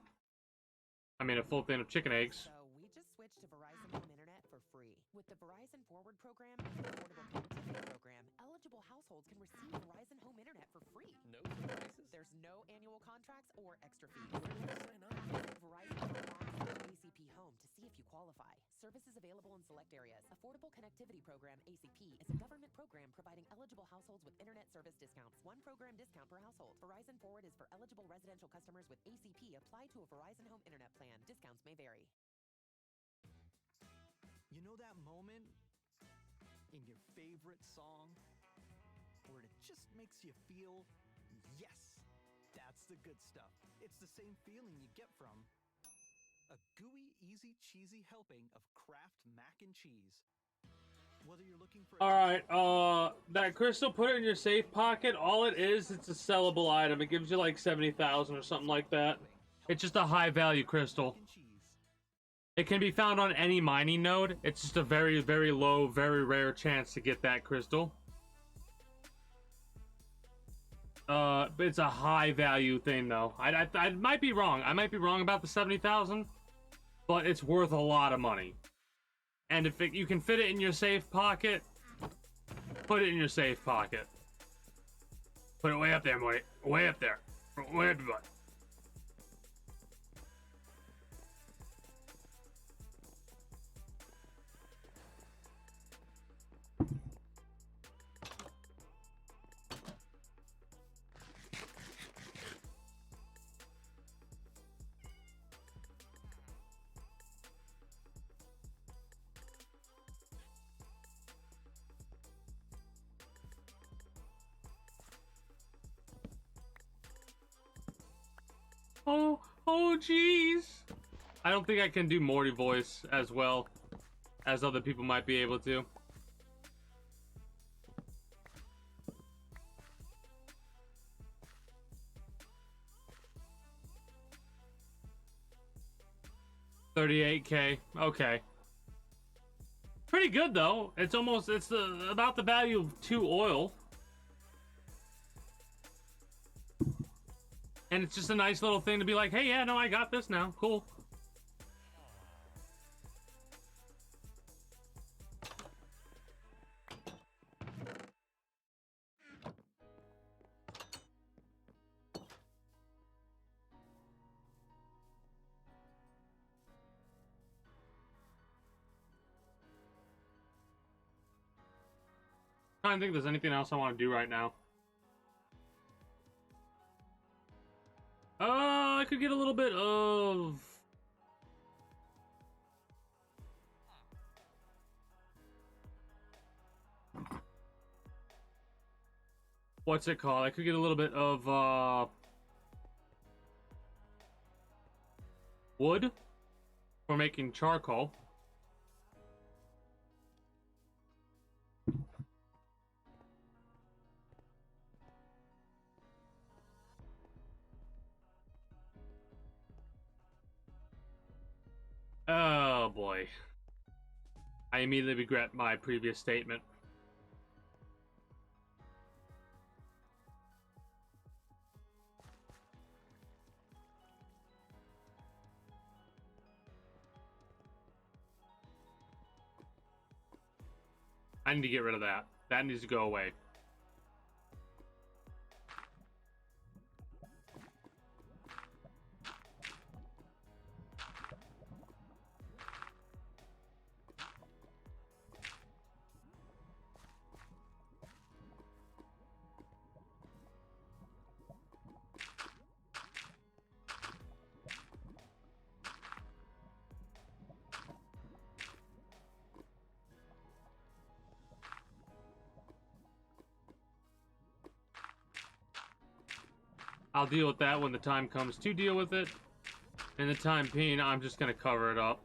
I mean, a full tin of chicken eggs. So we just switched to Verizon Home Internet for free. With the Verizon Forward program and the Affordable Connectivity program, eligible households can receive Verizon Home Internet for free. No surprises? There's no annual contracts or extra fees. Sign up. Visit Verizon.com/ACP Home to see if you qualify. Services available in select areas. Affordable Connectivity Program, ACP, is a government program providing eligible households with internet service discounts. One program discount per household. Verizon Forward is for eligible residential customers with ACP applied to a Verizon Home Internet plan. Discounts may vary. You know that moment in your favorite song where it just makes you feel, yes, that's the good stuff. It's the same feeling you get from a gooey, easy, cheesy helping of Kraft mac and cheese. Whether you're looking for Alright, that crystal, put it in your safe pocket. All it is, it's a sellable item. It gives you like 70,000 or something like that. It's just a high value crystal. It can be found on any mining node. It's just a very, very low, very rare chance to get that crystal. But it's a high value thing though. I might be wrong. I might be wrong about the 70,000, but it's worth a lot of money. And if you can fit it in your safe pocket, put it in your safe pocket. Put it way up there, Morty. Way up there. Way up your butt. Oh, jeez. I don't think I can do Morty voice as well as other people might be able to. $38K. Okay. Pretty good though. It's about the value of 2 oil. And it's just a nice little thing to be like, hey, yeah, no, I got this now. Cool. I don't think there's anything else I want to do right now. I could get a little bit of... What's it called? I could get a little bit of, wood for making charcoal. Oh boy. I immediately regret my previous statement. I need to get rid of that. That needs to go away. I'll deal with that when the time comes to deal with it. In the time being, I'm just gonna cover it up.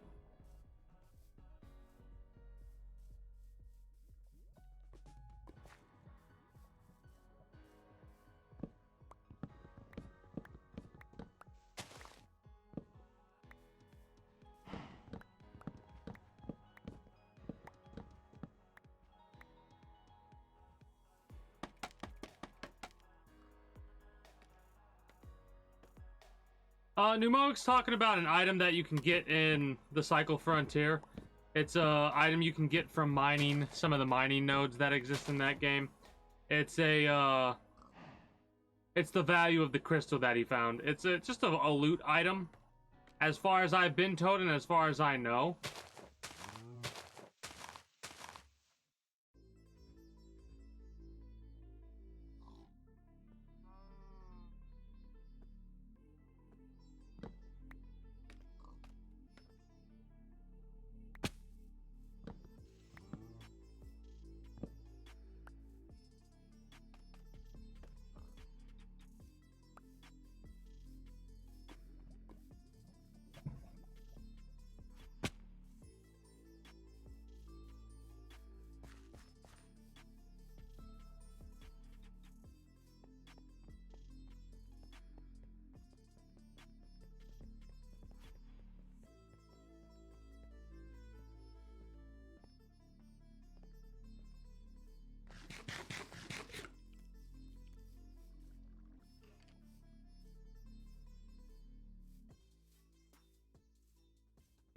Pneumoic's talking about an item that you can get in the Cycle Frontier. It's a item you can get from mining some of the mining nodes that exist in that game. It's a it's the value of the crystal that he found. It's just a loot item, as far as I've been told and as far as I know.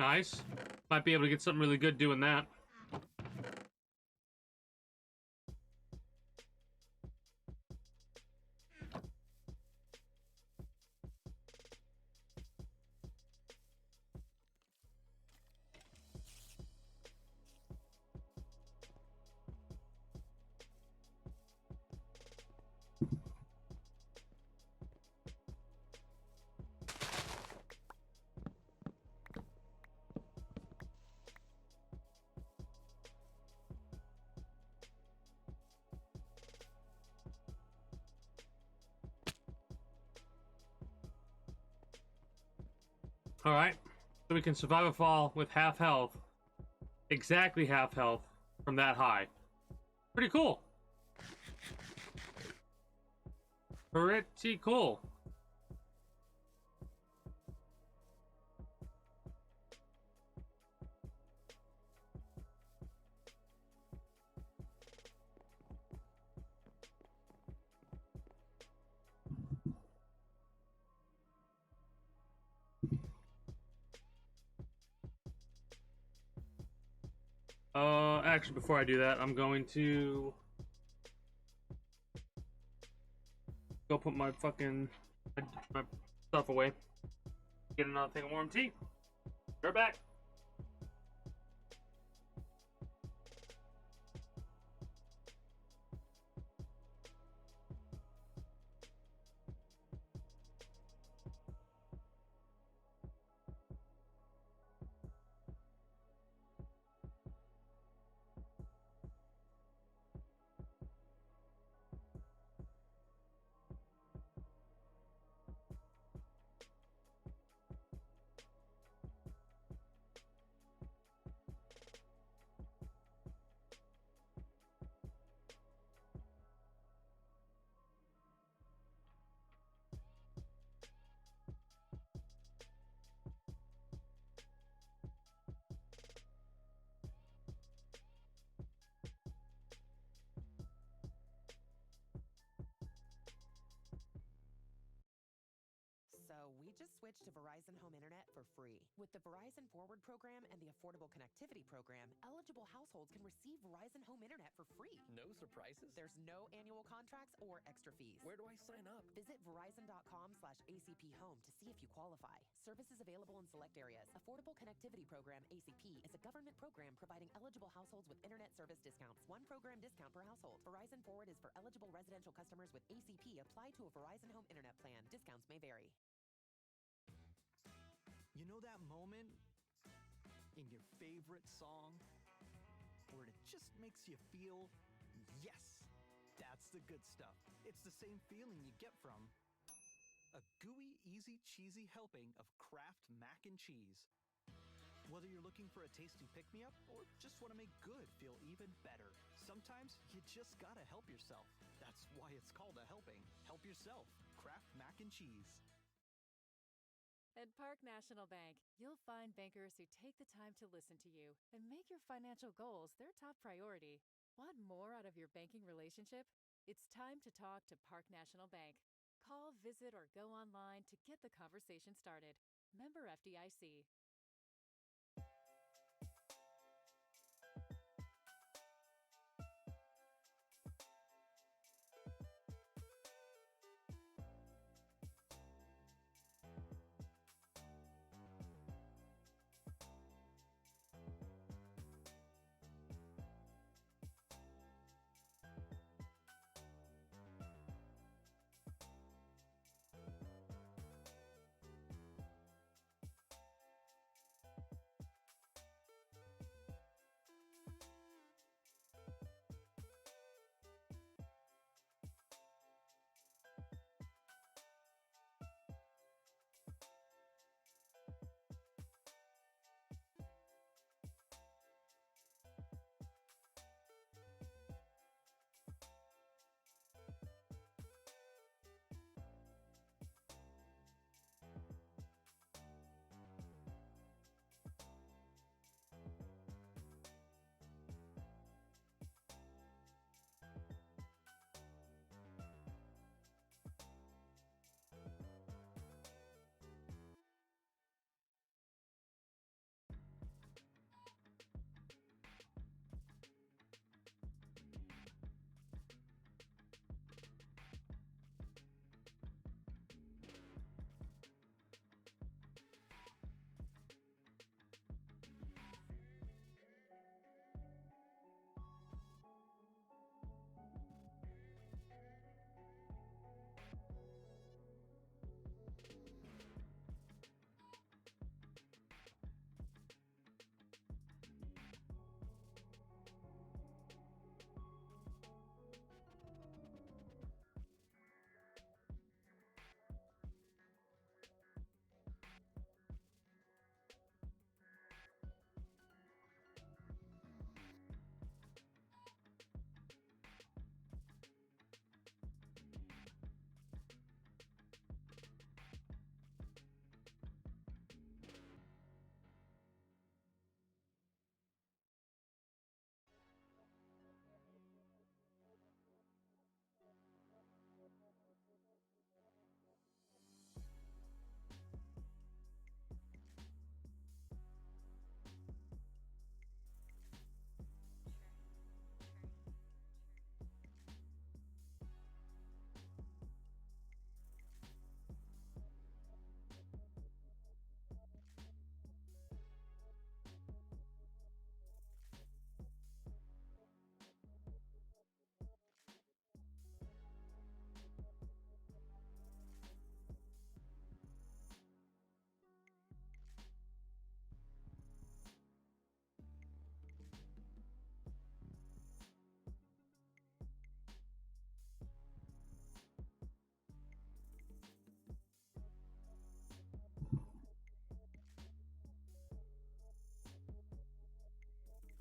Nice. Might be able to get something really good doing that. Alright, so we can survive a fall with half health. Exactly half health from that high. Pretty cool. Pretty cool. Actually, before I do that, I'm going to go put my fucking my stuff away. Get another thing of warm tea. We're back. switch to Verizon Home Internet for free. With the Verizon Forward program and the Affordable Connectivity program, eligible households can receive Verizon Home Internet for free. No surprises? There's no annual contracts or extra fees. Where do I sign up? Visit verizon.com/ACPHome to see if you qualify. Services available in select areas. Affordable Connectivity Program, ACP, is a government program providing eligible households with internet service discounts. One program discount per household. Verizon Forward is for eligible residential customers with ACP applied to a Verizon Home Internet plan. Discounts may vary. You know that moment in your favorite song where it just makes you feel, yes, that's the good stuff. It's the same feeling you get from a gooey, easy, cheesy helping of Kraft mac and cheese. Whether you're looking for a tasty pick-me-up or just want to make good feel even better, sometimes you just gotta help yourself. That's why it's called a helping. Help yourself. Kraft mac and cheese. At Park National Bank, you'll find bankers who take the time to listen to you and make your financial goals their top priority. Want more out of your banking relationship? It's time to talk to Park National Bank. Call, visit, or go online to get the conversation started. Member FDIC.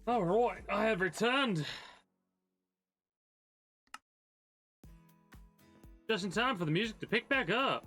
Alright, I have returned. Just in time for the music to pick back up.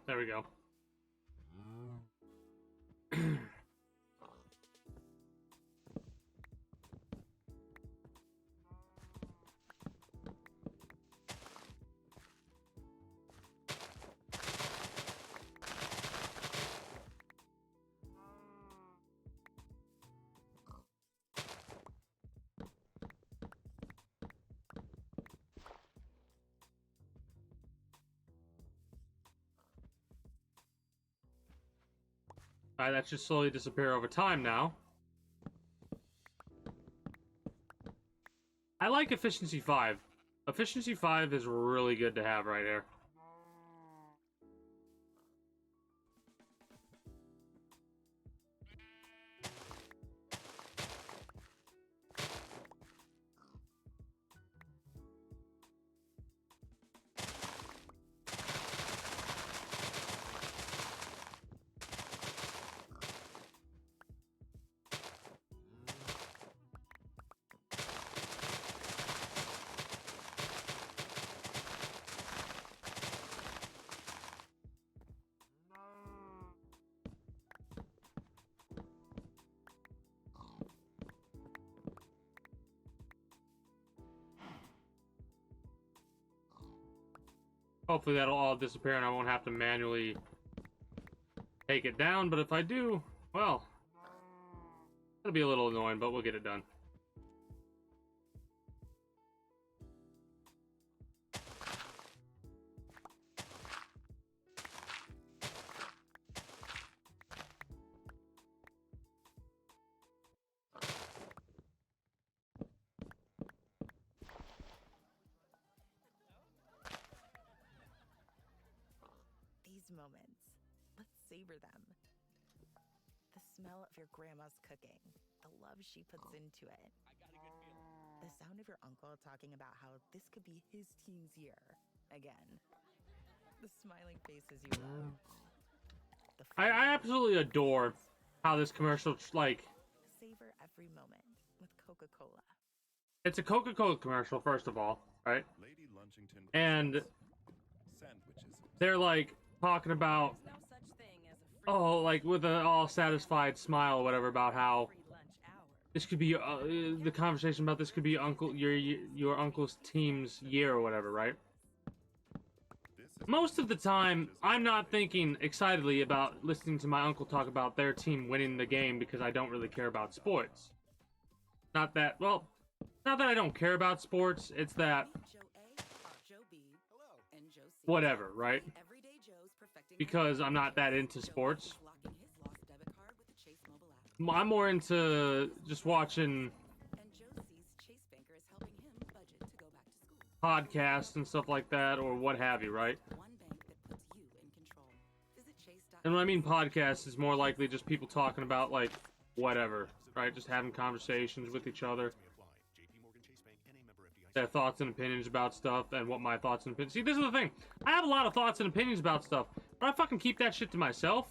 There we go. That should slowly disappear over time now. I like Efficiency 5. Efficiency 5 is really good to have right here. Hopefully that'll all disappear and I won't have to manually take it down, but if I do, well, it'll be a little annoying, but we'll get it done. Moments. Let's savor them. The smell of your grandma's cooking, the love she puts into it. The sound of your uncle talking about how this could be his team's year again. The smiling faces you love. I absolutely adore how this commercial, like... Savor every moment with Coca-Cola. It's a Coca-Cola commercial, first of all, right? Lady Lunchington and sandwiches. They're like talking about, oh, like with an all satisfied smile or whatever about how this could be the conversation about this could be your uncle's team's year or whatever, right? Most of the time, I'm not thinking excitedly about listening to my uncle talk about their team winning the game because I don't really care about sports. Not that I don't care about sports, it's that whatever, right? Because I'm not that into sports. I'm more into just watching podcasts and stuff like that, or what have you, right? And when I mean podcasts, it's more likely just people talking about, like, whatever, right? Just having conversations with each other. Their thoughts and opinions about stuff, and what my thoughts and opinions... See, this is the thing. I have a lot of thoughts and opinions about stuff, but I fucking keep that shit to myself.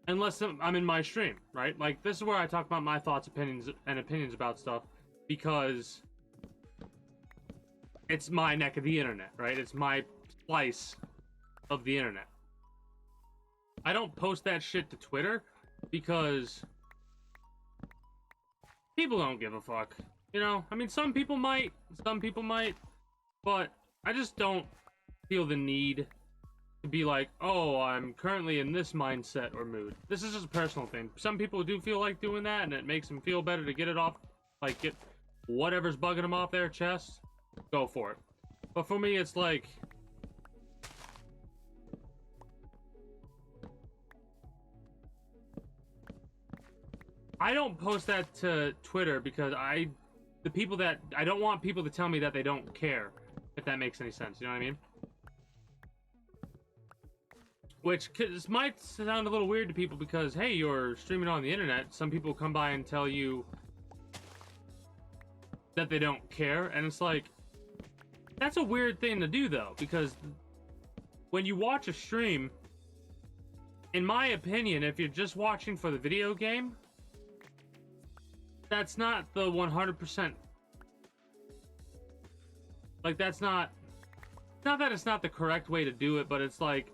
Unless I'm in my stream, right? Like, this is where I talk about my thoughts, opinions about stuff, because it's my neck of the internet, right? It's my slice of the internet. I don't post that shit to Twitter, because people don't give a fuck. You know, I mean, some people might, but I just don't feel the need to be like, oh, I'm currently in this mindset or mood. This is just a personal thing. Some people do feel like doing that, and it makes them feel better to get it off, like, get whatever's bugging them off their chest, go for it. But for me, it's like... I don't post that to Twitter because I don't want people to tell me that they don't care, if that makes any sense, you know what I mean? Which might sound a little weird to people because, hey, you're streaming on the internet. Some people come by and tell you that they don't care, and it's like, that's a weird thing to do, though, because when you watch a stream, in my opinion, if you're just watching for the video game, that's not the 100%. Like, that's not not that it's not the correct way to do it, but it's like,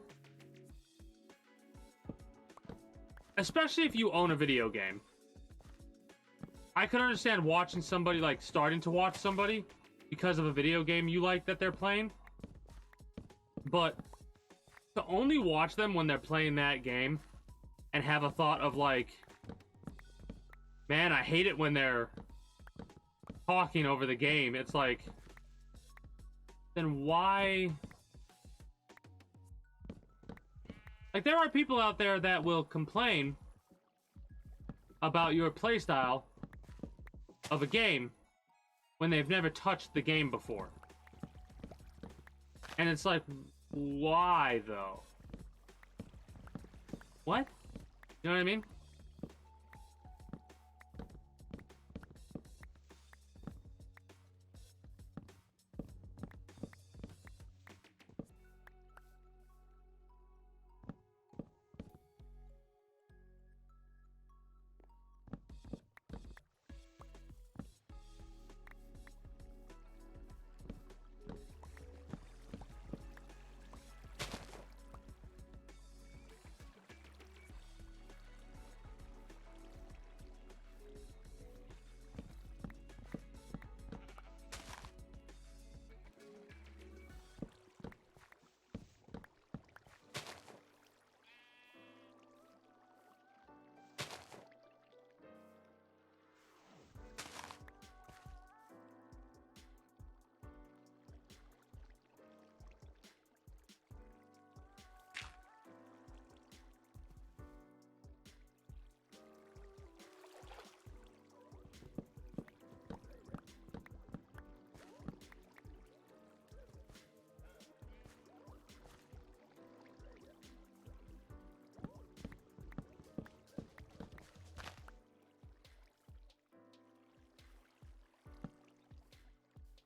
especially if you own a video game, I could understand watching somebody, like starting to watch somebody because of a video game you like that they're playing, but to only watch them when they're playing that game and have a thought of like, man, I hate it when they're talking over the game. It's like, then why? Like, there are people out there that will complain about your playstyle of a game when they've never touched the game before. And it's like, why though? What? You know what I mean?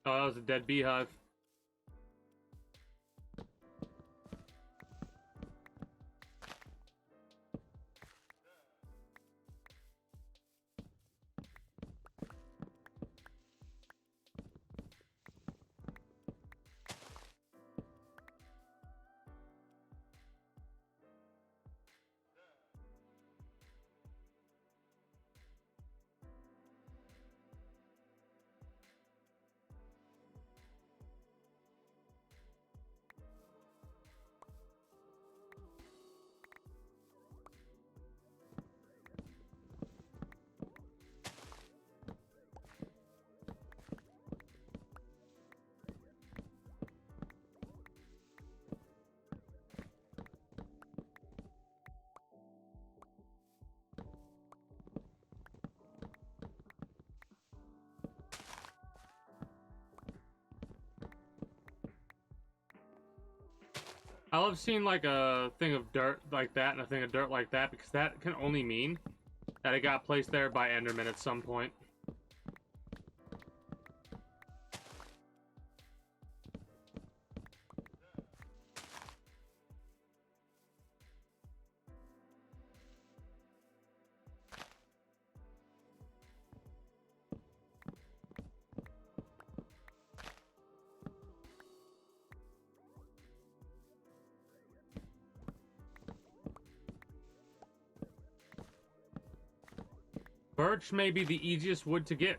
Oh, that was a dead beehive. I love seeing like a thing of dirt like that and a thing of dirt like that, because that can only mean that it got placed there by Enderman at some point. Birch may be the easiest wood to get.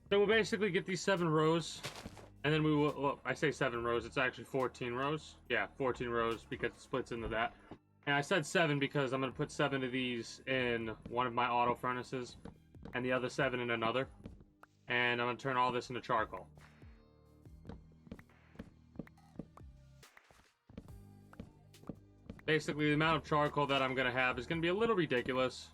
So we'll basically get these 7 rows, and then we will, well, I say 7 rows, it's actually 14 rows. Yeah, 14 rows because it splits into that. And I said 7 because I'm going to put 7 of these in one of my auto furnaces, and the other 7 in another. And I'm going to turn all this into charcoal. Basically, the amount of charcoal that I'm going to have is going to be a little ridiculous.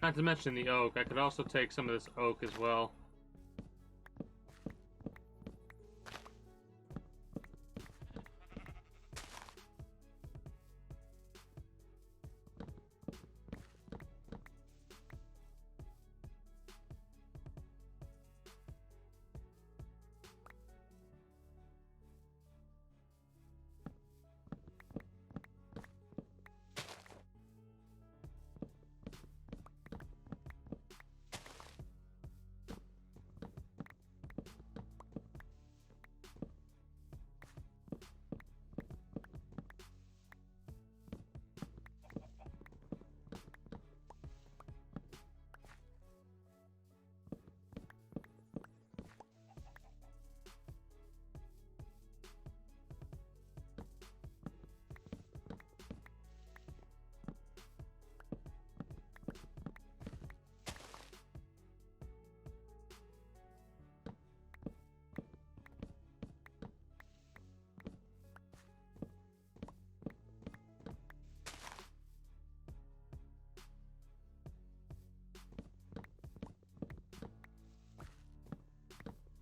Not to mention the oak. I could also take some of this oak as well.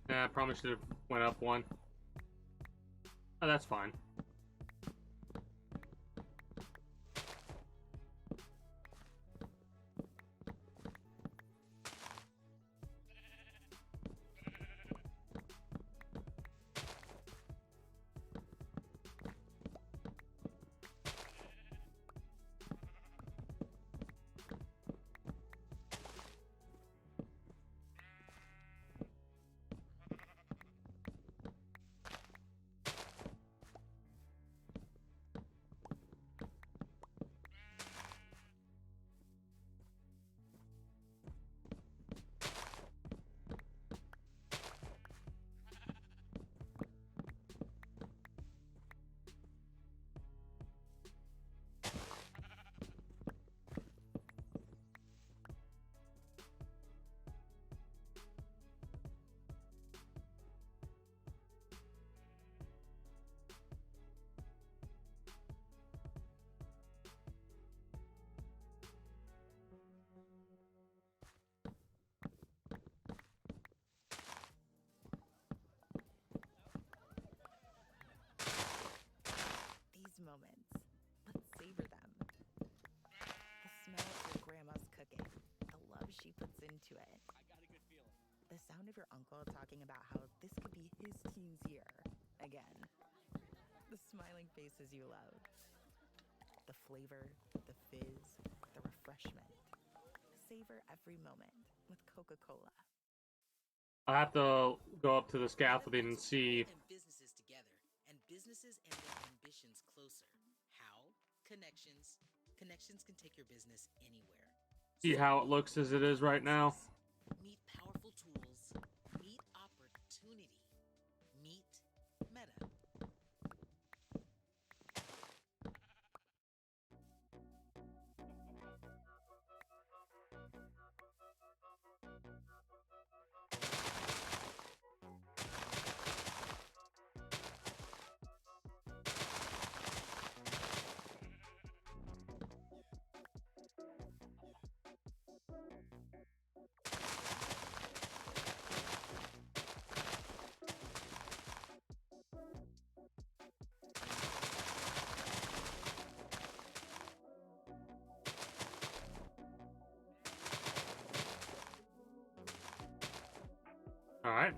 Yeah, I probably should have went up one. Oh, that's fine. These moments, let's savor them. The smell of your grandma's cooking, the love she puts into it. I got a good feeling. The sound of your uncle talking about how this could be his team's year again. The smiling faces you love. The flavor, the fizz, the refreshment. Savor every moment with Coca-Cola. I have to go up to the scaffolding and see. And businesses together, and businesses and their ambitions closer. How? Connections. Connections can take your business anywhere. See how it looks as it is right now. Meet powerful tools. Meet opportunity. Meet Meta. Alright.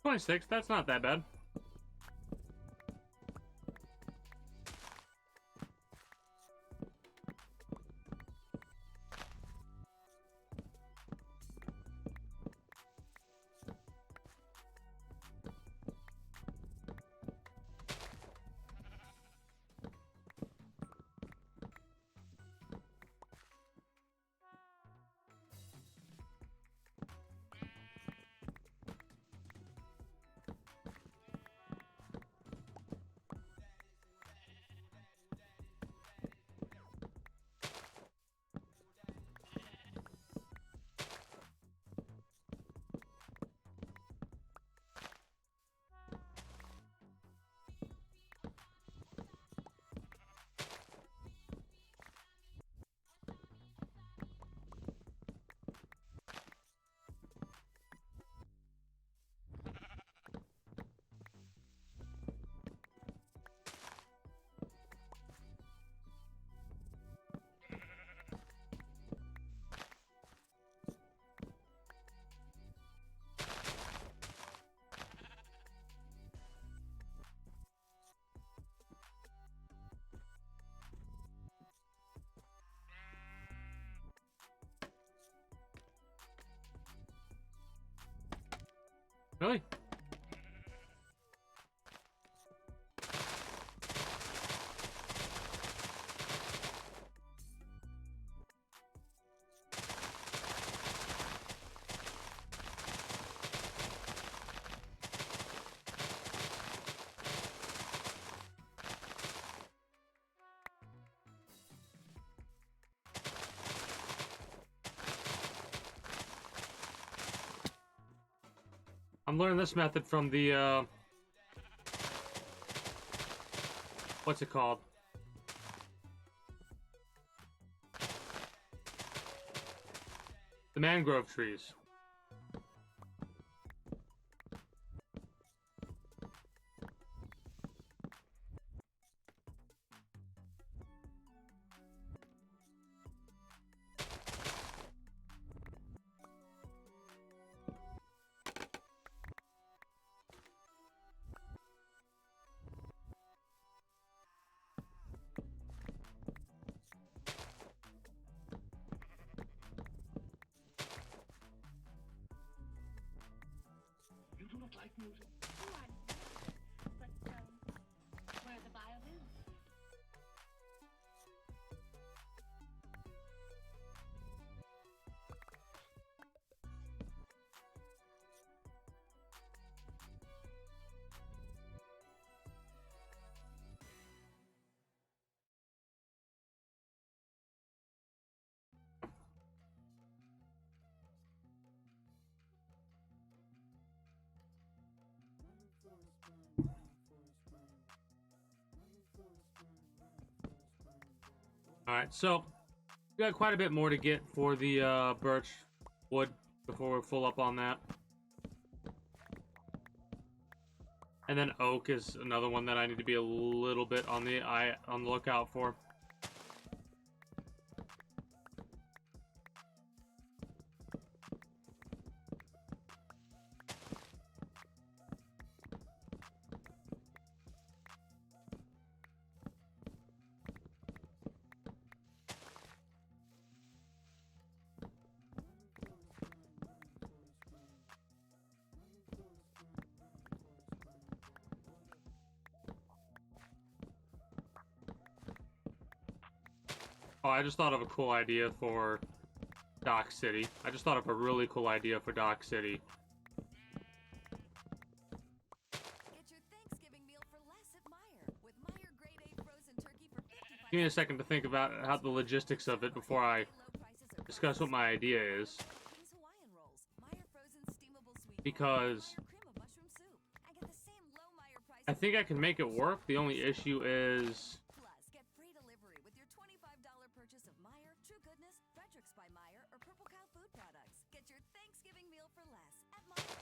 $26, that's not that bad. Really? I'm learning this method from the, what's it called? The mangrove trees. You do not like music? Oh, I but, where are the violins? Alright, so we got quite a bit more to get for the birch wood before we're full up on that. And then oak is another one that I need to be a little bit on the lookout for. Oh, I just thought of a cool idea for Dock City. I just thought of a really cool idea for Dock City. Give me a second to think about how the logistics of it before I discuss what my idea is. Because I think I can make it work. The only issue is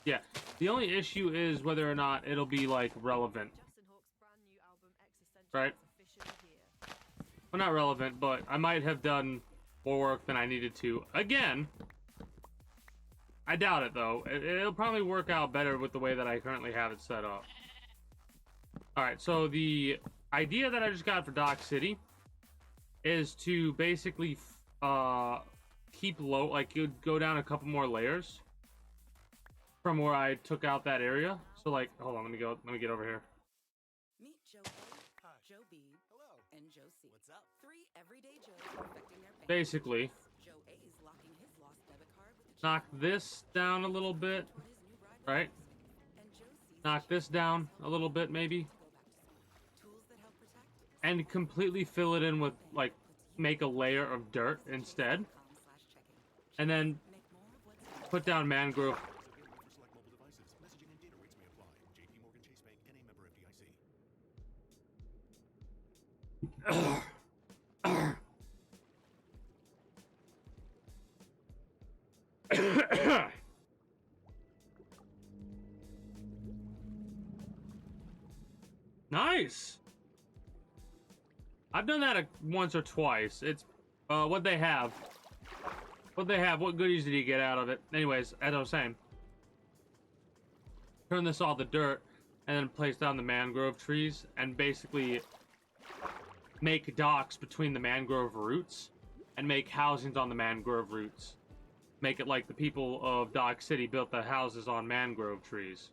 yeah, the only issue is whether or not it'll be like relevant. Right? Well, not relevant, but I might have done more work than I needed to. Again, I doubt it, though. It'll probably work out better with the way that I currently have it set up. Alright, so the idea that I just got for Dock City is to basically keep low, like, you'd go down a couple more layers from where I took out that area. So, like, hold on, let me get over here. Meet Joe A, Joe B, and Joe C. What's up? 3 everyday Joes perfecting their bank. Basically, Joe A is locking his lost debit card with knock this down a little bit, right? Knock this down a little bit, maybe. And completely fill it in with, like, make a layer of dirt instead. And then put down mangrove. Nice. I've done that once or twice. It's what they have. What goodies did you get out of it? Anyways, as I was saying, turn this all the dirt and then place down the mangrove trees and basically make docks between the mangrove roots and make housings on the mangrove roots. Make it like the people of Dock City built the houses on mangrove trees.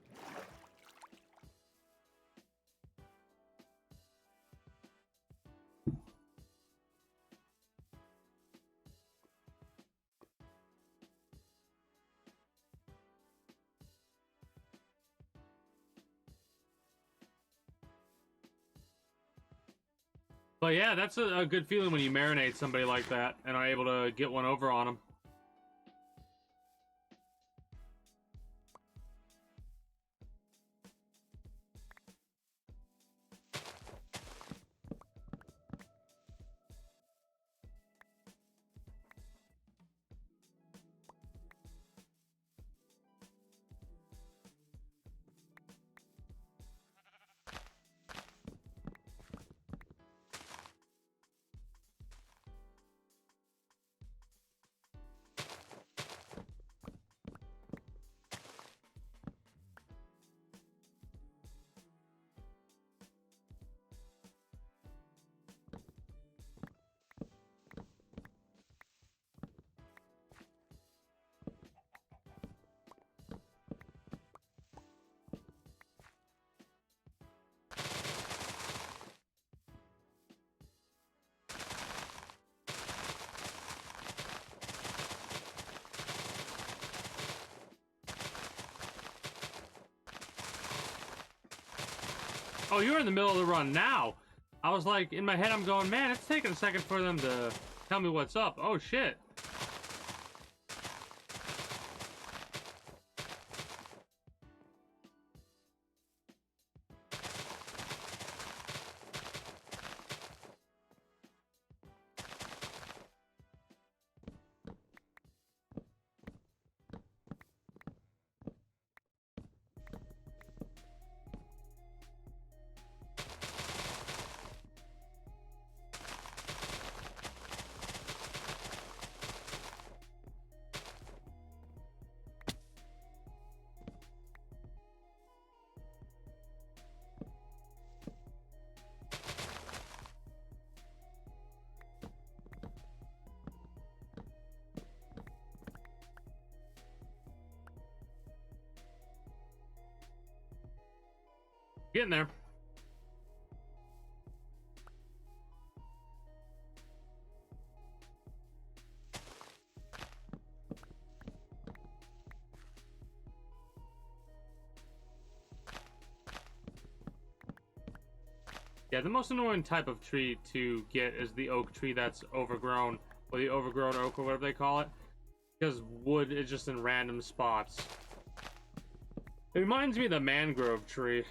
But yeah, that's a good feeling when you marinate somebody like that and are able to get one over on them. Oh, you're in the middle of the run now. I was like, in my head, I'm going, man, it's taking a second for them to tell me what's up. Oh, shit. Getting there. Yeah, the most annoying type of tree to get is the oak tree that's overgrown, or the overgrown oak, or whatever they call it, because wood is just in random spots. It reminds me of the mangrove tree.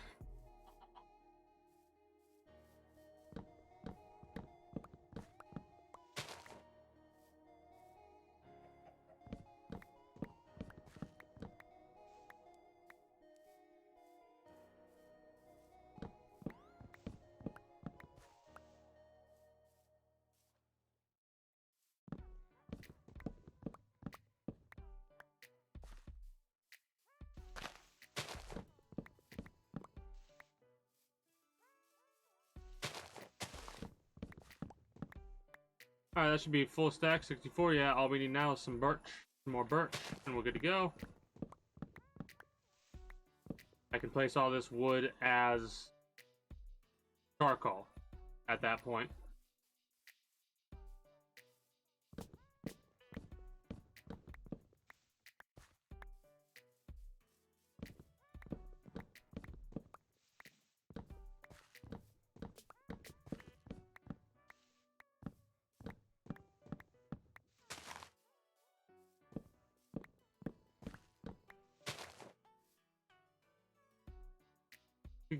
Alright, that should be full stack, 64. Yeah, all we need now is some birch, some more birch, and we're good to go. I can place all this wood as charcoal at that point.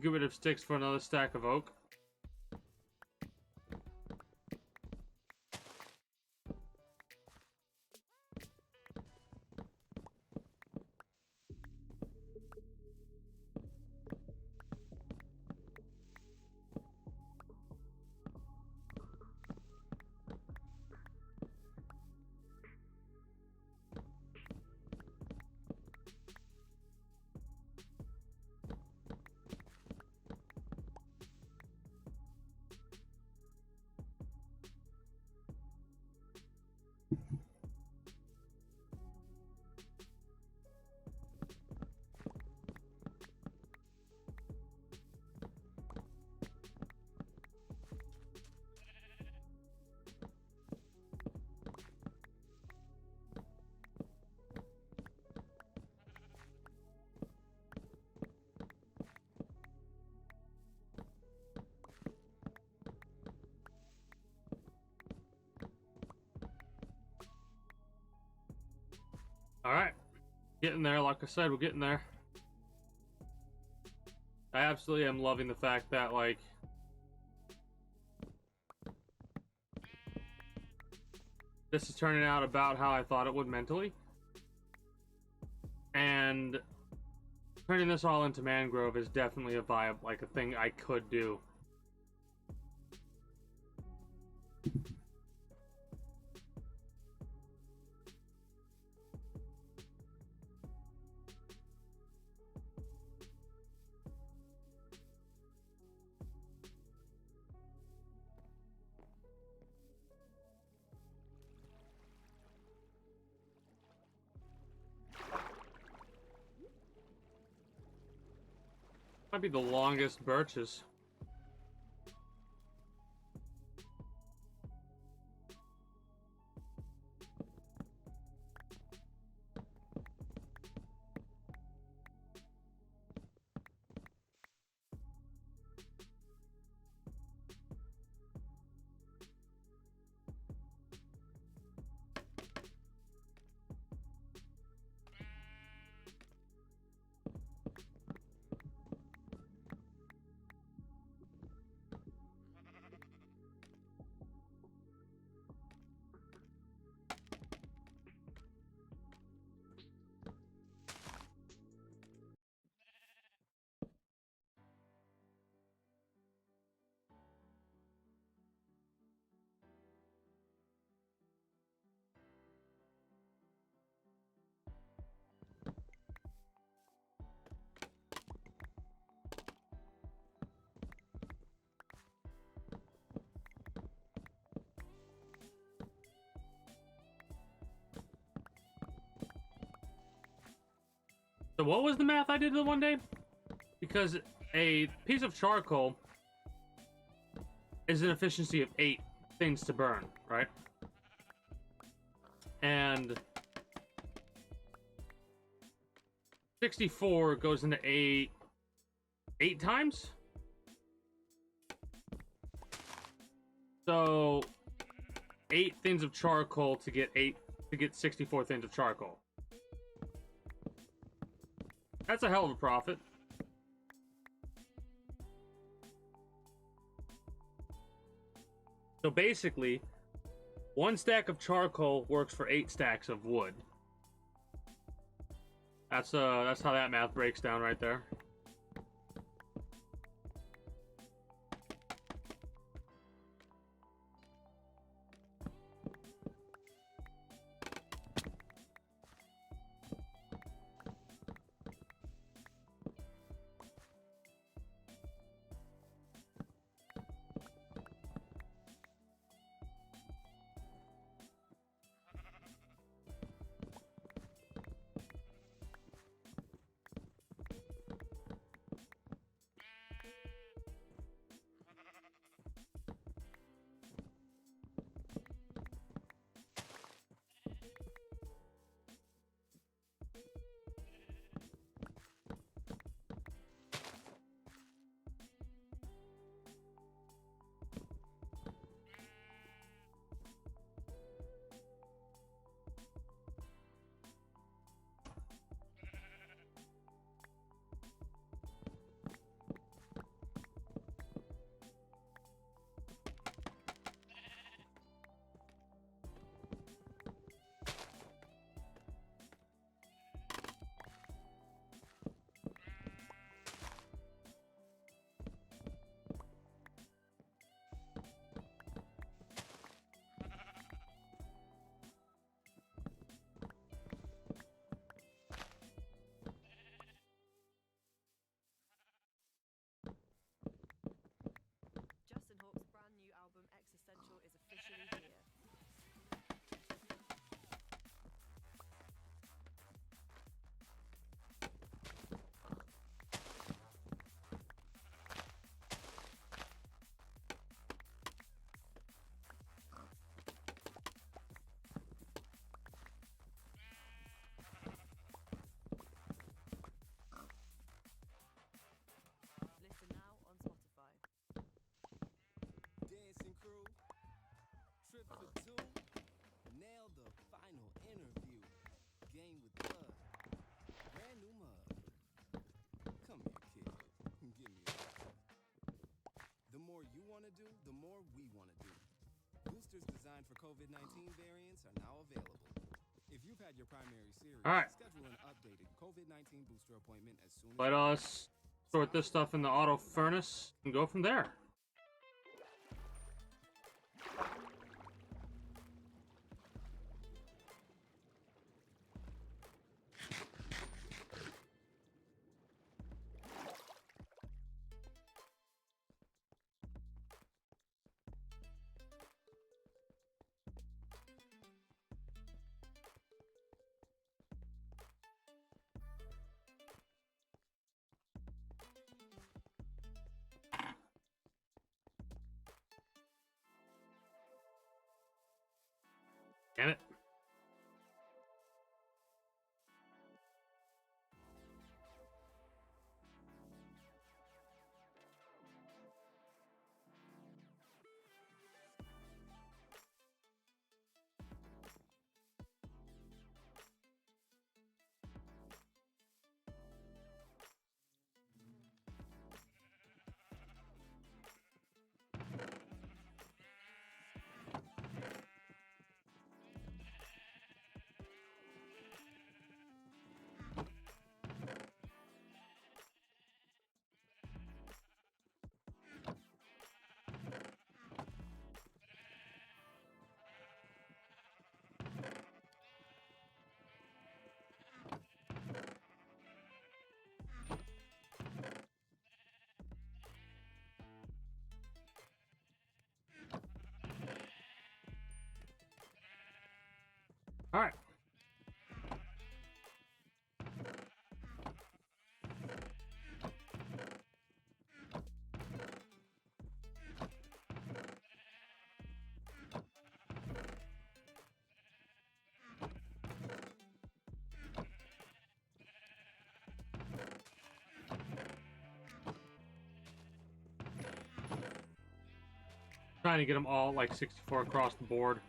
Get rid of sticks for another stack of oak. Alright. Getting there, like I said, we're getting there. I absolutely am loving the fact that, like, this is turning out about how I thought it would mentally. And turning this all into mangrove is definitely a vibe, like a thing I could do. Might be the longest birches. So what was the math I did the one day? Because a piece of charcoal is an efficiency of 8 things to burn, right? And 64 goes into 8 times? So 8 things of charcoal to get 64 things of charcoal. That's a hell of a profit. So basically, 1 stack of charcoal works for 8 stacks of wood. That's how that math breaks down right there. Justin Hawke's brand new album Existential is officially here. Listen now on Spotify. Dancing crew, trip for 2, nailed the final interview. Game with blood, brand new mug. Come here, kid, give me a hug. The more you want to do, the more we want to do. Boosters designed for COVID-19 variants are now available. If you've had your primary series, All right. schedule an updated COVID-19 booster appointment as soon as Let us sort this stuff in the auto furnace and go from there. Damn it. Trying to get them all like 64 across the board.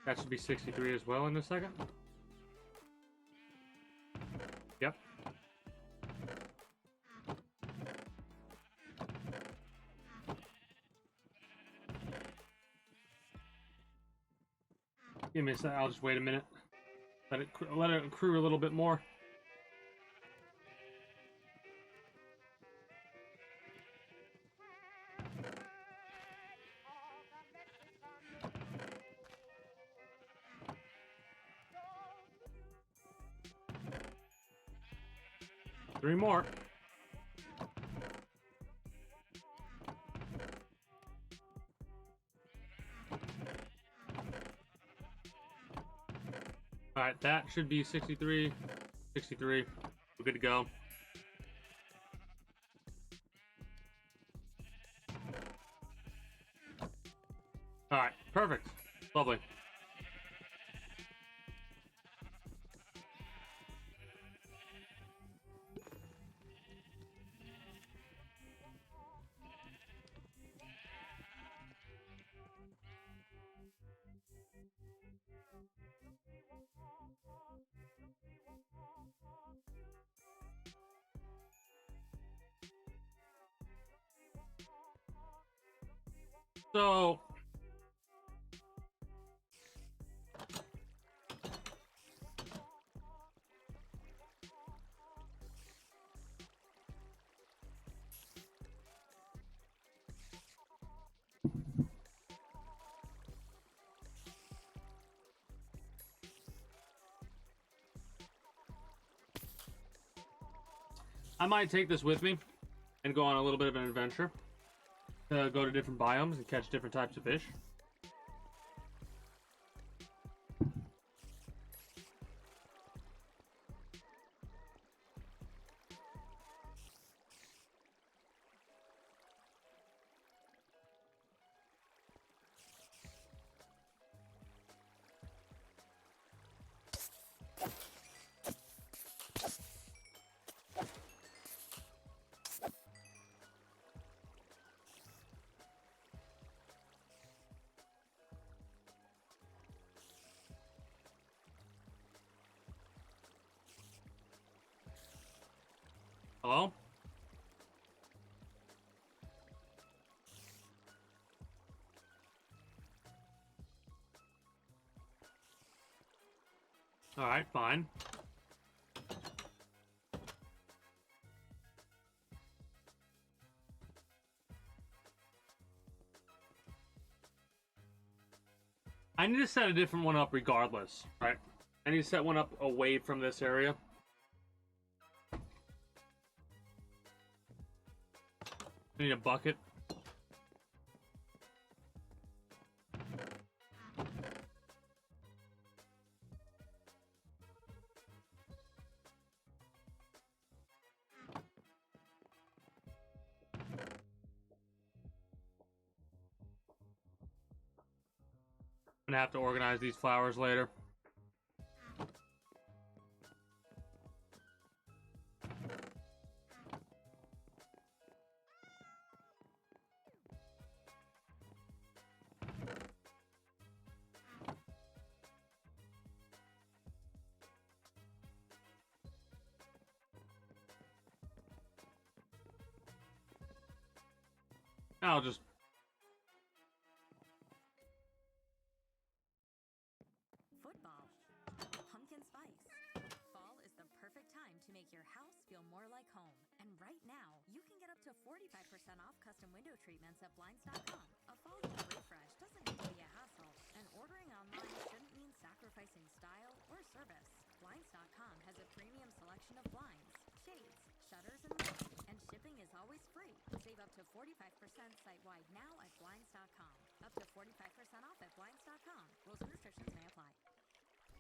That should be 63 as well in a second. Yep. Give me a sec. I'll just wait a minute. Let it accrue a little bit more. Three more. Alright, that should be 63. 63. We're good to go. Alright, perfect. Lovely. So I might take this with me and go on a little bit of an adventure to go to different biomes and catch different types of fish. Hello? Alright, fine. I need to set a different one up regardless, right? I need to set one up away from this area. I need a bucket. I'm gonna have to organize these flowers later. I'll just... Football. Pumpkin spice. Fall is the perfect time to make your house feel more like home. And right now, you can get up to 45% off custom window treatments at Blinds.com. A fall refresh doesn't need to be a hassle. And ordering online shouldn't mean sacrificing style or service. Blinds.com has a premium selection of blinds, shades, shutters, and more. And shipping is always free. Save up to 45% site-wide now at Blinds.com. Up to 45% off at Blinds.com. Rules and restrictions may apply.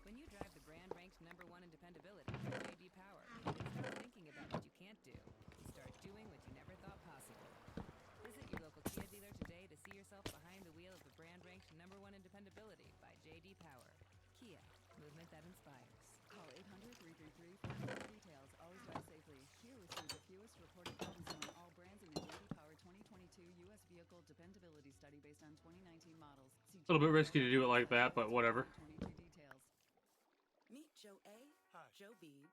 When you drive the brand ranked #1 in dependability by JD Power, you can stop thinking about what you can't do and start doing what you never thought possible. Visit your local Kia dealer today to see yourself behind the wheel of the brand ranked #1 in dependability by JD Power. Kia, movement that inspires. Call 800-333-46 details. Always drive safely. Kia received the fewest reported problems among all brands in the JD Power 2022 U.S. Vehicle Dependability Study based on 2019 models. See A little bit risky to do it like that, but whatever. 22 details. Meet Joe A, Joe B,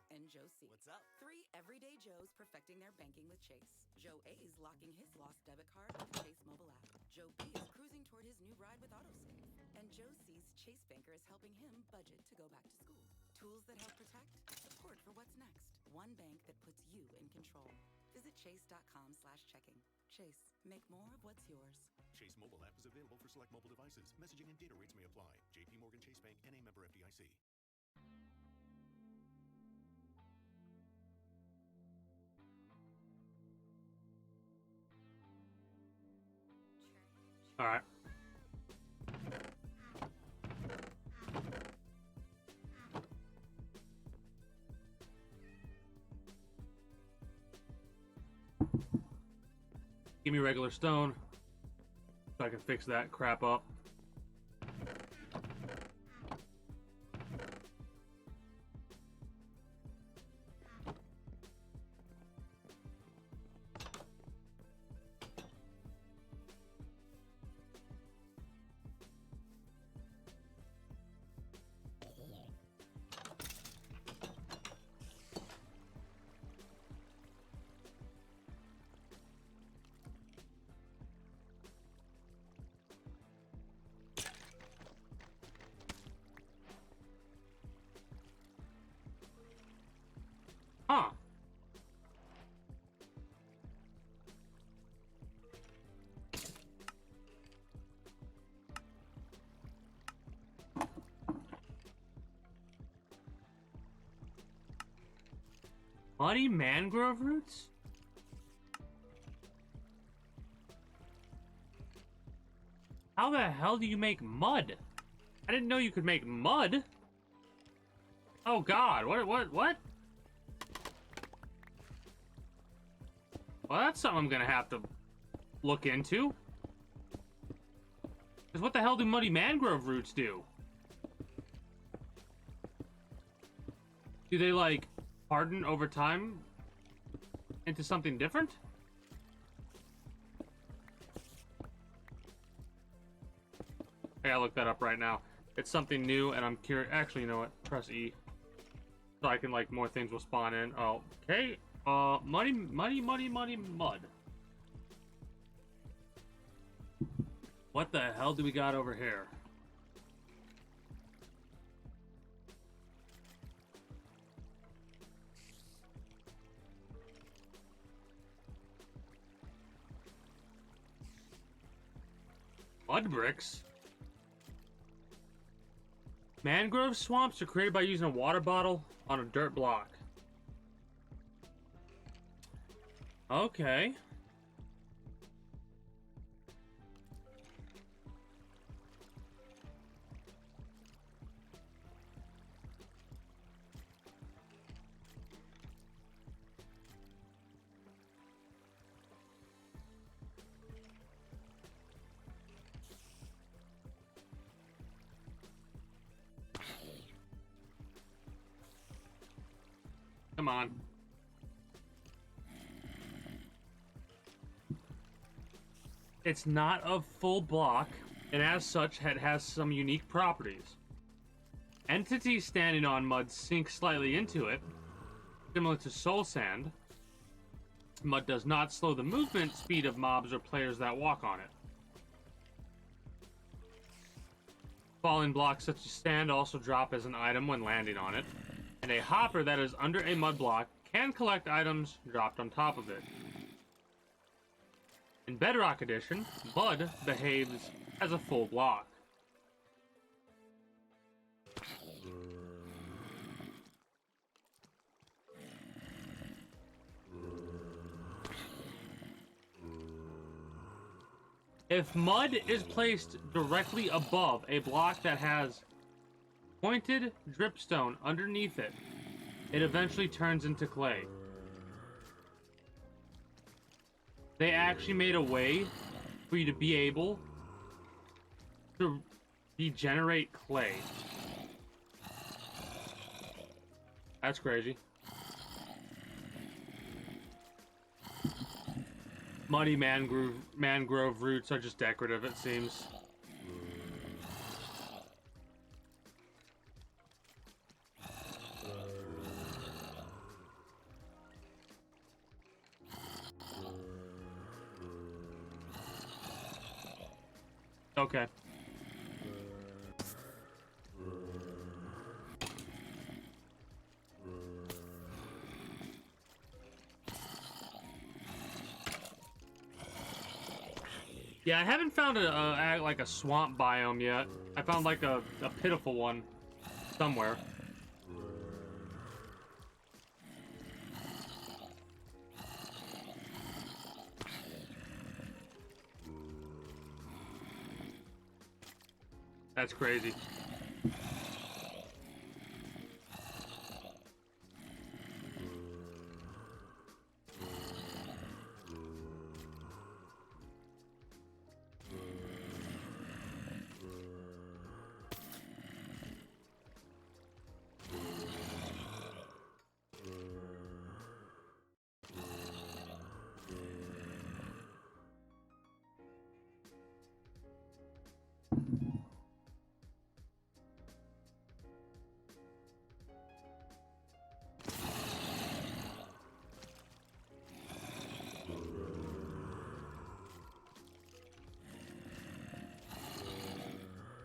and Joe C. What's up? 3 everyday Joes perfecting their banking with Chase. Joe A is locking his lost debit card with the Chase mobile app. Joe B is cruising toward his new ride with AutoSave. And Joe C's Chase banker is helping him budget to go back to school. Tools that help protect, support for what's next. One bank that puts you in control. Visit chase.com/checking. Chase, make more of what's yours. Chase mobile app is available for select mobile devices. Messaging and data rates may apply. JP Morgan Chase Bank, N.A. member FDIC. All right. Give me regular stone so I can fix that crap up. Huh. Muddy mangrove roots? How the hell do you make mud? I didn't know you could make mud. Oh God, what? Well, that's something I'm gonna have to look into. Because what the hell do muddy mangrove roots do? Do they, like, harden over time into something different? I gotta look that up right now. It's something new, and I'm curious. Actually, you know what? Press E. So I can, like, more things will spawn in. Oh, okay. Mud. What the hell do we got over here? Mud bricks? Mangrove swamps are created by using a water bottle on a dirt block. Okay. Come on. It's not a full block, and as such, it has some unique properties. Entities standing on mud sink slightly into it, similar to soul sand. Mud does not slow the movement speed of mobs or players that walk on it. Falling blocks such as sand also drop as an item when landing on it, and a hopper that is under a mud block can collect items dropped on top of it. In Bedrock Edition, mud behaves as a full block. If mud is placed directly above a block that has pointed dripstone underneath it, it eventually turns into clay. They actually made a way for you to be able to degenerate clay. That's crazy. Muddy mangrove roots are just decorative, it seems. Okay. Yeah, I haven't found like a swamp biome yet. I found like a pitiful one somewhere. That's crazy.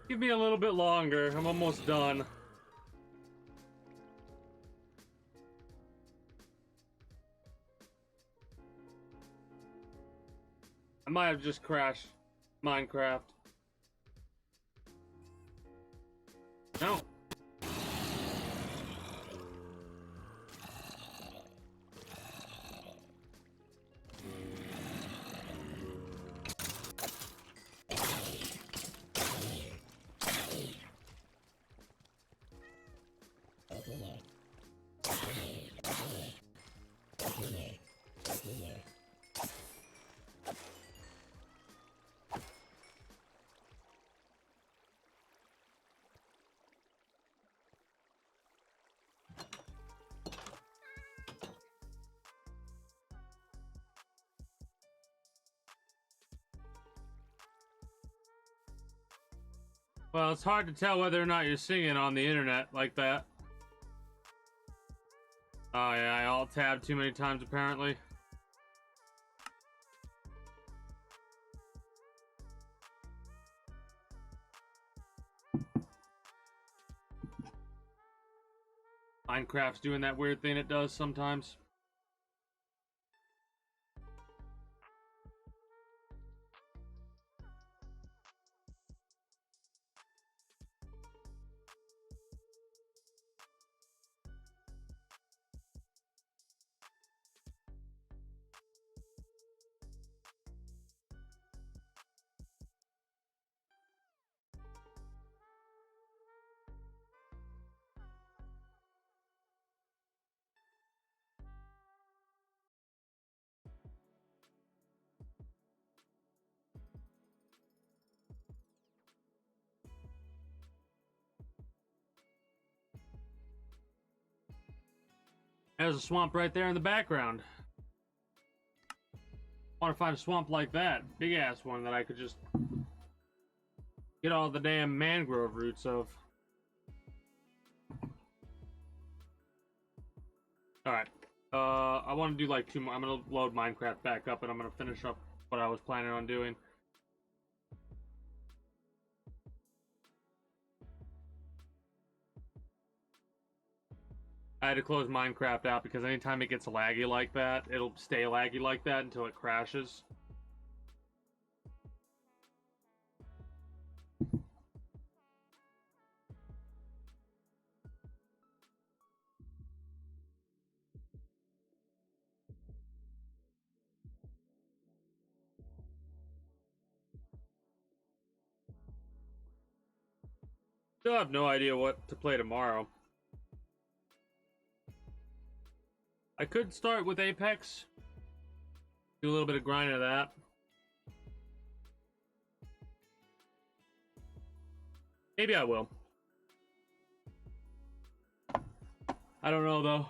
Give me a little bit longer. I'm almost done. I might have just crashed Minecraft. No. Well, it's hard to tell whether or not you're singing on the internet like that. Oh yeah, I alt-tabbed too many times apparently. Minecraft's doing that weird thing it does sometimes. There's a swamp right there in the background. I want to find a swamp like that. Big ass one that I could just get all the damn mangrove roots of. Alright. I want to do like 2 more. I'm going to load Minecraft back up and I'm going to finish up what I was planning on doing. I had to close Minecraft out because anytime it gets laggy like that, it'll stay laggy like that until it crashes. Still have no idea what to play tomorrow. I could start with Apex. Do a little bit of grinding of that. Maybe I will. I don't know though.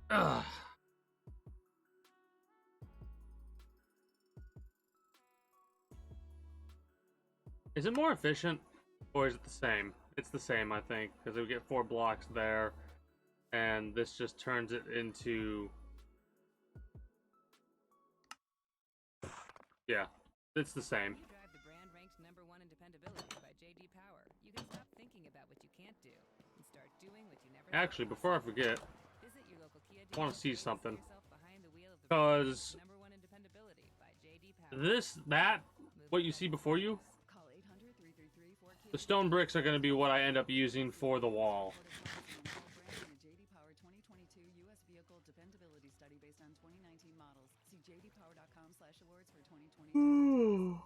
Ugh. Is it more efficient, or is it the same? It's the same, I think, because we get 4 blocks there, and this just turns it into... Yeah, it's the same. You drive the brand ranked #1 in dependability by J.D. Power. You can stop thinking about what you can't do and start doing what you never Actually, before I forget, Visit your local Kia I want to see dealership something. and set yourself behind the wheel of the brand Because ranked #1 in dependability by J.D. Power. what you see before you, the stone bricks are going to be what I end up using for the wall. JD Power 2022 U.S. Vehicle Dependability Study based on 2019 models. See jdpower.com/awards for 2022.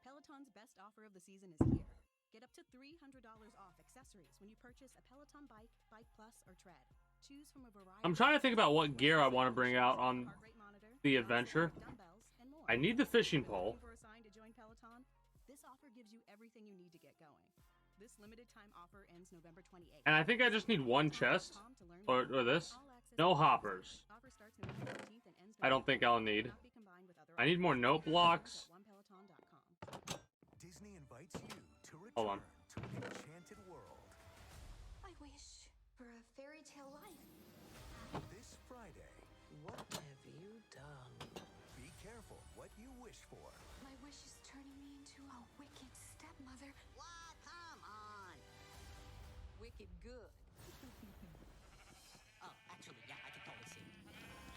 Peloton's best offer of the season is here. Get up to $300 off accessories when you purchase a Peloton bike, Bike Plus, or Tread. Choose from a variety. I'm trying to think about what gear I want to bring out on the adventure. I need the fishing pole. For a sign to join Peloton? This offer gives you everything you need to get going. This limited time offer ends November 28th. And I think I just need one chest, or this. No hoppers. Offer starts November 15th and ends I don't think I'll need. I need more note blocks. Disney invites you to Hold on. return to an enchanted world. I wish for a fairy tale life. This Friday, What have you done? be careful what you wish for. My wish is turning me into a wicked stepmother. What? Come on. Wicked good. Oh, actually, yeah, I can totally see it.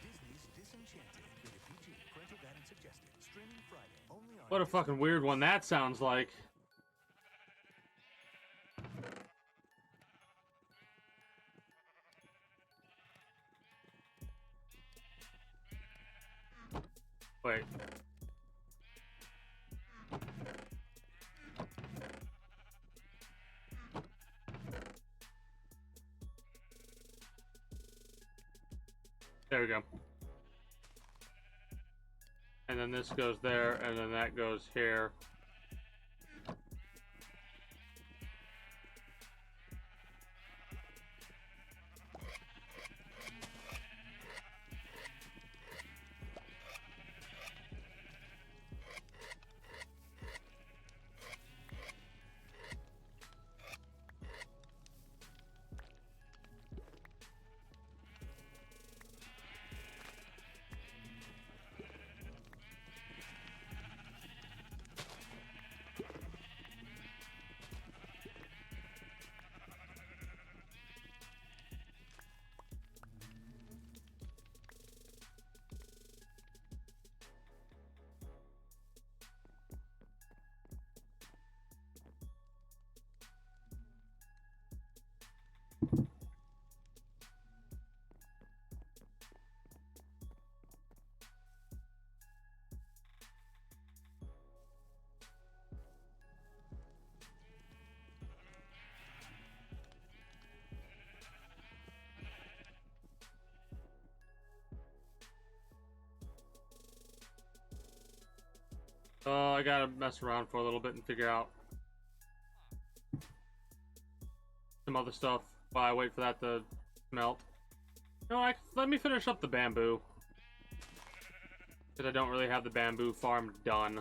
Disney's Disenchanted. Rated PG. Parental guidance suggested. Streaming Friday. Only on What a fucking weird one that sounds like. Wait. There we go. And then this goes there, and then that goes here. I gotta mess around for a little bit and figure out some other stuff while I wait for that to melt. No, let me finish up the bamboo. Because I don't really have the bamboo farm done.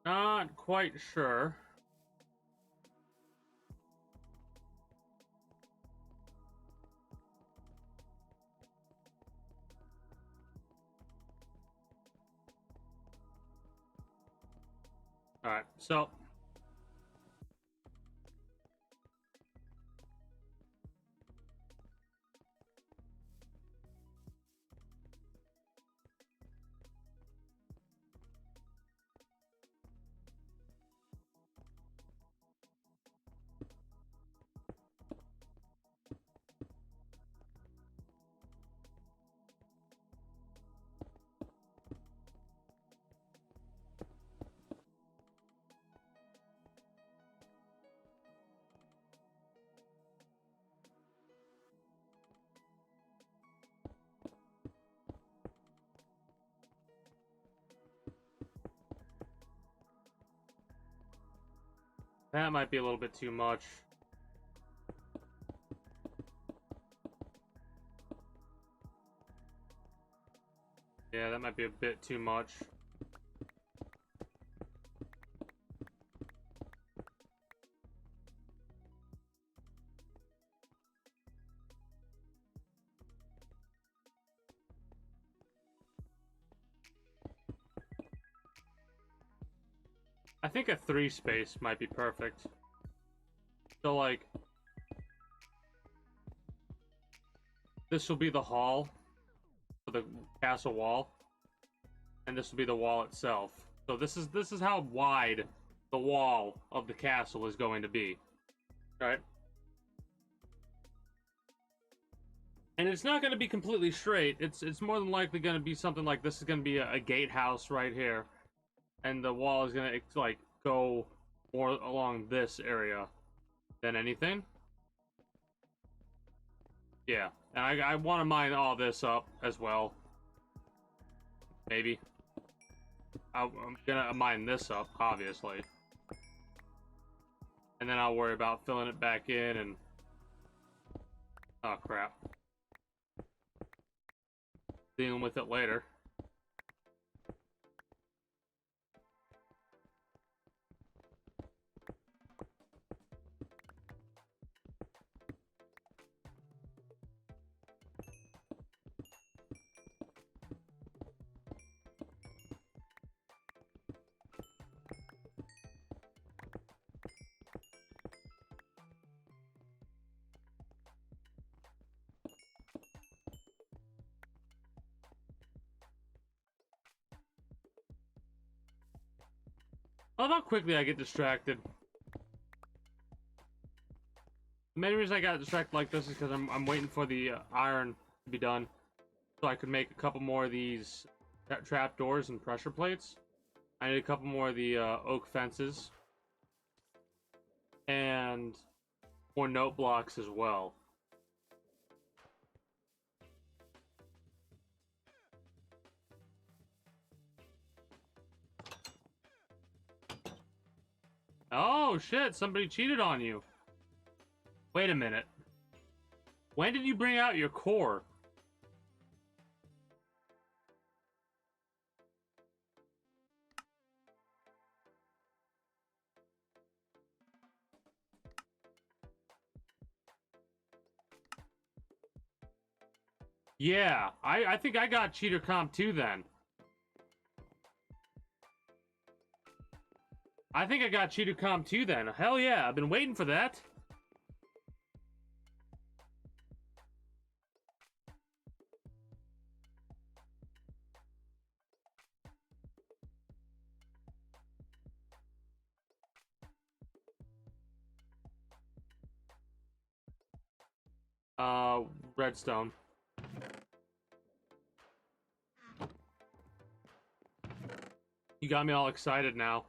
Not quite sure. All right, so that might be a little bit too much. Yeah, that might be a bit too much. I think a 3 space might be perfect. So, like, this will be the hall for the castle wall, and this will be the wall itself. So this is how wide the wall of the castle is going to be. All right? And it's not going to be completely straight. It's more than likely going to be something like this is going to be a gatehouse right here. And the wall is going to, like, go more along this area than anything. Yeah. And I want to mine all this up as well. Maybe. I'm going to mine this up, obviously. And then I'll worry about filling it back in and... Oh, crap. Dealing with it later. I love how quickly I get distracted. The main reason I got distracted like this is because I'm waiting for the iron to be done, so I could make a couple more of these trap doors and pressure plates. I need a couple more of the oak fences and more note blocks as well. Oh shit, somebody cheated on you. Wait a minute. When did you bring out your core? Yeah, I think I got Cheater Comp 2 then. I think I got Cheater Comp 2 then. Hell yeah, I've been waiting for that. Redstone. You got me all excited now.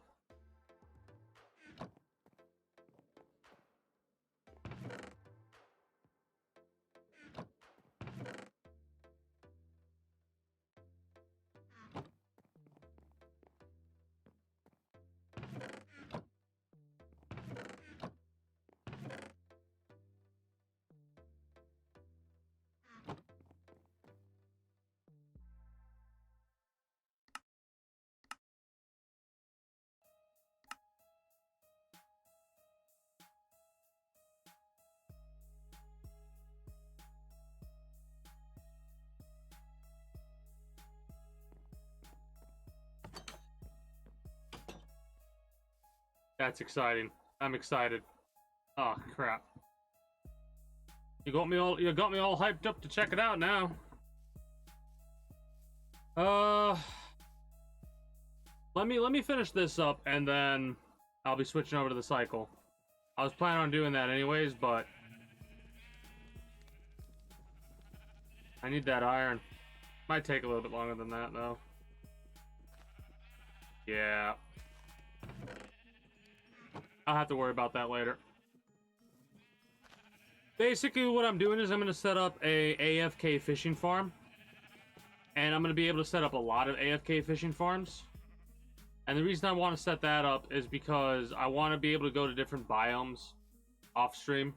That's exciting. I'm excited. Oh crap. You got me all hyped up to check it out now. Let me finish this up and then I'll be switching over to the cycle. I was planning on doing that anyways, but I need that iron. Might take a little bit longer than that though. Yeah. I'll have to worry about that later. Basically what I'm doing is I'm going to set up a AFK fishing farm. And I'm going to be able to set up a lot of AFK fishing farms. And the reason I want to set that up is because I want to be able to go to different biomes off stream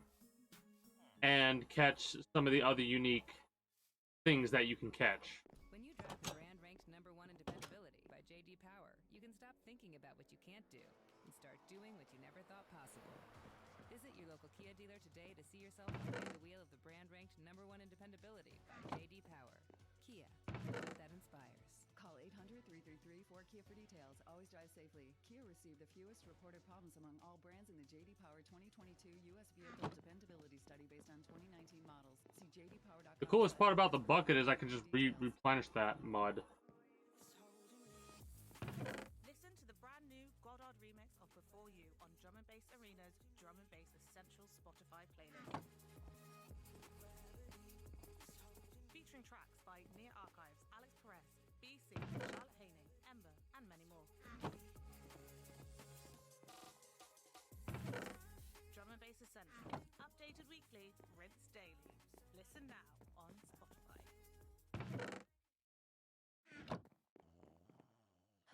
and catch some of the other unique things that you can catch. When you drive the brand ranked #1 in dependability by JD Power, you can stop thinking about what you can't do and start doing what you never thought possible. Visit your local Kia dealer today to see yourself behind the wheel of the brand ranked #1 in dependability by JD Power. Kia, that inspires. Call 800-333-4KIA for details. Always drive safely. Kia received the fewest reported problems among all brands in the JD Power 2022 U.S. Vehicle Dependability Study based on 2019 models. See jdpower.com. The coolest part about the bucket is I can just replenish that mud. Listen to the brand new Goddard remix of Before You on Drum and Bass Arena's Drum and Bass Essential Spotify playlist. Featuring tracks by Near Archives, Alex Perez, BC, Charlotte Haining, Ember, and many more. Drum and Bass Essential, updated weekly, rinsed daily. Listen now on Spotify.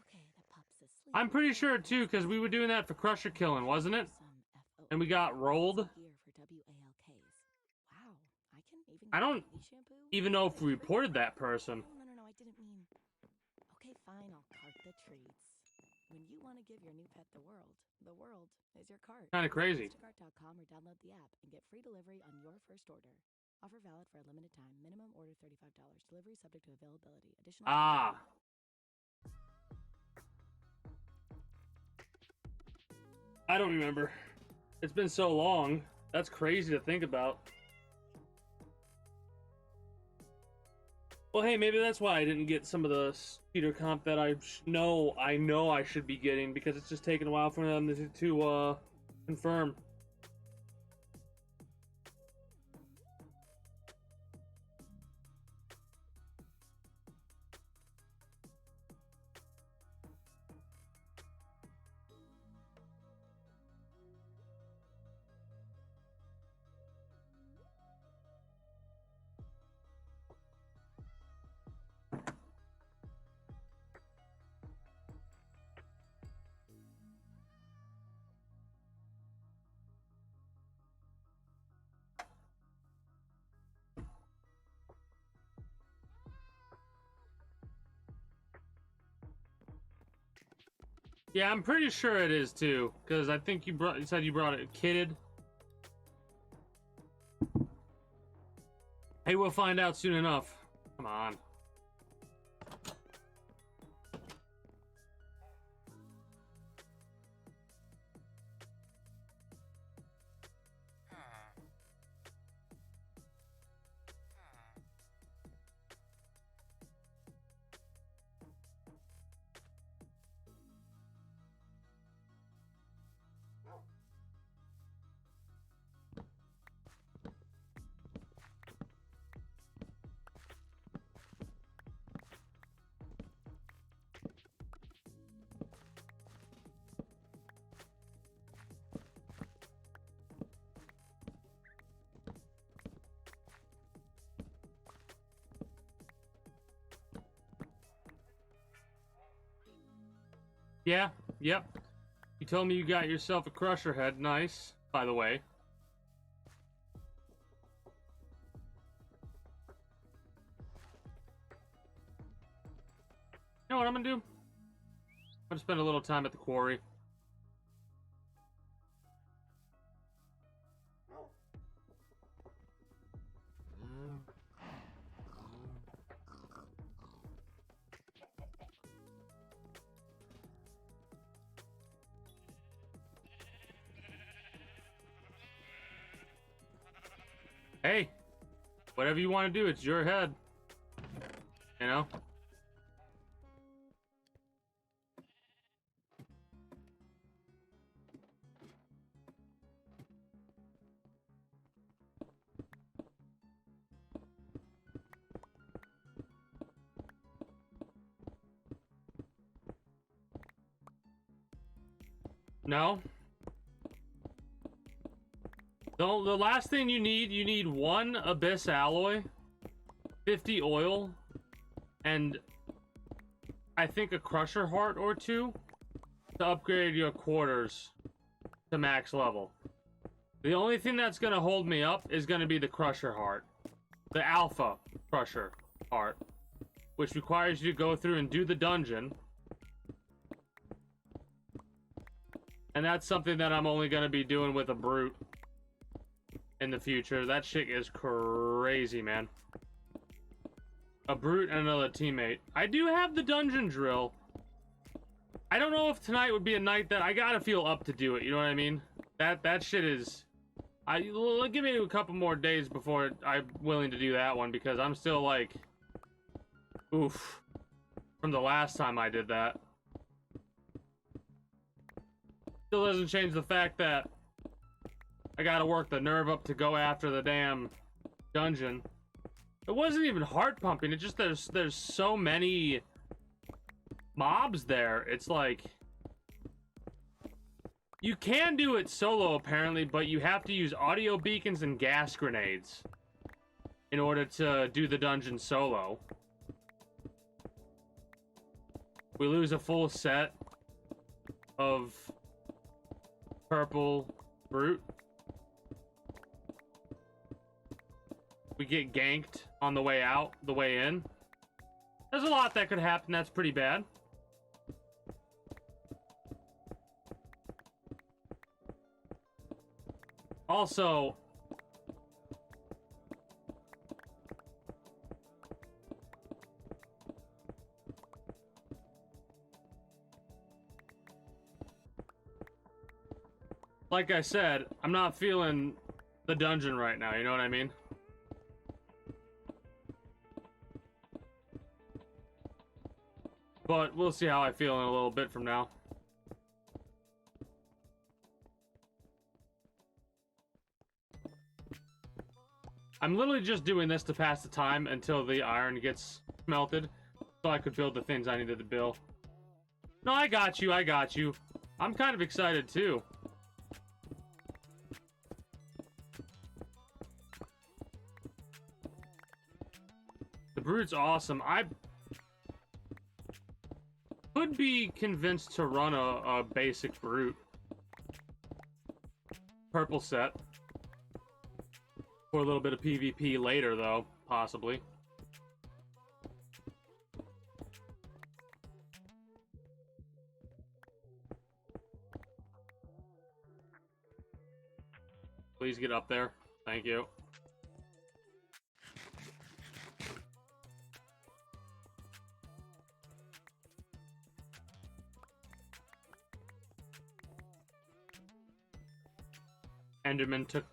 Okay, the pup's asleep. I'm pretty sure too, because we were doing that for Crusher Killing, wasn't it? And we got rolled. Gear for WALKs. Wow, I can even I don't even know if we reported that person. No, I didn't mean. Okay, fine, I'll cart the treats. When you want to give your new pet the world is your cart. Kinda crazy. Instacart.com or download the app and get free delivery on your first order. Offer valid for a limited time. Minimum order $35. Delivery subject to availability. Additional. Ah. I don't remember. It's been so long. That's crazy to think about. Well, hey, maybe that's why I didn't get some of the speeder comp that I know I should be getting, because it's just taking a while for them to confirm. Yeah, I'm pretty sure it is too, because I think you said you brought it kitted. Hey, we'll find out soon enough. Come on. Yeah, yep. You told me you got yourself a crusher head. Nice, by the way. You know what I'm gonna do? I'm gonna spend a little time at the quarry. Whatever you want to do, it's your head. You know? No. The last thing you need 1 Abyss alloy, 50 oil, and I think a Crusher Heart or 2 to upgrade your quarters to max level. The only thing that's going to hold me up is going to be the Crusher Heart. The Alpha Crusher Heart, which requires you to go through and do the dungeon. And that's something that I'm only going to be doing with a Brute in the future. That shit is crazy, man. A Brute and another teammate. I do have the dungeon drill. I don't know if tonight would be a night that I gotta feel up to do it, you know what I mean? That shit is... give me a couple more days before I'm willing to do that one, because I'm still like... Oof. From the last time I did that. Still doesn't change the fact that I gotta work the nerve up to go after the damn dungeon. It wasn't even heart pumping, it just there's so many mobs there. It's like you can do it solo apparently, but you have to use audio beacons and gas grenades in order to do the dungeon solo. We lose a full set of purple Brute. We get ganked on the way out, the way in. There's a lot that could happen that's pretty bad. Also, like I said, I'm not feeling the dungeon right now, you know what I mean? But we'll see how I feel in a little bit from now. I'm literally just doing this to pass the time until the iron gets smelted, so I could build the things I needed to build. No, I got you, I got you. I'm kind of excited too. The Brute's awesome. I could be convinced to run a basic Brute. Purple set. For a little bit of PvP later, though, possibly. Please get up there. Thank you. Enderman took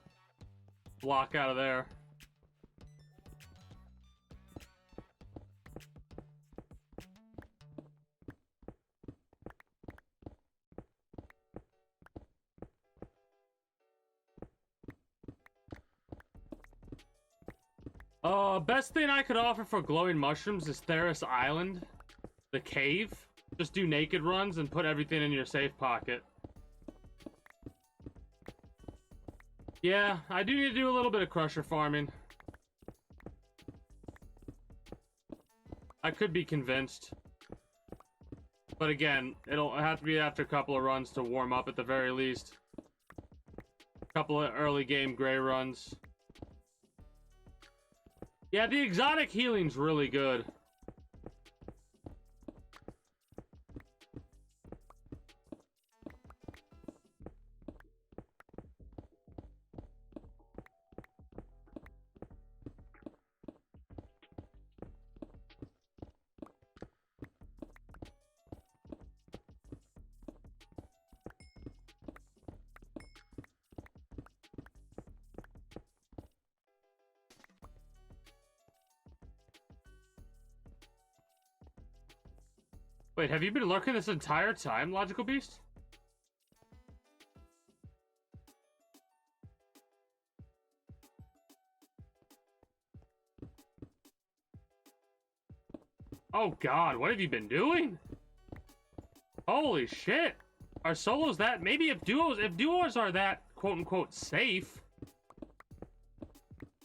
block out of there. Best thing I could offer for glowing mushrooms is Theros Island, the cave. Just do naked runs and put everything in your safe pocket. Yeah, I do need to do a little bit of crusher farming. I could be convinced. But again, it'll have to be after a couple of runs to warm up at the very least. A couple of early game gray runs. Yeah, the exotic healing's really good. Wait, have you been lurking this entire time, Logical Beast? Oh god, what have you been doing? Holy shit. Are solos that? Maybe if duos are that quote-unquote safe,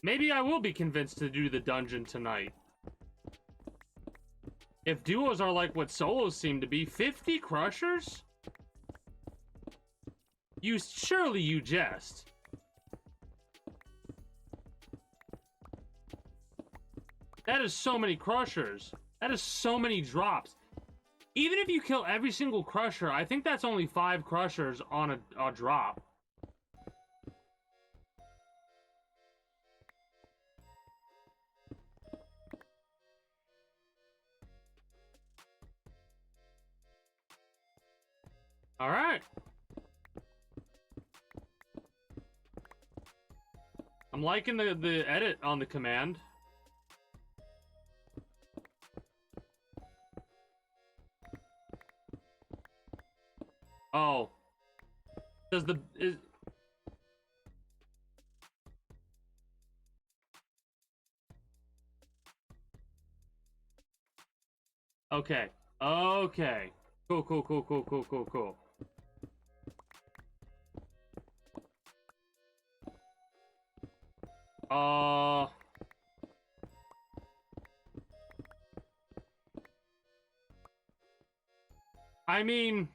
maybe I will be convinced to do the dungeon tonight. If duos are like what solos seem to be, 50 crushers? Surely you jest. That is so many crushers. That is so many drops. Even if you kill every single crusher, I think that's only 5 crushers on a drop. All right. I'm liking the edit on the command. Oh. Okay. Okay. Cool. I mean,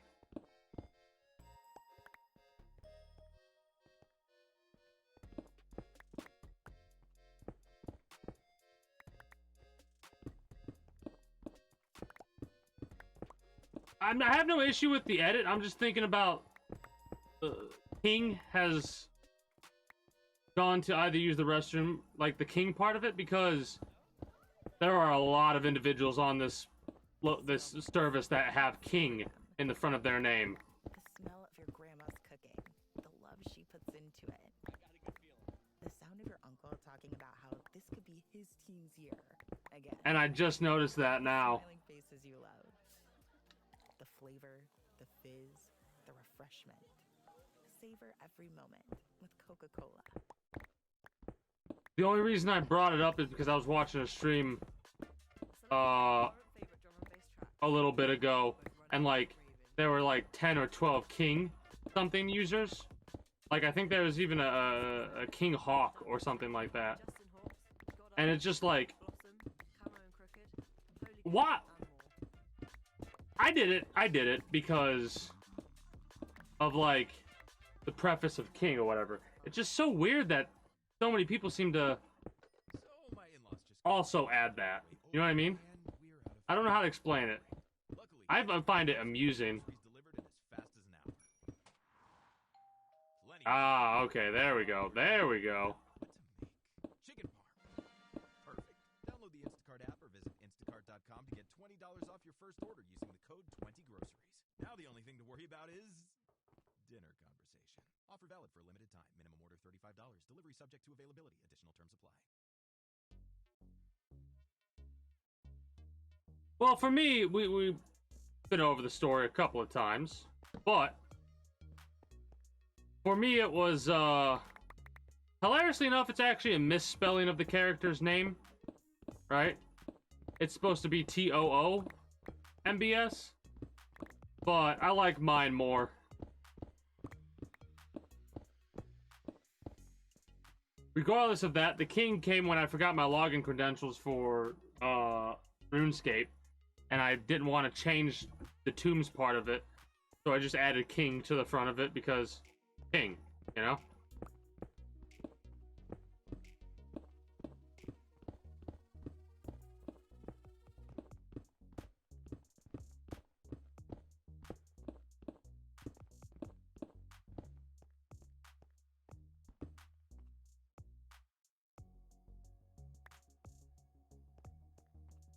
I have no issue with the edit. I'm just thinking about King has gone to either use the restroom, like the King part of it, because there are a lot of individuals on this service that have King in the front of their name. The smell of your grandma's cooking, the love she puts into it. I got a good feeling. The sound of your uncle talking about how this could be his team's year again. And I just noticed that now. Smiling faces you love. The flavor, the fizz, the refreshment. Savor every moment with Coca-Cola. The only reason I brought it up is because I was watching a stream a little bit ago, and like there were like 10 or 12 King something users. Like I think there was even a King Hawk or something like that. And it's just like, what? I did it because of like the preface of King or whatever. It's just so weird that so many people seem to also add that. You know what I mean? I don't know how to explain it. I find it amusing. Ah, okay, there we go. There we go. Chicken parm. Perfect. Download the Instacart app or visit instacart.com to get $20 off your first order using the code 20groceries. Now the only thing to worry about is dinner conversation. Offer valid for a limited time. Minimum order $35. Delivery subject to availability. Additional terms apply. Well, for me, we've been over the story a couple of times, but for me it was, hilariously enough, it's actually a misspelling of the character's name, right? It's supposed to be T-O-O-M-B-S, but I like mine more. Regardless of that, the King came when I forgot my login credentials for, RuneScape. And I didn't want to change the tombs part of it, so I just added King to the front of it because King, you know?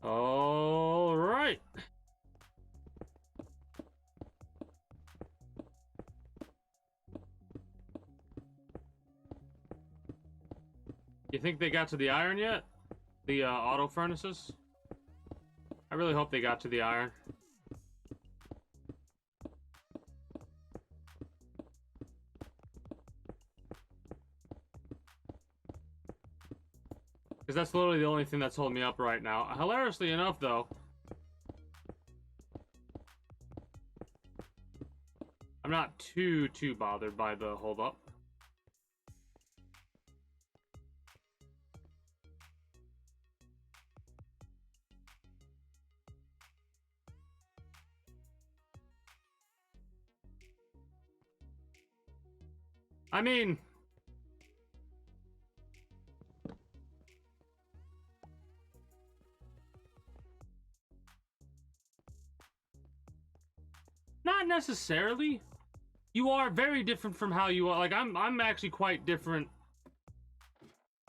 All right. You think they got to the iron yet? The auto furnaces? I really hope they got to the iron. Because that's literally the only thing that's holding me up right now. Hilariously enough, though, I'm not too bothered by the hold up. I mean, not necessarily. You are very different from how you are. Like, I'm actually quite different.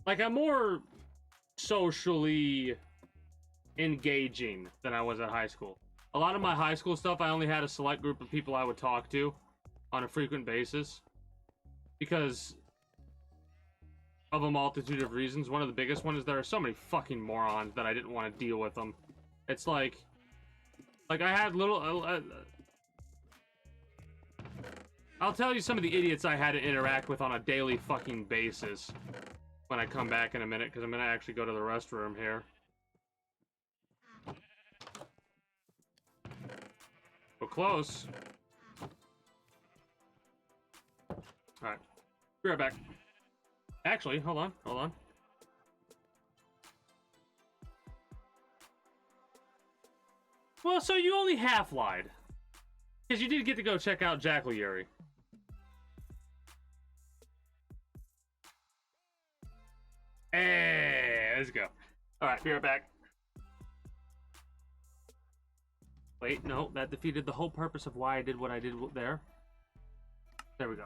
Like, I'm more socially engaging than I was at high school. A lot of my high school stuff, I only had a select group of people I would talk to on a frequent basis. Because of a multitude of reasons. One of the biggest ones is there are so many fucking morons that I didn't want to deal with them. It's like I had little... I'll tell you some of the idiots I had to interact with on a daily fucking basis when I come back in a minute, because I'm going to actually go to the restroom here. We're close. Alright. Be right back. Actually, hold on. Well, so you only half lied. Because you did get to go check out Jackal Yuri. Hey, let's go. Alright, be right back. Wait, no, that defeated the whole purpose of why I did what I did there. There we go.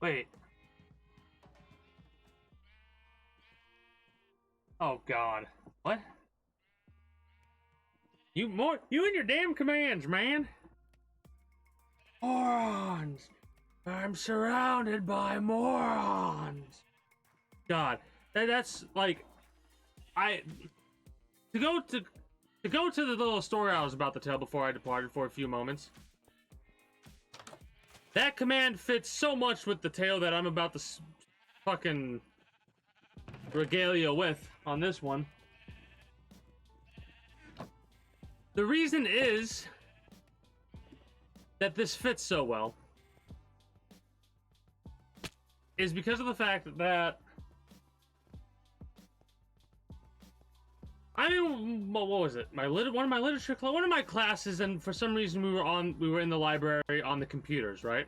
Wait. Oh God. What? You and your damn commands, man. Morons. I'm surrounded by morons. God, that's like, to go to the little story I was about to tell before I departed for a few moments. That command fits so much with the tale that I'm about to fucking regale you with on this one. The reason is that this fits so well is because of the fact that I mean, what was it? One of my literature class, one of my classes, and for some reason we were in the library on the computers, right?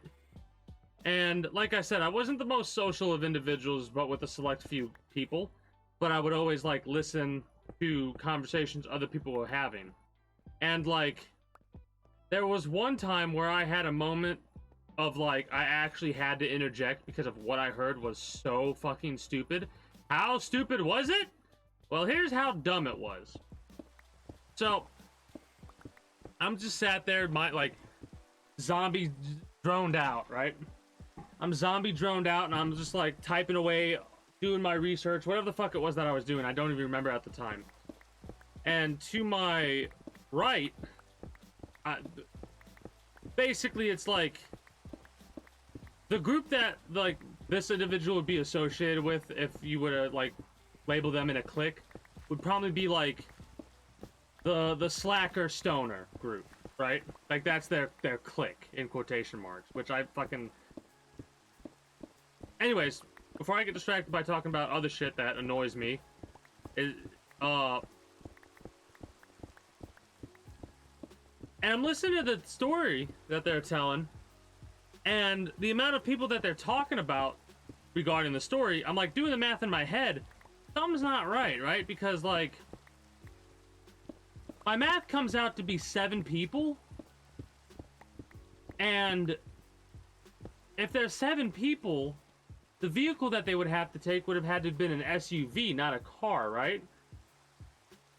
And like I said, I wasn't the most social of individuals, but with a select few people. But I would always like listen to conversations other people were having. And like, there was one time where I had a moment of like, I actually had to interject because of what I heard was so fucking stupid. How stupid was it? Well, here's how dumb it was. So, I'm just sat there, like, zombie droned out, right? I'm zombie droned out, and I'm just, like, typing away, doing my research, whatever the fuck it was that I was doing. I don't even remember at the time. And to my right, basically, it's like, the group that, like, this individual would be associated with, if you were to, like, label them in a clique, would probably be like the slacker stoner group, right? Like that's their clique in quotation marks, which I fucking. Anyways, before I get distracted by talking about other shit that annoys me, and I'm listening to the story that they're telling, and the amount of people that they're talking about regarding the story, I'm like doing the math in my head. Something's not right? Because, like, my math comes out to be 7 people. And if there's 7 people, the vehicle that they would have to take would have had to have been an SUV, not a car, right?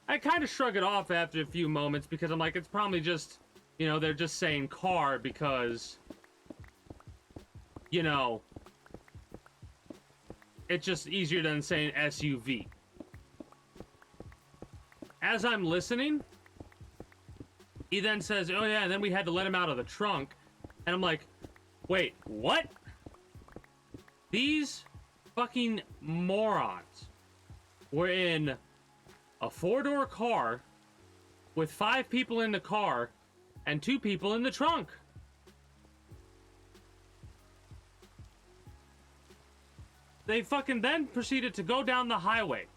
I kind of shrug it off after a few moments because I'm like, it's probably just, you know, they're just saying car because, you know, it's just easier than saying SUV. As I'm listening, he then says, oh yeah, and then we had to let him out of the trunk. And I'm like, wait, what? These fucking morons were in a 4-door car with 5 people in the car and 2 people in the trunk. They fucking then proceeded to go down the highway.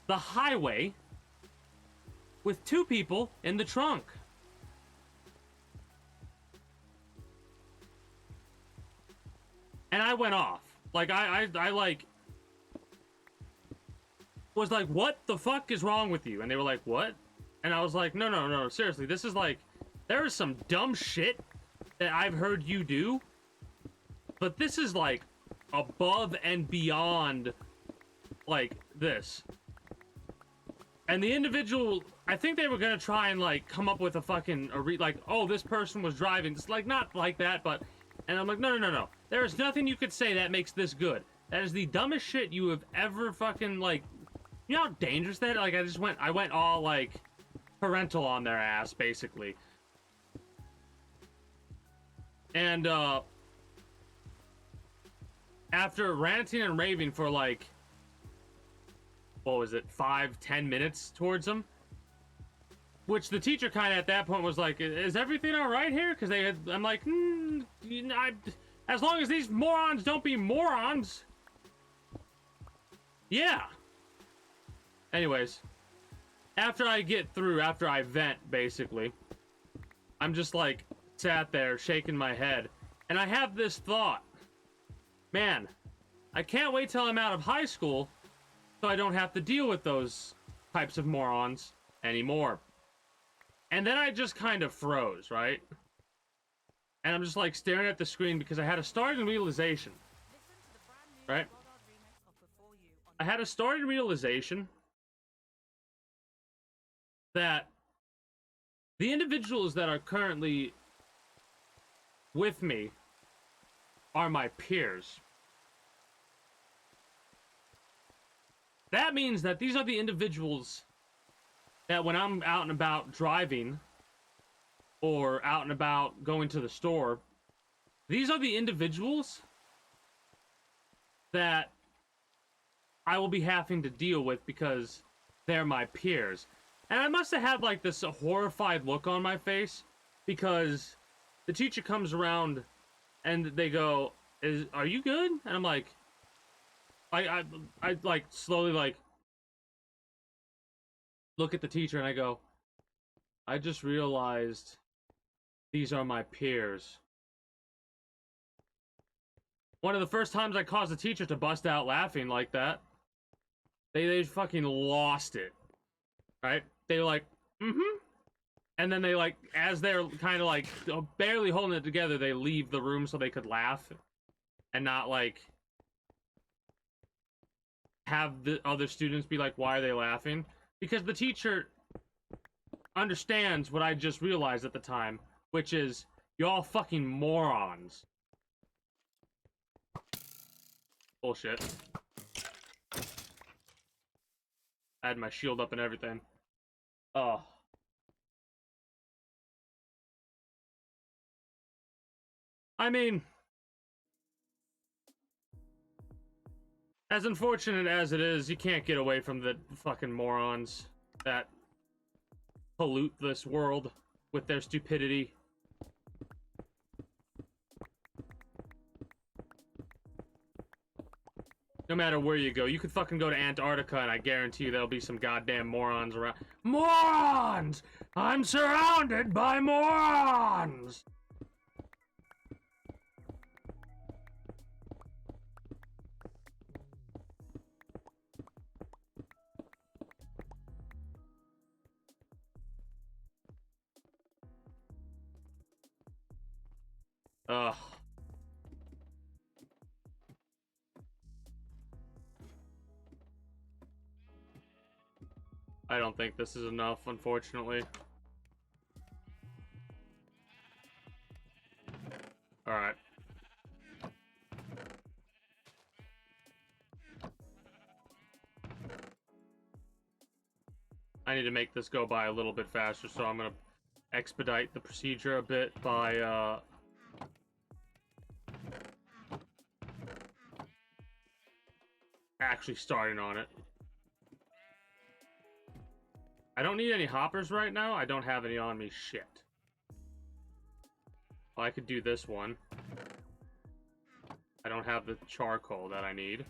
The highway with 2 people in the trunk. And I went off. Like, I like, was like, what the fuck is wrong with you? And they were like, what? And I was like, no, seriously, this is like, there is some dumb shit that I've heard you do, but this is like, above and beyond like this. And the individual, I think they were gonna try and like come up with a fucking like, oh, this person was driving. It's like not like that, but and I'm like, no. There is nothing you could say that makes this good. That is the dumbest shit you have ever fucking like. You know how dangerous that? Like I went all like parental on their ass basically. And after ranting and raving for like, what was it, 5-10 minutes towards them, which the teacher kind of at that point was like, is everything all right here? Because they had, I'm like, as long as these morons don't be morons. Yeah. Anyways, after I get through, after I vent, basically, I'm just like sat there shaking my head, and I have this thought. Man, I can't wait till I'm out of high school so I don't have to deal with those types of morons anymore. And then I just kind of froze, right? And I'm just like staring at the screen because I had a starting realization. Right? I had a starting realization that the individuals that are currently with me are my peers. That means that these are the individuals that when I'm out and about driving or out and about going to the store, these are the individuals that I will be having to deal with because they're my peers. And I must have had like this horrified look on my face because the teacher comes around and they go, are you good? And I'm like, I like slowly like look at the teacher and I go, I just realized these are my peers. One of the first times I caused the teacher to bust out laughing like that. They fucking lost it. Right? They were like, and then they like, as they're kind of like barely holding it together, they leave the room so they could laugh and not like have the other students be like, why are they laughing? Because the teacher understands what I just realized at the time, which is y'all fucking morons. Bullshit. I had my shield up and everything. Oh. I mean, as unfortunate as it is, you can't get away from the fucking morons that pollute this world with their stupidity. No matter where you go, you could fucking go to Antarctica and I guarantee you there'll be some goddamn morons around. Morons! I'm surrounded by morons! Ugh. I don't think this is enough, unfortunately. Alright. I need to make this go by a little bit faster, so I'm gonna expedite the procedure a bit by, actually starting on it. I don't need any hoppers right now. I don't have any on me. Shit. Well, I could do this one. I don't have the charcoal that I need.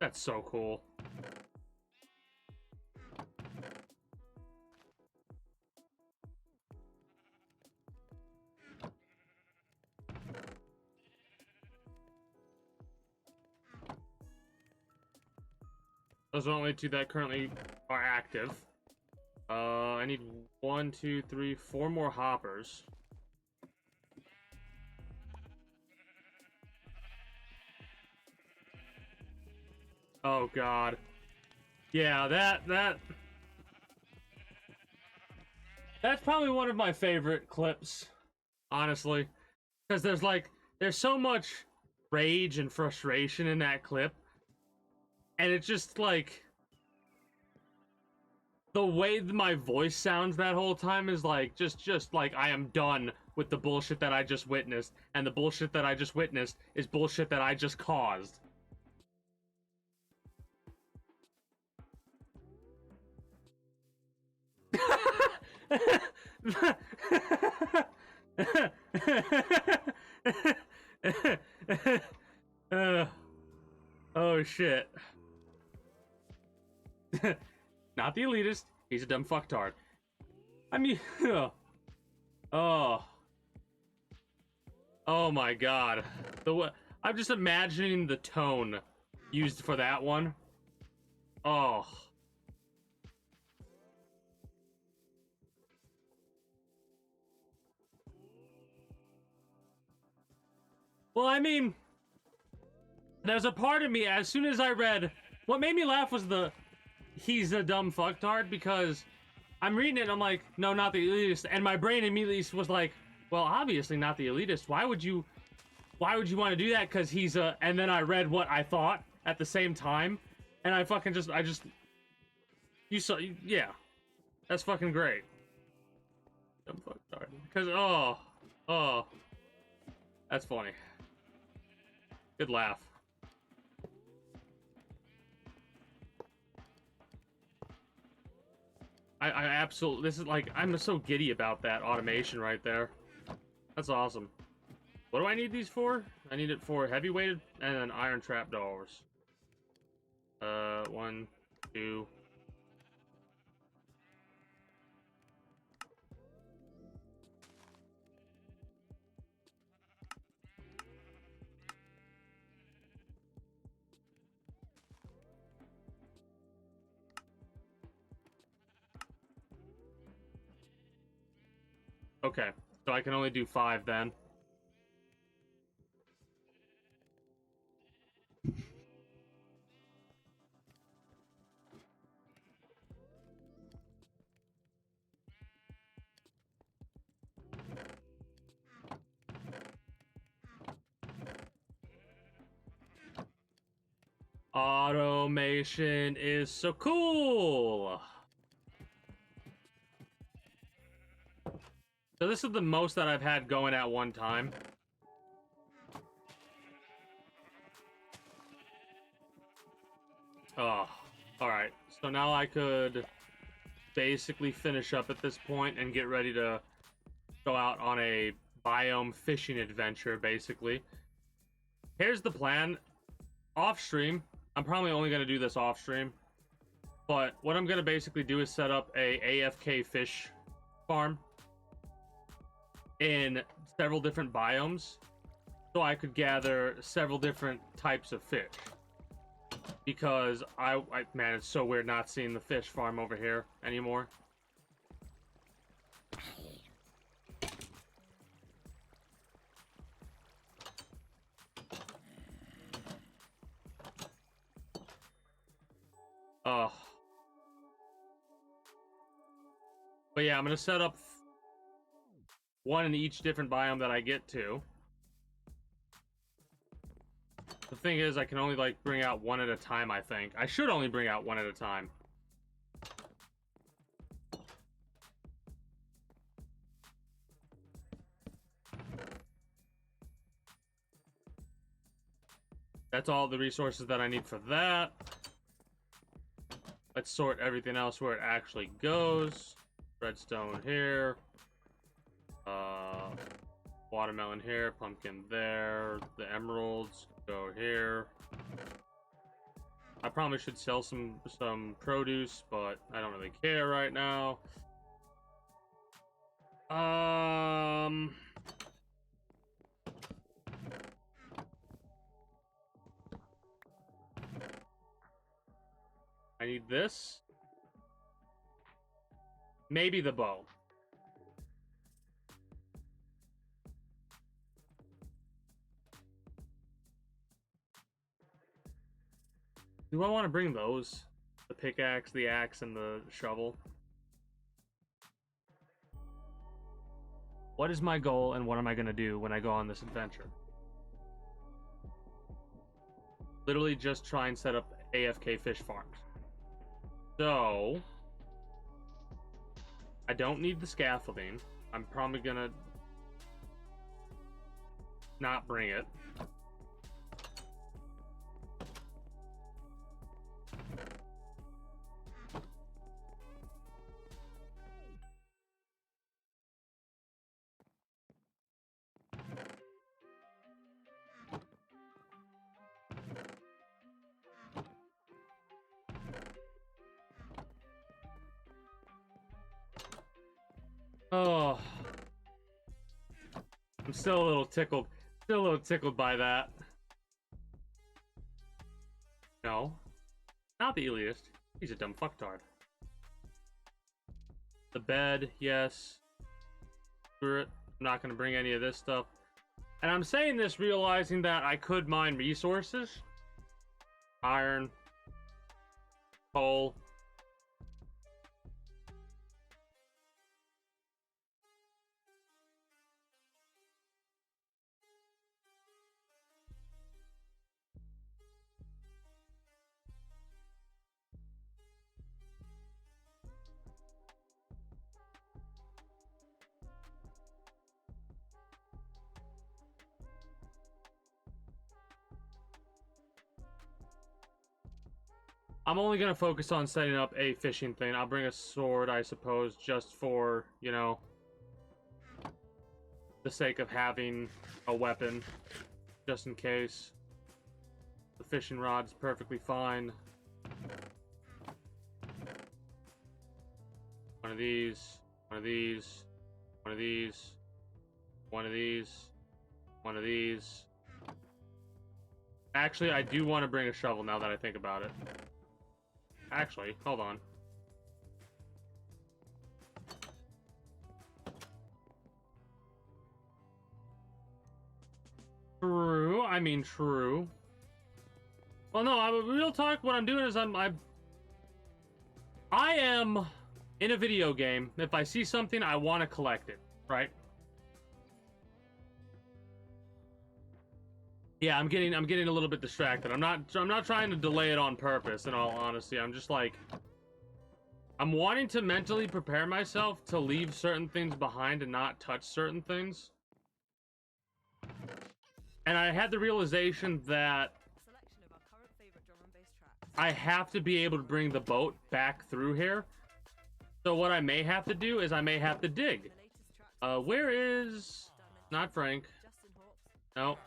That's so cool. Those are the only two that currently are active. I need 1, 2, 3, 4 more hoppers. Oh god. Yeah, that's probably one of my favorite clips, honestly. Because there's so much rage and frustration in that clip. And it's just like the way my voice sounds that whole time is like just like I am done with the bullshit that I just witnessed, and the bullshit that I just witnessed is bullshit that I just caused. Oh shit. Not the elitist, he's a dumb fucktard. I mean, oh my god. I'm just imagining the tone used for that one. Oh. Well, I mean, there's a part of me, as soon as I read, what made me laugh was he's a dumb fucktard, because I'm reading it and I'm like, no, not the elitist, and my brain immediately was like, well, obviously not the elitist. Why would you want to do that? Because he's a... And then I read what I thought at the same time, and I just... You saw... Yeah. That's fucking great. Dumb fucktard. Because, oh. That's funny. Good laugh. I absolutely... This is like... I'm so giddy about that automation right there. That's awesome. What do I need these for? I need it for heavyweighted and then iron trapdoors. 1, 2... Okay, so I can only do 5 then. Automation is so cool. So this is the most that I've had going at one time. Oh, alright. So now I could basically finish up at this point and get ready to go out on a biome fishing adventure, basically. Here's the plan. Off stream, I'm probably only going to do this off stream, but what I'm going to basically do is set up a AFK fish farm in several different biomes, so I could gather several different types of fish. Because man, it's so weird not seeing the fish farm over here anymore. But yeah, I'm gonna set up one in each different biome that I get to. The thing is, I can only, like, bring out one at a time, I think. I should only bring out one at a time. That's all the resources that I need for that. Let's sort everything else where it actually goes. Redstone here. Watermelon here, pumpkin there, the emeralds go here. I probably should sell some produce, but I don't really care right now. I need this. Maybe the bow. Do I want to bring those? The pickaxe, the axe, and the shovel? What is my goal, and what am I going to do when I go on this adventure? Literally just try and set up AFK fish farms. So... I don't need the scaffolding. I'm probably going to not bring it. Oh, I'm still a little tickled. Still a little tickled by that. No, not the elitist. He's a dumb fucktard. The bed, yes. Screw it. I'm not going to bring any of this stuff. And I'm saying this realizing that I could mine resources. Iron. Coal. I'm only gonna focus on setting up a fishing thing. I'll bring a sword, I suppose, just for, you know, the sake of having a weapon, just in case. The fishing rod's perfectly fine. One of these, one of these, one of these, one of these, one of these. Actually, I do want to bring a shovel now that I think about it. Actually, hold on. True. I mean, true. Well, no, real talk, what I'm doing is I am in a video game. If I see something, I want to collect it, right? Yeah, I'm getting a little bit distracted. I'm not trying to delay it on purpose, in all honesty. I'm just like, I'm wanting to mentally prepare myself to leave certain things behind and not touch certain things. And I had the realization that I have to be able to bring the boat back through here. So what I may have to do is I may have to dig. Where is... Not Frank. No.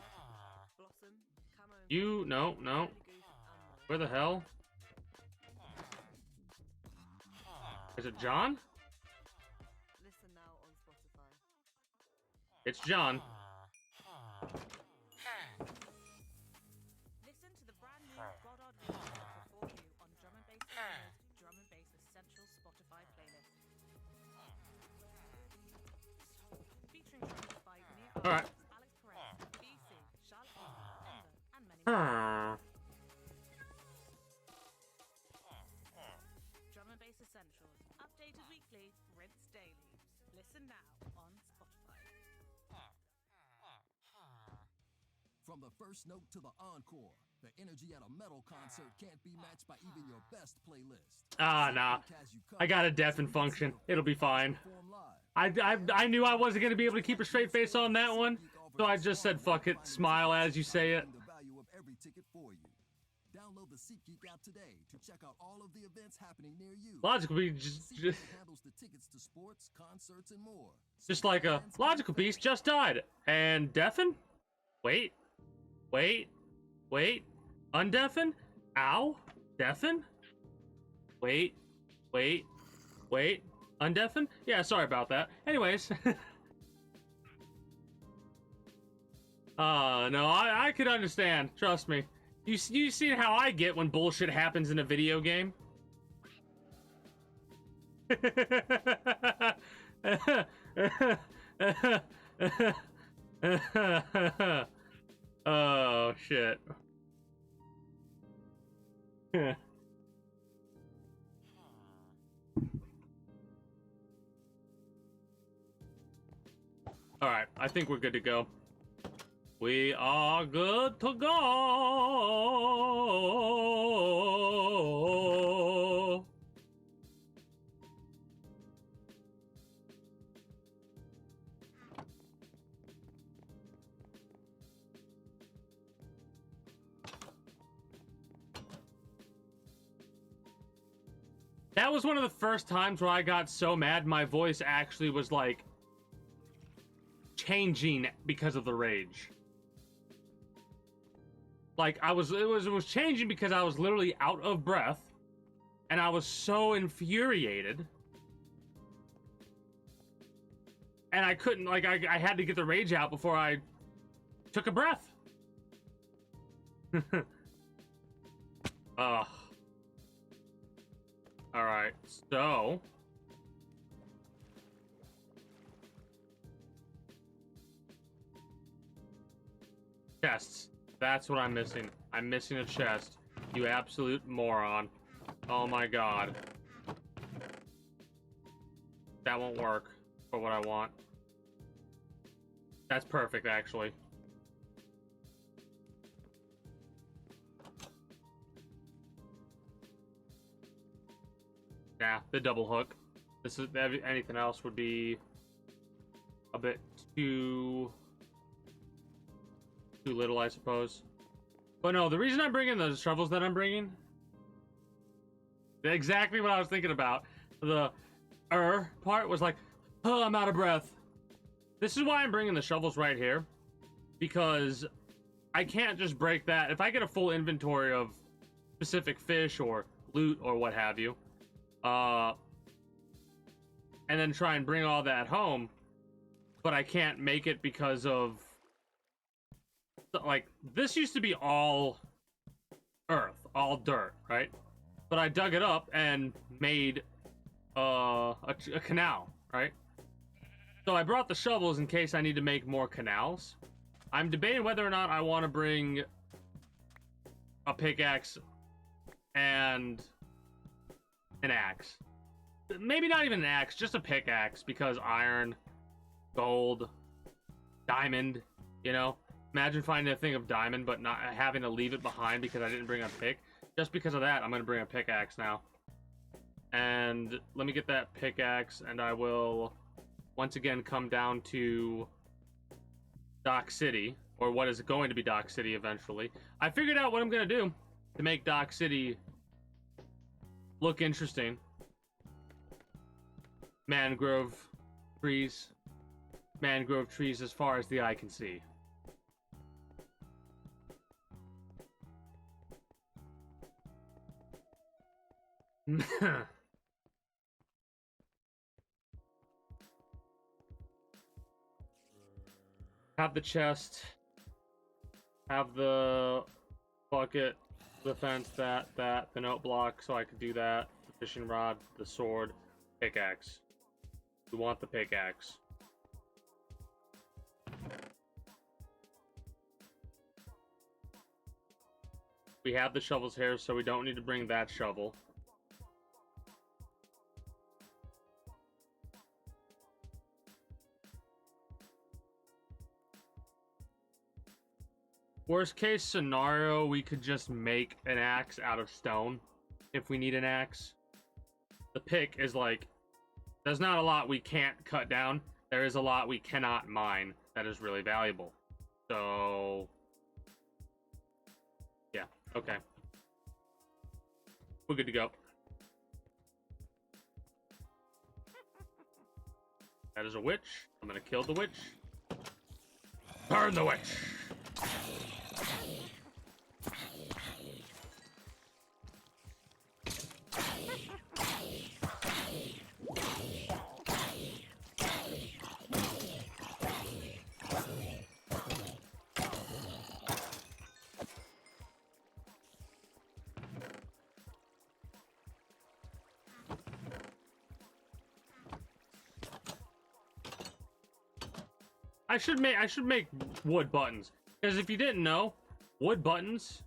You... No, no. Where the hell? Is it John? It's John. Listen to the brand new Goddard remix before you on Drum and Bass Arena's Drum and Bass Essential Spotify playlist. Featuring tracks by Mia Alright. Alex Perez, BC, Charlotte Owen, and many more. Drum and Bass Essentials, updated weekly, rinsed daily. Listen now on Spotify. From the first note to the encore, the energy at a metal concert can't be matched by even your best playlist. Ah, nah. I got a deafen function. It'll be fine. I knew I wasn't gonna be able to keep a straight face on that one, so I just said fuck it, smile as you say it. The value of every ticket for you. Download the SeatGeek app today to check out all of the events happening near you. Logical Beast SeatGeek handles the tickets to sports, concerts, and more. just like a Logical Beast just died. And deafen? Wait. Wait. Wait. Undeafen? Ow. Deafen? Wait. Wait. Wait. Undeafen? Yeah, sorry about that. Anyways. No, I could understand. Trust me. You see how I get when bullshit happens in a video game? Oh, shit. Alright, I think we're good to go. We are good to go. That was one of the first times where I got so mad my voice actually was like changing because of the rage. Like it was changing because I was literally out of breath and I was so infuriated. And I couldn't, like, I had to get the rage out before I took a breath. Ugh. Alright, so... chests. That's what I'm missing. I'm missing a chest. You absolute moron. Oh my god. That won't work for what I want. That's perfect, actually. Yeah, the double hook. This is anything else would be a bit too little, I suppose. But no, the reason I'm bringing the shovels that I'm bringing Exactly what I was thinking about. The part was like, oh, I'm out of breath. This is why I'm bringing the shovels right here, because I can't just break that. If I get a full inventory of specific fish or loot or what have you, and then try and bring all that home, but I can't make it because of, like, this used to be all earth, all dirt, right? But I dug it up and made a canal, right? So I brought the shovels in case I need to make more canals. I'm debating whether or not I want to bring a pickaxe and an axe. Maybe not even an axe, just a pickaxe, because iron, gold, diamond, you know? Imagine finding a thing of diamond but not having to leave it behind because I didn't bring a pick. Just because of that, I'm going to bring a pickaxe now. And let me get that pickaxe, and I will once again come down to Dock City, or what is going to be Dock City eventually. I figured out what I'm going to do to make Dock City look interesting. Mangrove trees. Mangrove trees as far as the eye can see. Have the chest, have the bucket, the fence, the note block, so I could do that, the fishing rod, the sword, pickaxe. We want the pickaxe. We have the shovels here, so we don't need to bring that shovel. Worst case scenario, we could just make an axe out of stone if we need an axe. The pick is like, there's not a lot we can't cut down. There is a lot we cannot mine that is really valuable. So, yeah, okay. We're good to go. That is a witch. I'm gonna kill the witch. Burn the witch! I should make wood buttons, because if you didn't know, wood buttons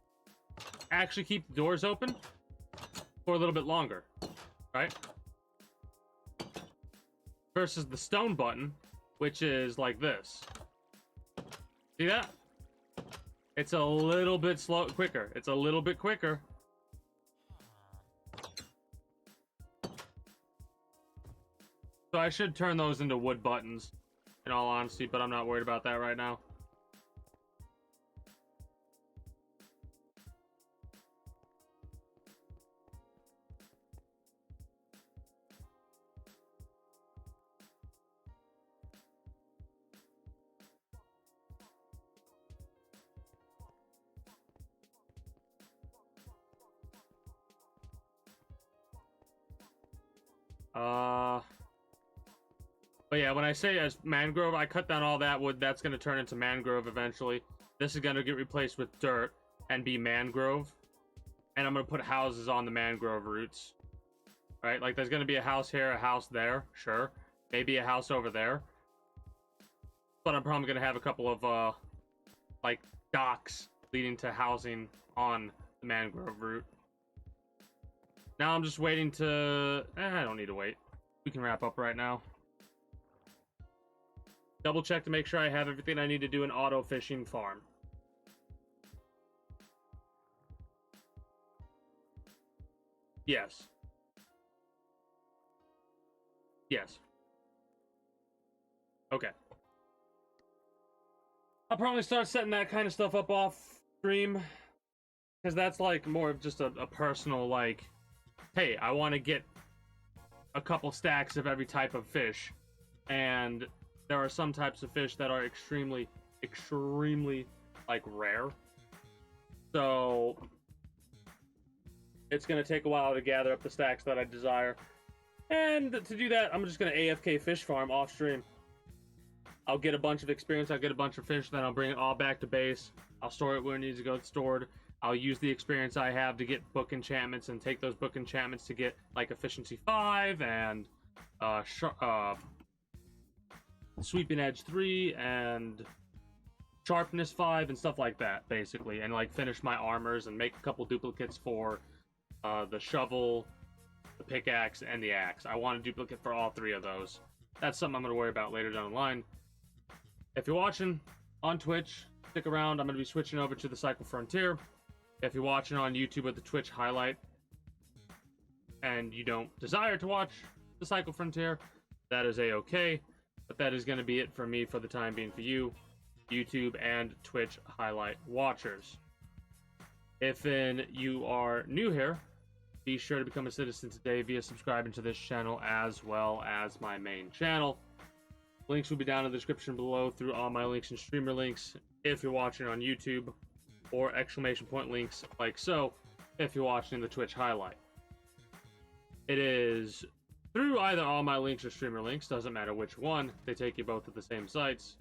actually keep the doors open for a little bit longer, right? Versus the stone button, which is like this. See that? It's a little bit quicker. It's a little bit quicker. So I should turn those into wood buttons, in all honesty, but I'm not worried about that right now. But yeah, when I say as mangrove, I cut down all that wood. That's going to turn into mangrove eventually. This is going to get replaced with dirt and be mangrove. And I'm going to put houses on the mangrove roots. Right? Like, there's going to be a house here, a house there. Sure. Maybe a house over there. But I'm probably going to have a couple of, like, docks leading to housing on the mangrove route. Now I'm just waiting to... I don't need to wait. We can wrap up right now. Double check to make sure I have everything I need to do an auto fishing farm. Yes. Yes. Okay. I'll probably start setting that kind of stuff up off stream, because that's like more of just a personal, like, hey, I want to get a couple stacks of every type of fish, and there are some types of fish that are extremely like rare, so it's going to take a while to gather up the stacks that I desire. And to do that, I'm just going to AFK fish farm off stream. I'll get a bunch of experience, I'll get a bunch of fish, then I'll bring it all back to base. I'll store it where it needs to go stored. I'll use the experience I have to get book enchantments and take those book enchantments to get like efficiency 5 and sweeping edge 3 and sharpness 5 and stuff like that, basically, and like finish my armors and make a couple duplicates for the shovel, the pickaxe, and the axe. I want a duplicate for all 3 of those. That's something I'm going to worry about later down the line. If you're watching on Twitch, stick around. I'm going to be switching over to the Cycle Frontier. If you're watching on YouTube with the Twitch highlight and you don't desire to watch the Cycle Frontier, that is a-okay. But that is going to be it for me for the time being for you, YouTube and Twitch highlight watchers. If you are new here, be sure to become a citizen today via subscribing to this channel as well as my main channel. Links will be down in the description below through all my links and streamer links if you're watching on YouTube, or exclamation point links like so if you're watching the Twitch highlight. It is through either all my links or streamer links, doesn't matter which one, they take you both to the same sites.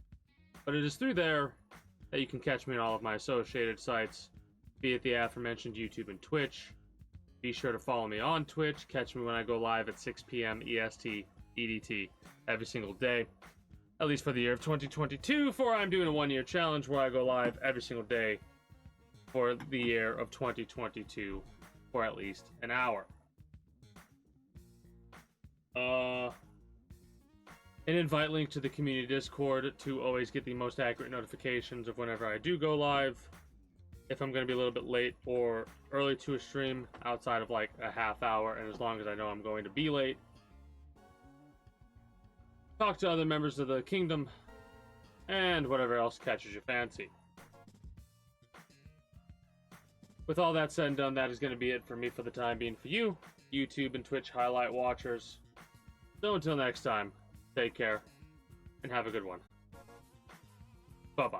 But it is through there that you can catch me on all of my associated sites, be it the aforementioned YouTube and Twitch. Be sure to follow me on Twitch, catch me when I go live at 6 p.m. EST, EDT every single day. At least for the year of 2022, for I'm doing a 1-year challenge where I go live every single day for the year of 2022 for at least an hour. An invite link to the community Discord to always get the most accurate notifications of whenever I do go live. If I'm going to be a little bit late or early to a stream outside of like a half hour, and as long as I know I'm going to be late. Talk to other members of the kingdom, and whatever else catches your fancy. With all that said and done, that is going to be it for me for the time being for you, YouTube and Twitch highlight watchers. So until next time, take care, and have a good one. Bye-bye.